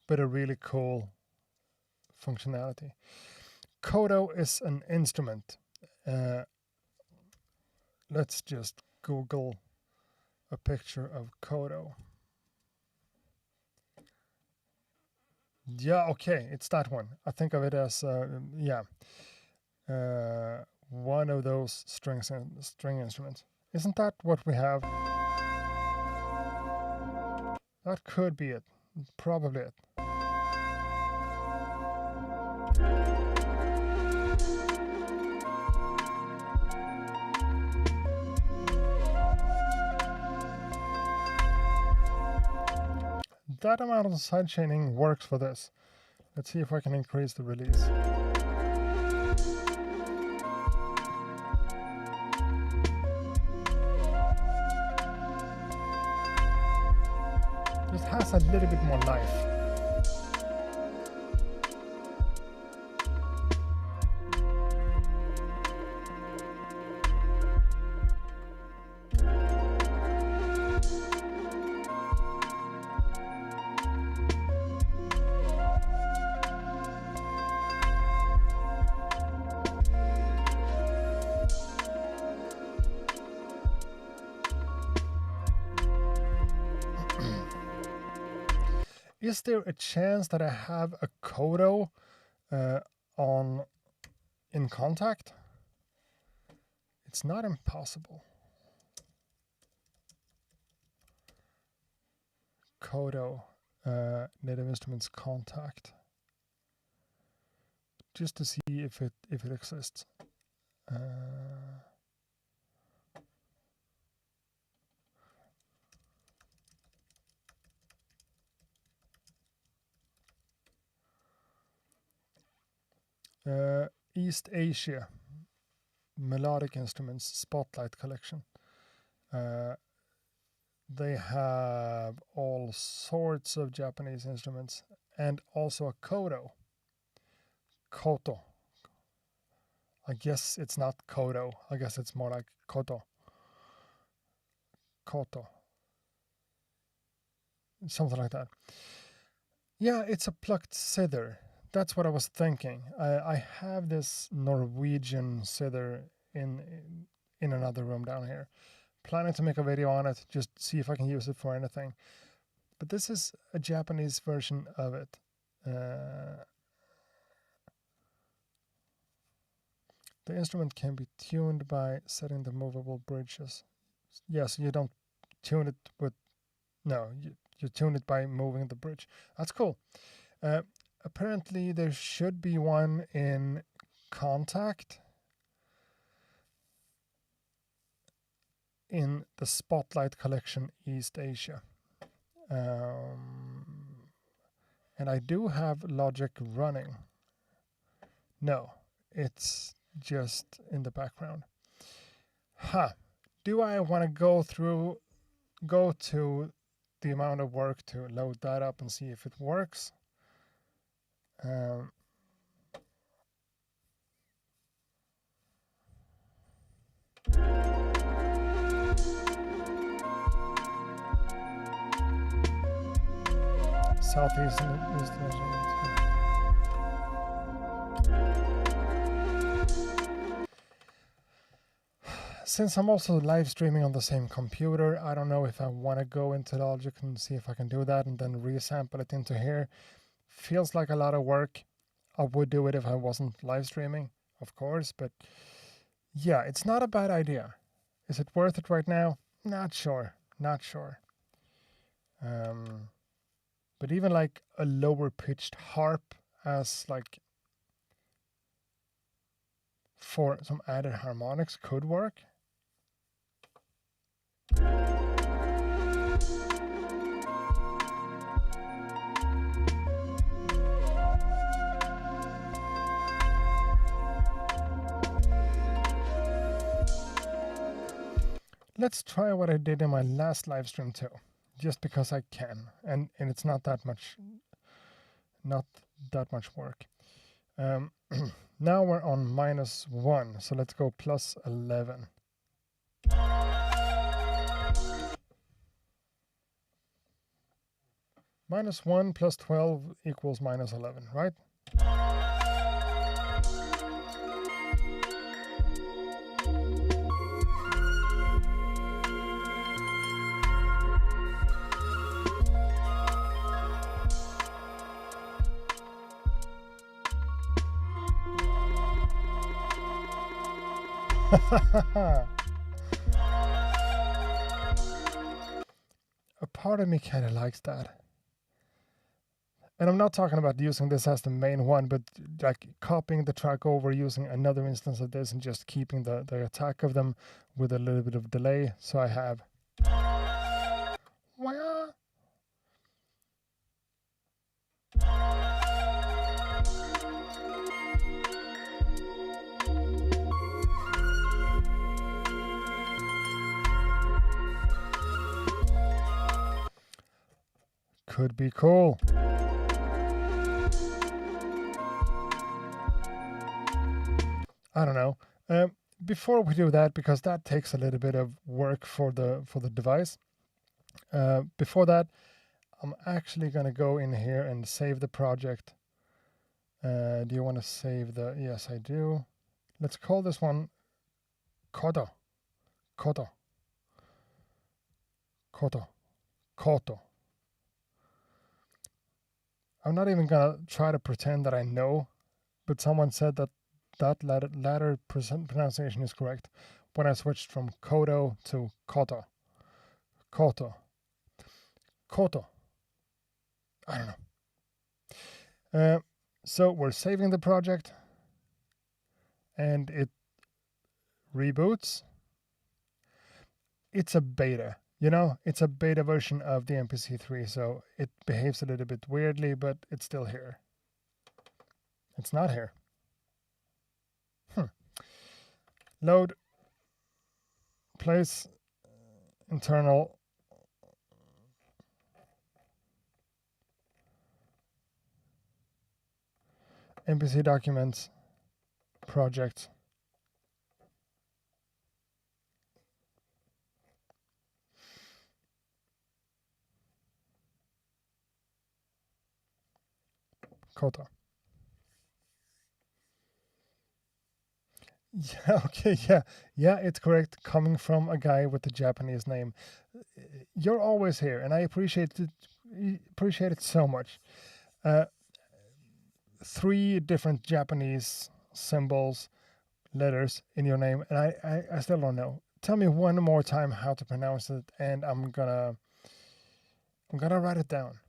but a really cool functionality. Kodo is an instrument. Let's just Google a picture of Kodo. Yeah, okay, it's that one. I think of it as one of those string instruments. Isn't that what we have? That could be it. Probably it. That amount of sidechaining works for this. Let's see if I can increase the release. Just has a little bit more life. Is there a chance that I have a Kodo in contact? It's not impossible. Kodo, Native Instruments contact, just to see if it exists. East Asia, Melodic Instruments Spotlight Collection. They have all sorts of Japanese instruments and also a Kodo. Koto. I guess it's not Kodo. I guess it's more like Koto. Koto. Something like that. Yeah, it's a plucked zither. That's what I was thinking. I have this Norwegian zither in another room down here. Planning to make a video on it, just see if I can use it for anything. But this is a Japanese version of it. The instrument can be tuned by setting the movable bridges. Yes, you don't tune it with, no, you tune it by moving the bridge. That's cool. Apparently there should be one in Contact in the Spotlight Collection East Asia. And I do have Logic running. No, it's just in the background. Do I want to go to the amount of work to load that up and see if it works? Southeast is since I'm also live streaming on the same computer, I don't know if I want to go into Logic and see if I can do that and then resample it into here. Feels like a lot of work. I would do it if I wasn't live streaming, of course, but yeah, it's not a bad idea. Is it worth it right now? Not sure. But even like a lower pitched harp as like for some added harmonics could work. Let's try what I did in my last live stream too, just because I can, and it's not that much work. Now we're on -1, so let's go +11. -1 + 12 equals -11, right? A part of me kind of likes that. And I'm not talking about using this as the main one, but like copying the track over, using another instance of this and just keeping the attack of them with a little bit of delay. So I have could be cool. I don't know. Before we do that, because that takes a little bit of work for the device. Before that, I'm actually going to go in here and save the project. Do you want to save the? Yes, I do. Let's call this one Koto. I'm not even going to try to pretend that I know, but someone said that latter pronunciation is correct when I switched from Koto to Koto. I don't know. So we're saving the project and it reboots. It's a beta, it's a beta version of the MPC3, so it behaves a little bit weirdly, but it's still here. It's not here. Load, place, internal, MPC documents, project. Kota. Yeah, okay, yeah, it's correct. Coming from a guy with a Japanese name. You're always here, and I appreciate it so much. 3 different Japanese symbols, letters in your name, and I still don't know. Tell me one more time how to pronounce it, and I'm gonna write it down,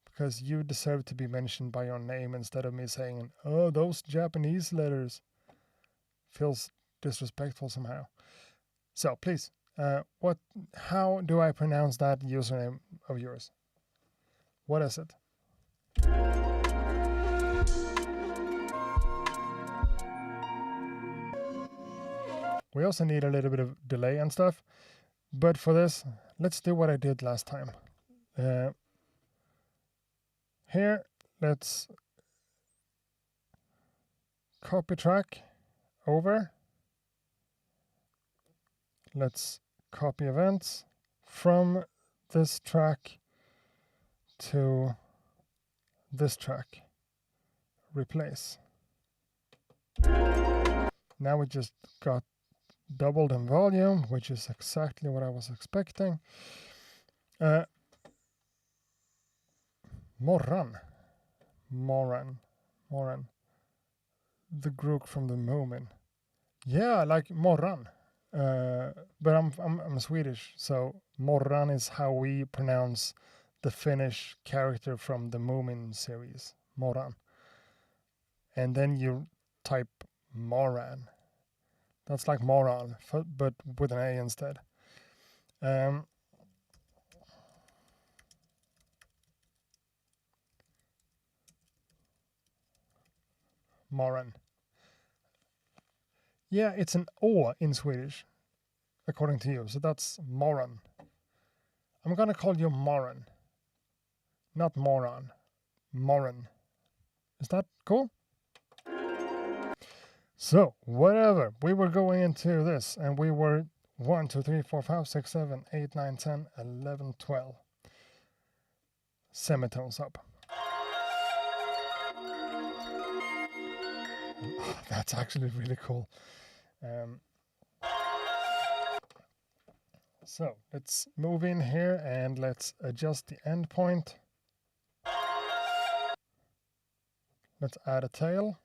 because you deserve to be mentioned by your name instead of me saying, "Oh, those Japanese letters." Feels disrespectful somehow. So please, how do I pronounce that username of yours? What is it? We also need a little bit of delay and stuff, but for this, let's do what I did last time. Here, let's copy track over. Let's copy events from this track to this track. Replace. Now we just got doubled in volume, which is exactly what I was expecting. Moran. The group from the Moomin. Yeah, like Morran. But I'm Swedish, so Morran is how we pronounce the Finnish character from the Moomin series, Morran. And then you type Moran. That's like moron, but with an A instead. Moran. Yeah, it's an O in Swedish, according to you. So that's moron. I'm gonna call you Moran. Not moron. Moran. Is that cool? So, whatever. We were going into this, and we were 1, 2, 3, 4, 5, 6, 7, 8, 9, 10, 11, 12. Semitones up. That's actually really cool. So let's move in here and let's adjust the endpoint. Let's add a tail.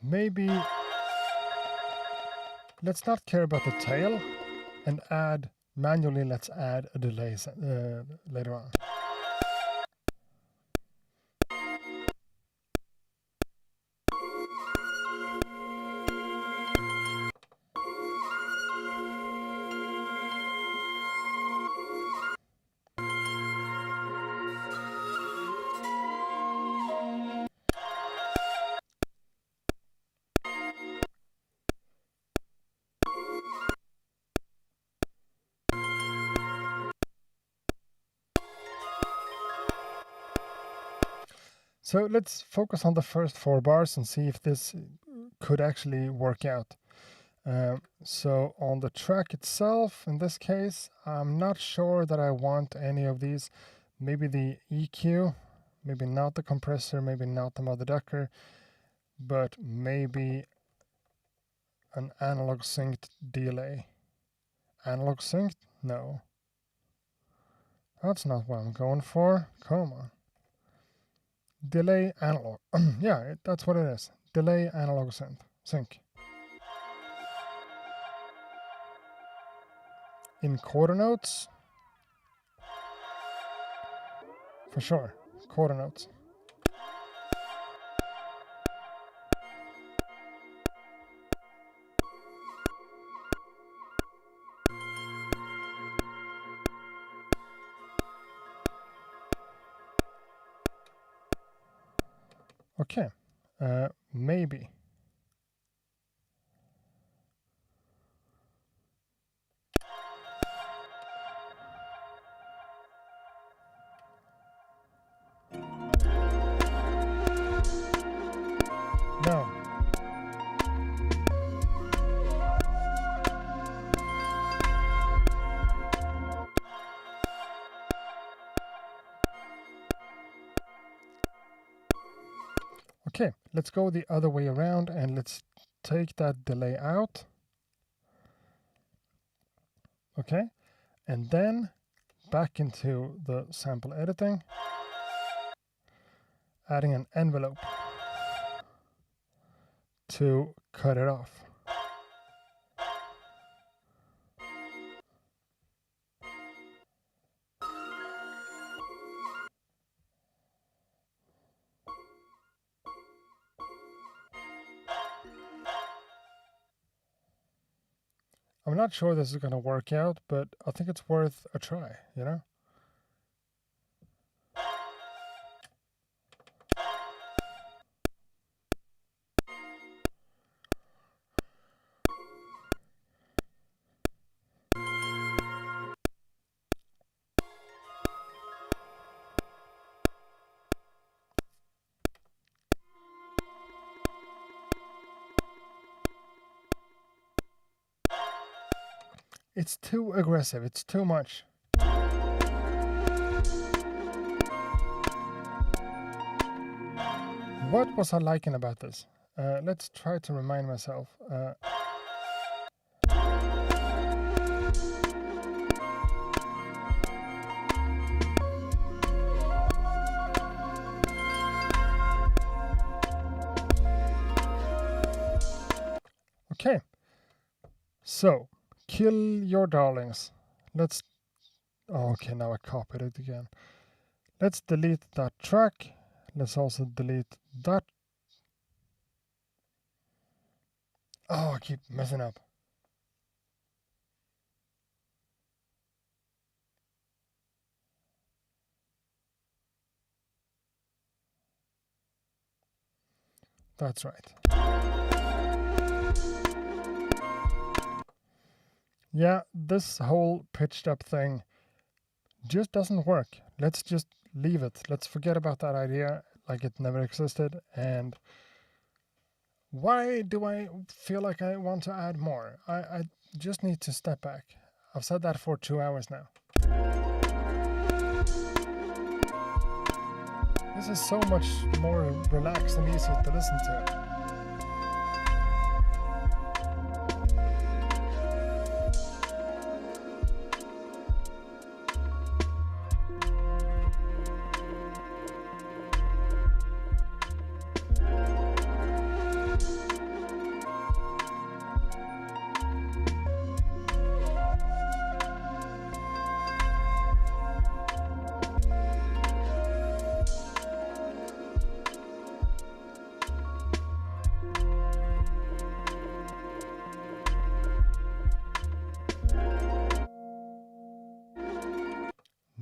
Maybe let's not care about the tail and add manually. Let's add a delay later on. So let's focus on the first 4 bars and see if this could actually work out. So on the track itself, in this case, I'm not sure that I want any of these. Maybe the EQ, maybe not the compressor, maybe not the mother ducker, but maybe an analog synced delay. Analog synced? No. That's not what I'm going for. Come on. Delay analog. Yeah, that's what it is. Delay analog sync. In quarter notes? For sure. Quarter notes. Okay. Maybe. Okay, let's go the other way around and let's take that delay out. Okay, and then back into the sample editing, adding an envelope to cut it off. I'm not sure this is going to work out, but I think it's worth a try, you know? It's too aggressive, it's too much. What was I liking about this? Let's try to remind myself. Okay, so kill your darlings. Let's. Oh, okay, now I copied it again. Let's delete that track. Let's also delete that. Oh, I keep messing up. That's right. Yeah, this whole pitched up thing just doesn't work. Let's just leave it. Let's forget about that idea like it never existed. And why do I feel like I want to add more? I just need to step back. I've said that for 2 hours now. This is so much more relaxed and easier to listen to.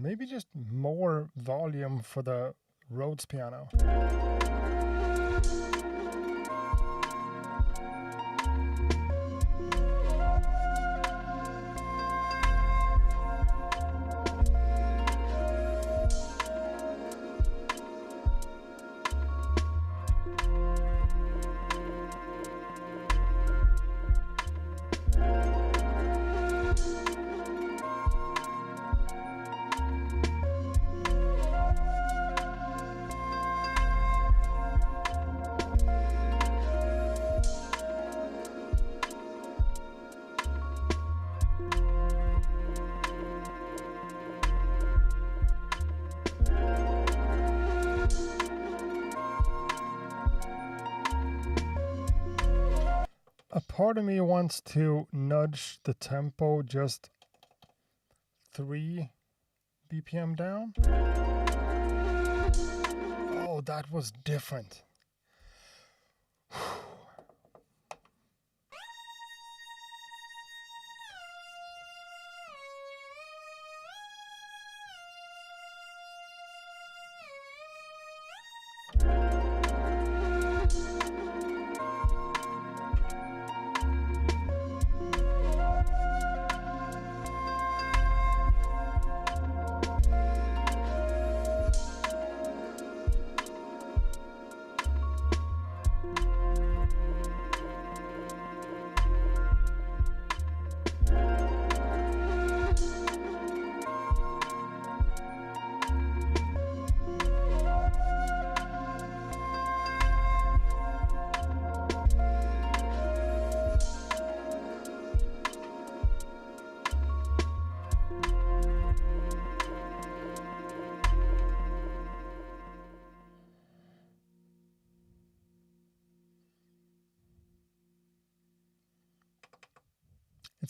Maybe just more volume for the Rhodes piano. A part of me wants to nudge the tempo just 3 BPM down. Oh, that was different.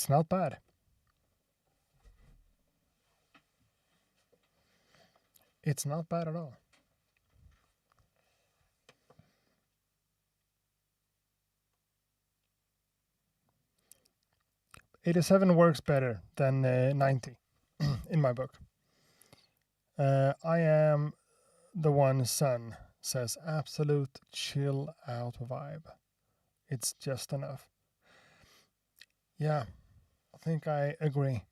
It's not bad. It's not bad at all. '87 works better than 90 in my book. I am the one son says absolute chill out vibe. It's just enough. Yeah, I think I agree.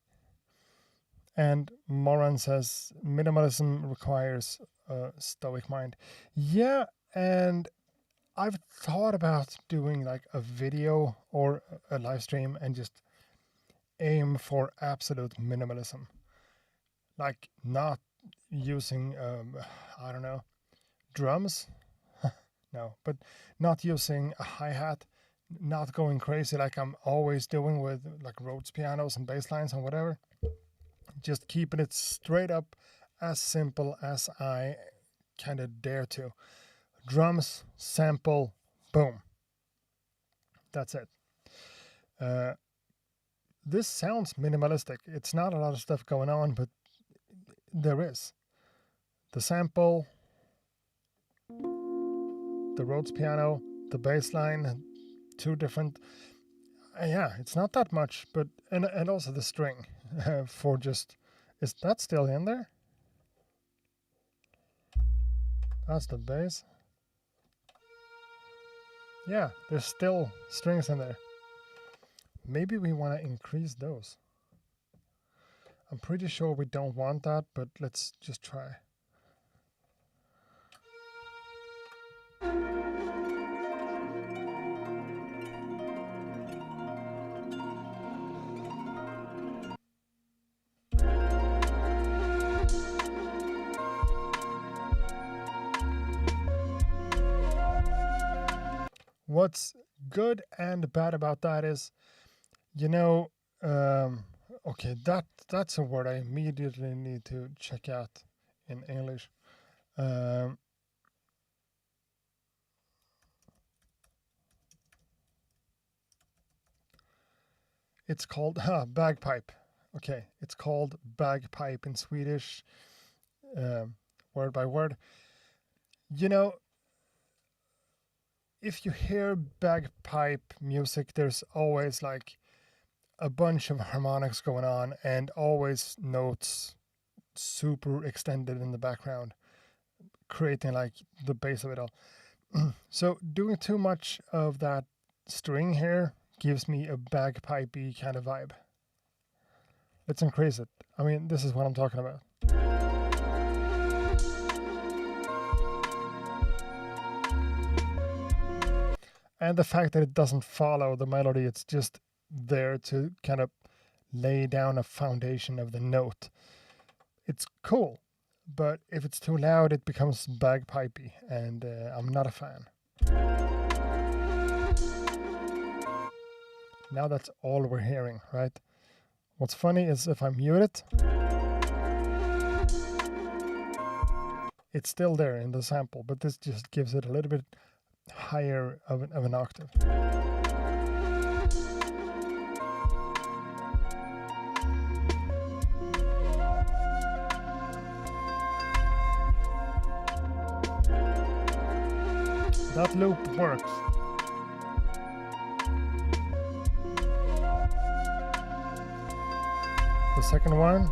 And Moran says minimalism requires a stoic mind. Yeah, and I've thought about doing like a video or a live stream and just aim for absolute minimalism. Like not using, I don't know, drums. No, but not using a hi-hat, not going crazy like I'm always doing with like Rhodes pianos and bass lines and whatever. Just keeping it straight up, as simple as I kind of dare to. Drums, sample, boom. That's it. This sounds minimalistic. It's not a lot of stuff going on, but there is. The sample, the Rhodes piano, the bass line, two different. Yeah, it's not that much, but and also the string for just. Is that still in there? That's the bass. Yeah, there's still strings in there. Maybe we want to increase those. I'm pretty sure we don't want that, but let's just try. What's good and bad about that is, okay, that's a word I immediately need to check out in English. It's called bagpipe. Okay, it's called bagpipe in Swedish, word by word. If you hear bagpipe music, there's always like a bunch of harmonics going on and always notes super extended in the background, creating like the base of it all. So doing too much of that string here gives me a bagpipey kind of vibe. Let's increase it. I mean, this is what I'm talking about. And the fact that it doesn't follow the melody, it's just there to kind of lay down a foundation of the note. It's cool, but if it's too loud, it becomes bagpipey, and I'm not a fan. Now that's all we're hearing, right? What's funny is if I mute it, it's still there in the sample, but this just gives it a little bit higher of an octave. That loop works. The second one.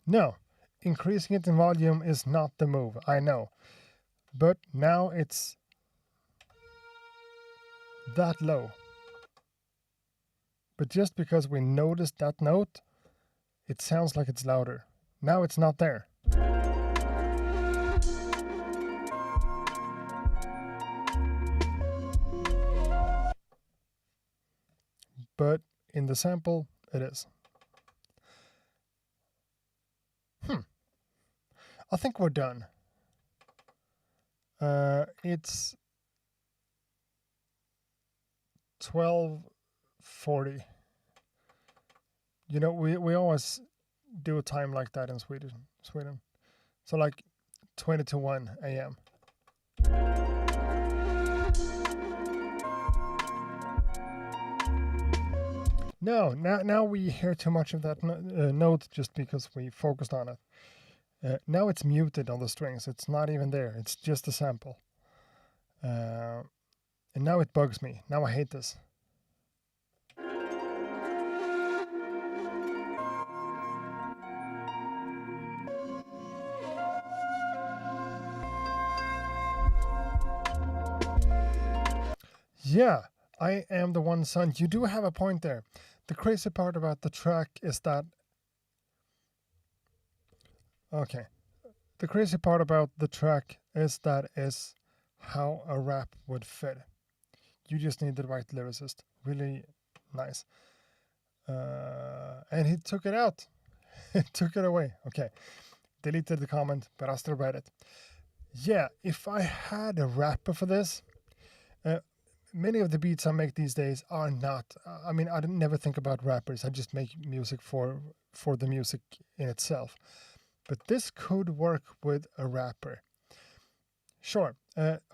No, increasing it in volume is not the move, I know. But now it's that low. But just because we noticed that note, it sounds like it's louder. Now it's not there. But in the sample, it is. I think we're done. It's 12:40. You know, we always do a time like that in Sweden. So like 20 to 1 a.m. No, now we hear too much of that note just because we focused on it. Now it's muted on the strings. It's not even there. It's just a sample. And now it bugs me. Now I hate this. Yeah, I am the one son. You do have a point there. The crazy part about the track is that... Okay. The crazy part about the track is how a rap would fit. You just need the right lyricist. Really nice. And he took it out. He took it away. Okay. Deleted the comment, but I still read it. Yeah, if I had a rapper for this... many of the beats I make these days are not... I mean, I never think about rappers. I just make music for the music in itself. But this could work with a rapper. Sure.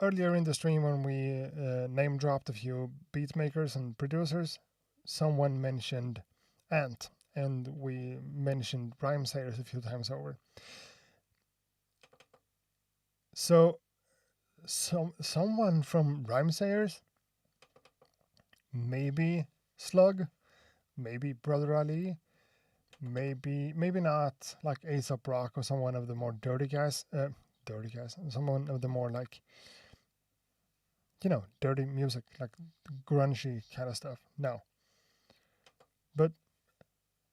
Earlier in the stream when we name dropped a few beat makers and producers, someone mentioned Ant, and we mentioned Rhymesayers a few times over. So someone from Rhymesayers, maybe Slug, maybe Brother Ali, maybe not like A$AP Rock or someone of the more dirty guys, someone of the more like, you know, dirty music, like grungy kind of stuff. No. But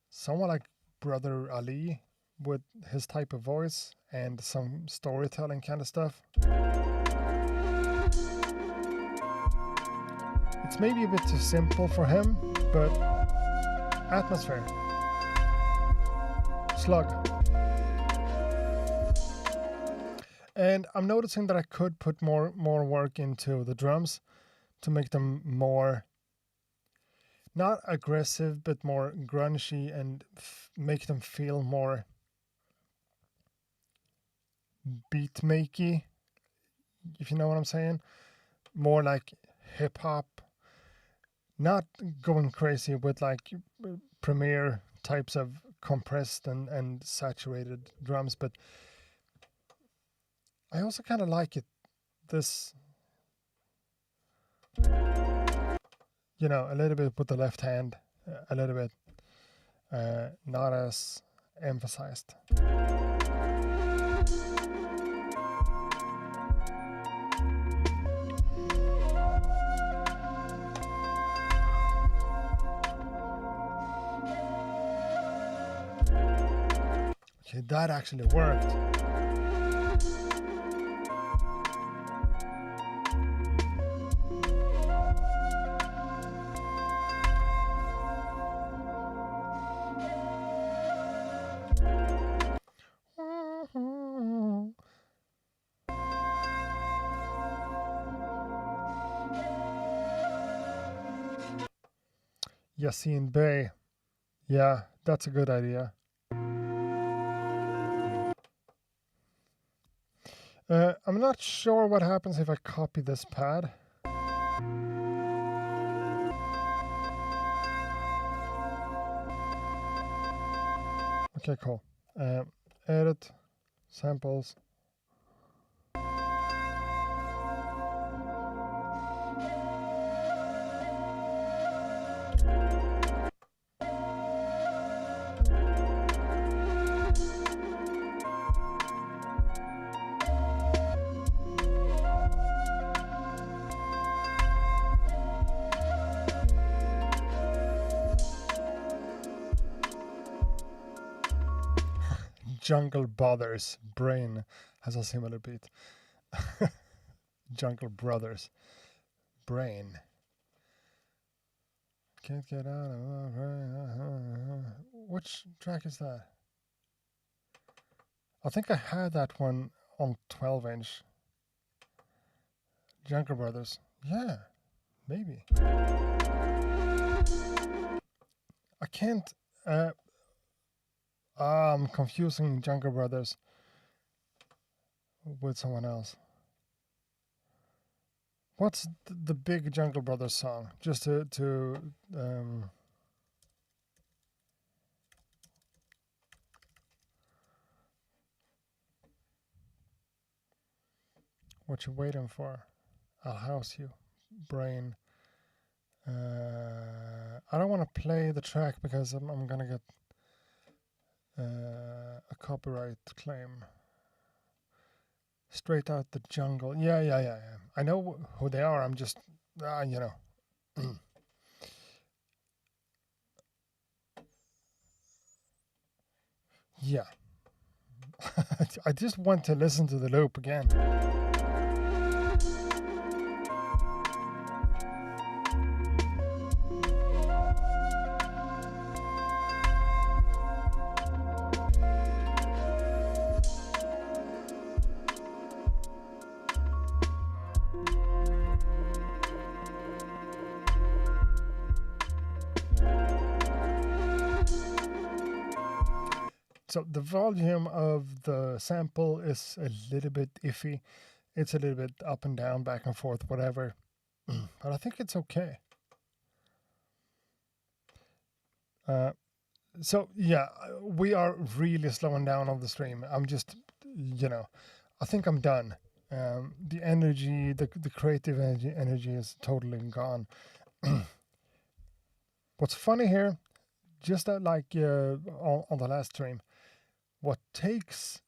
someone like Brother Ali with his type of voice and some storytelling kind of stuff. It's maybe a bit too simple for him, but atmosphere. Slug. And I'm noticing that I could put more work into the drums to make them more, not aggressive, but more grungy, and make them feel more beat makey, if you know what I'm saying. More like hip hop. Not going crazy with like Premiere types of compressed and saturated drums, but I also kind of like it, this, you know, a little bit with the left hand, a little bit not as emphasized. Okay, that actually worked. Yassine Bey. Yeah, that's a good idea. I'm not sure what happens if I copy this pad. Okay, cool. Edit, samples. Jungle Brothers Brain has a similar beat. Jungle Brothers Brain. Can't get out of my brain. Which track is that? I think I had that one on 12-inch. Jungle Brothers. Yeah. Maybe. I can't. I'm confusing Jungle Brothers with someone else. What's the big Jungle Brothers song? Just to what you waiting for? I'll house you, brain. I don't want to play the track because I'm gonna get a copyright claim. Straight Out the Jungle. Yeah. I know who they are. I'm just, you know. Yeah. I just want to listen to the loop again. So the volume of the sample is a little bit iffy. It's a little bit up and down, back and forth, whatever. But I think it's okay. So yeah, we are really slowing down on the stream. I'm just, you know, I think I'm done. The energy, the creative energy is totally gone. What's funny here, just that like on the last stream, what takes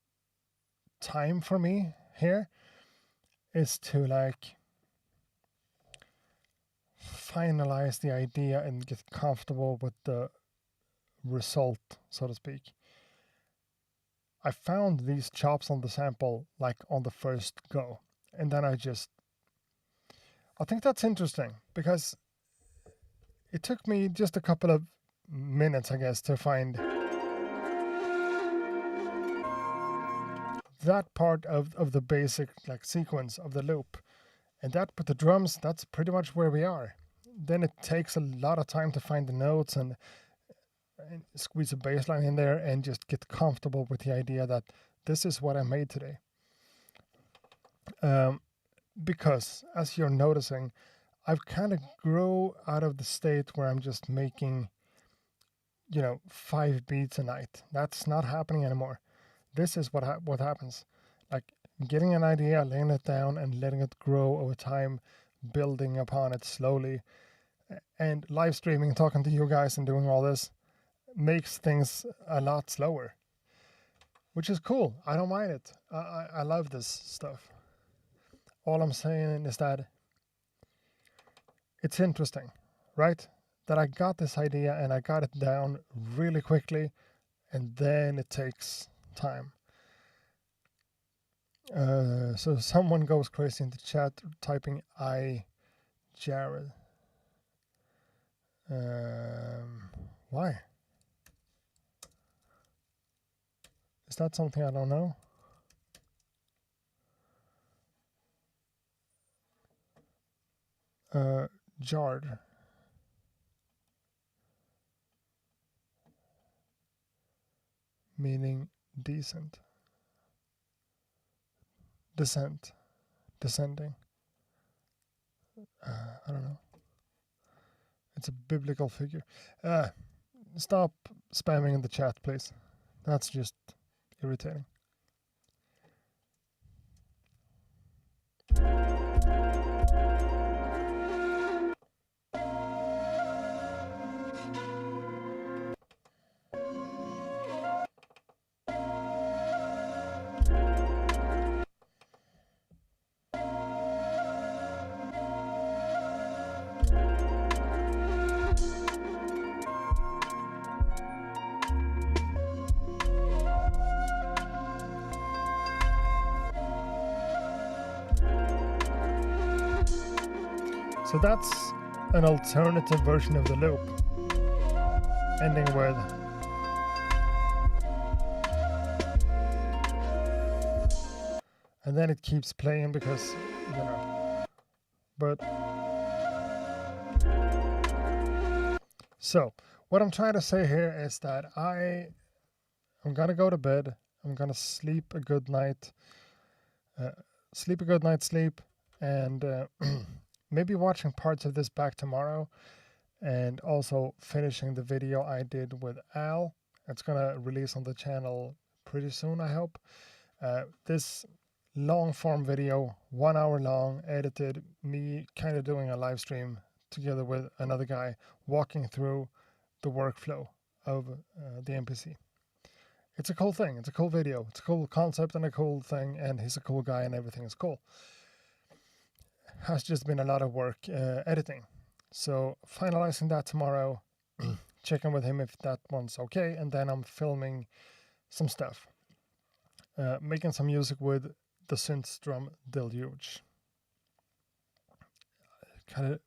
time for me here is to like finalize the idea and get comfortable with the result, so to speak. I found these chops on the sample like on the first go, and then I think that's interesting because it took me just a couple of minutes, I guess, to find that part of the basic like sequence of the loop. And that with the drums, that's pretty much where we are. Then it takes a lot of time to find the notes and squeeze a bass line in there and just get comfortable with the idea that this is what I made today. Because as you're noticing, I've kind of grow out of the state where I'm just making, 5 beats a night. That's not happening anymore. This is what happens. Like getting an idea, laying it down and letting it grow over time, building upon it slowly. And live streaming, talking to you guys and doing all this makes things a lot slower, which is cool. I don't mind it. I love this stuff. All I'm saying is that it's interesting, right? That I got this idea and I got it down really quickly, and then it takes time. So someone goes crazy in the chat typing Jared. Why? Is that something I don't know? Jarred. Meaning decent. Descending. I don't know. It's a biblical figure. Stop spamming in the chat, please. That's just irritating. So that's an alternative version of the loop, ending with and then it keeps playing because, but So what I'm trying to say here is that I'm gonna go to bed. I'm gonna sleep a good night, sleep a good night's sleep, and maybe watching parts of this back tomorrow, and also finishing the video I did with Al. It's gonna release on the channel pretty soon, I hope. This long form video, 1 hour long, edited, me kind of doing a live stream together with another guy, walking through the workflow of the MPC. It's a cool thing. It's a cool video. It's a cool concept and a cool thing, and he's a cool guy, and everything is cool. Has just been a lot of work editing. So finalizing that tomorrow, checking with him if that one's okay, and then I'm filming some stuff. Making some music with the synth drum Deluge. Kind of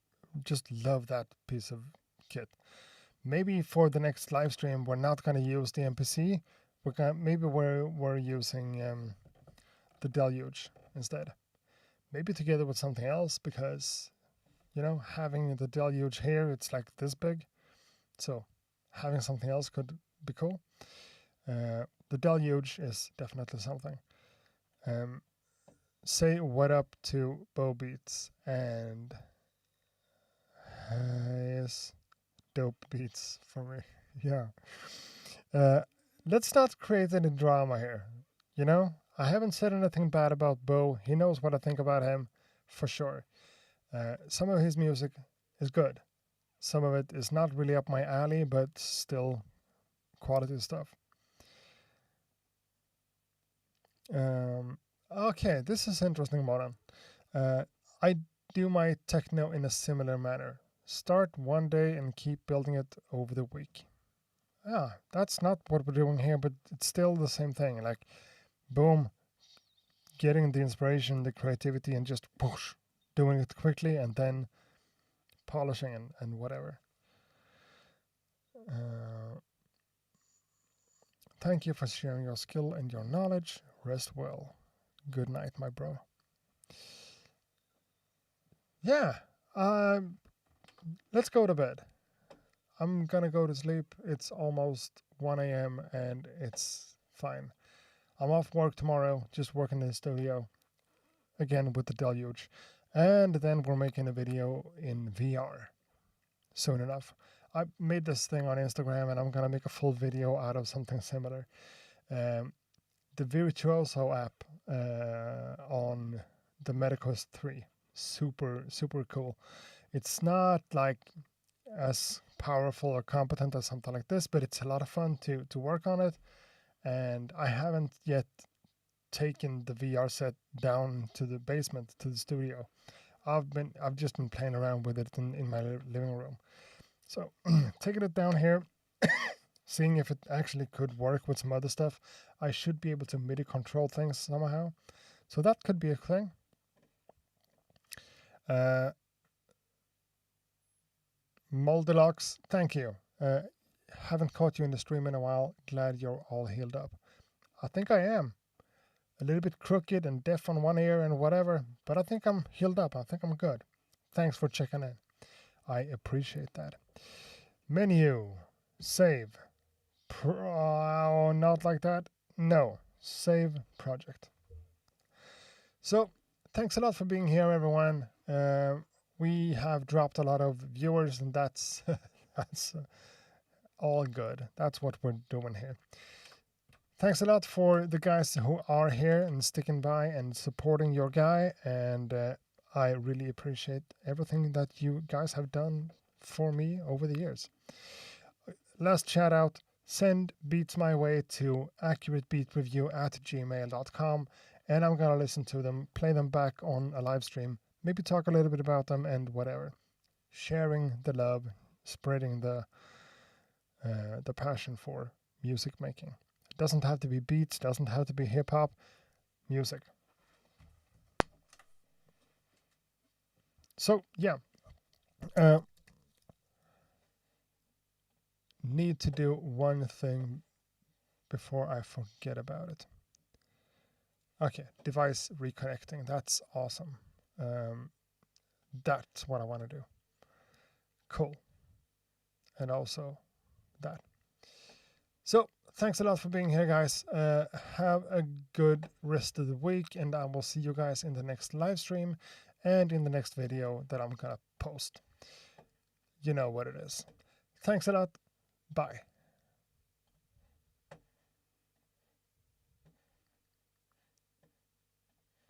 just love that piece of kit. Maybe for the next live stream, we're not going to use the MPC. We're using the Deluge instead. Maybe together with something else, because having the Deluge here, it's like this big. So having something else could be cool. The Deluge is definitely something. Say what up to Bo Beats and yes, dope beats for me. Yeah. Let's not create any drama here. I haven't said anything bad about Bo. He knows what I think about him, for sure. Some of his music is good. Some of it is not really up my alley, but still quality stuff. Okay, this is interesting, Modern. I do my techno in a similar manner. Start one day and keep building it over the week. That's not what we're doing here, but it's still the same thing. Like, boom, getting the inspiration, the creativity, and just push, doing it quickly, and then polishing and whatever. Thank you for sharing your skill and your knowledge. Rest well. Good night, my bro. Yeah, let's go to bed. I'm gonna go to sleep. It's almost 1 a.m. and it's fine. I'm off work tomorrow, just working in the studio again with the Deluge. And then we're making a video in VR soon enough. I made this thing on Instagram, and I'm gonna make a full video out of something similar. The Virtuoso app on the MetaQuest 3. Super, super cool. It's not like as powerful or competent as something like this, but it's a lot of fun to work on it. And I haven't yet taken the VR set down to the basement, to the studio. I've just been playing around with it in my living room. So taking it down here, seeing if it actually could work with some other stuff. I should be able to MIDI control things somehow. So that could be a thing. Moldilocks, thank you. Haven't caught you in the stream in a while. Glad you're all healed up. I think I am. A little bit crooked and deaf on one ear and whatever, but I think I'm healed up. I think I'm good. Thanks for checking in. I appreciate that. Menu. Save. Not like that. No. Save project. So, thanks a lot for being here, everyone. We have dropped a lot of viewers, and that's all good. That's what we're doing here. Thanks a lot for the guys who are here and sticking by and supporting your guy, and I really appreciate everything that you guys have done for me over the years. Last shout out, send beats my way to accuratebeatreview@gmail.com, and I'm gonna listen to them, play them back on a live stream, maybe talk a little bit about them and whatever. Sharing the love, spreading the passion for music making. It doesn't have to be beats, doesn't have to be hip hop, music. So yeah, need to do one thing before I forget about it. Okay, device reconnecting. That's awesome. That's what I want to do. Cool. And also that. So thanks a lot for being here, guys. Have a good rest of the week, and I will see you guys in the next live stream and in the next video that I'm gonna post. You know what it is. Thanks a lot. Bye.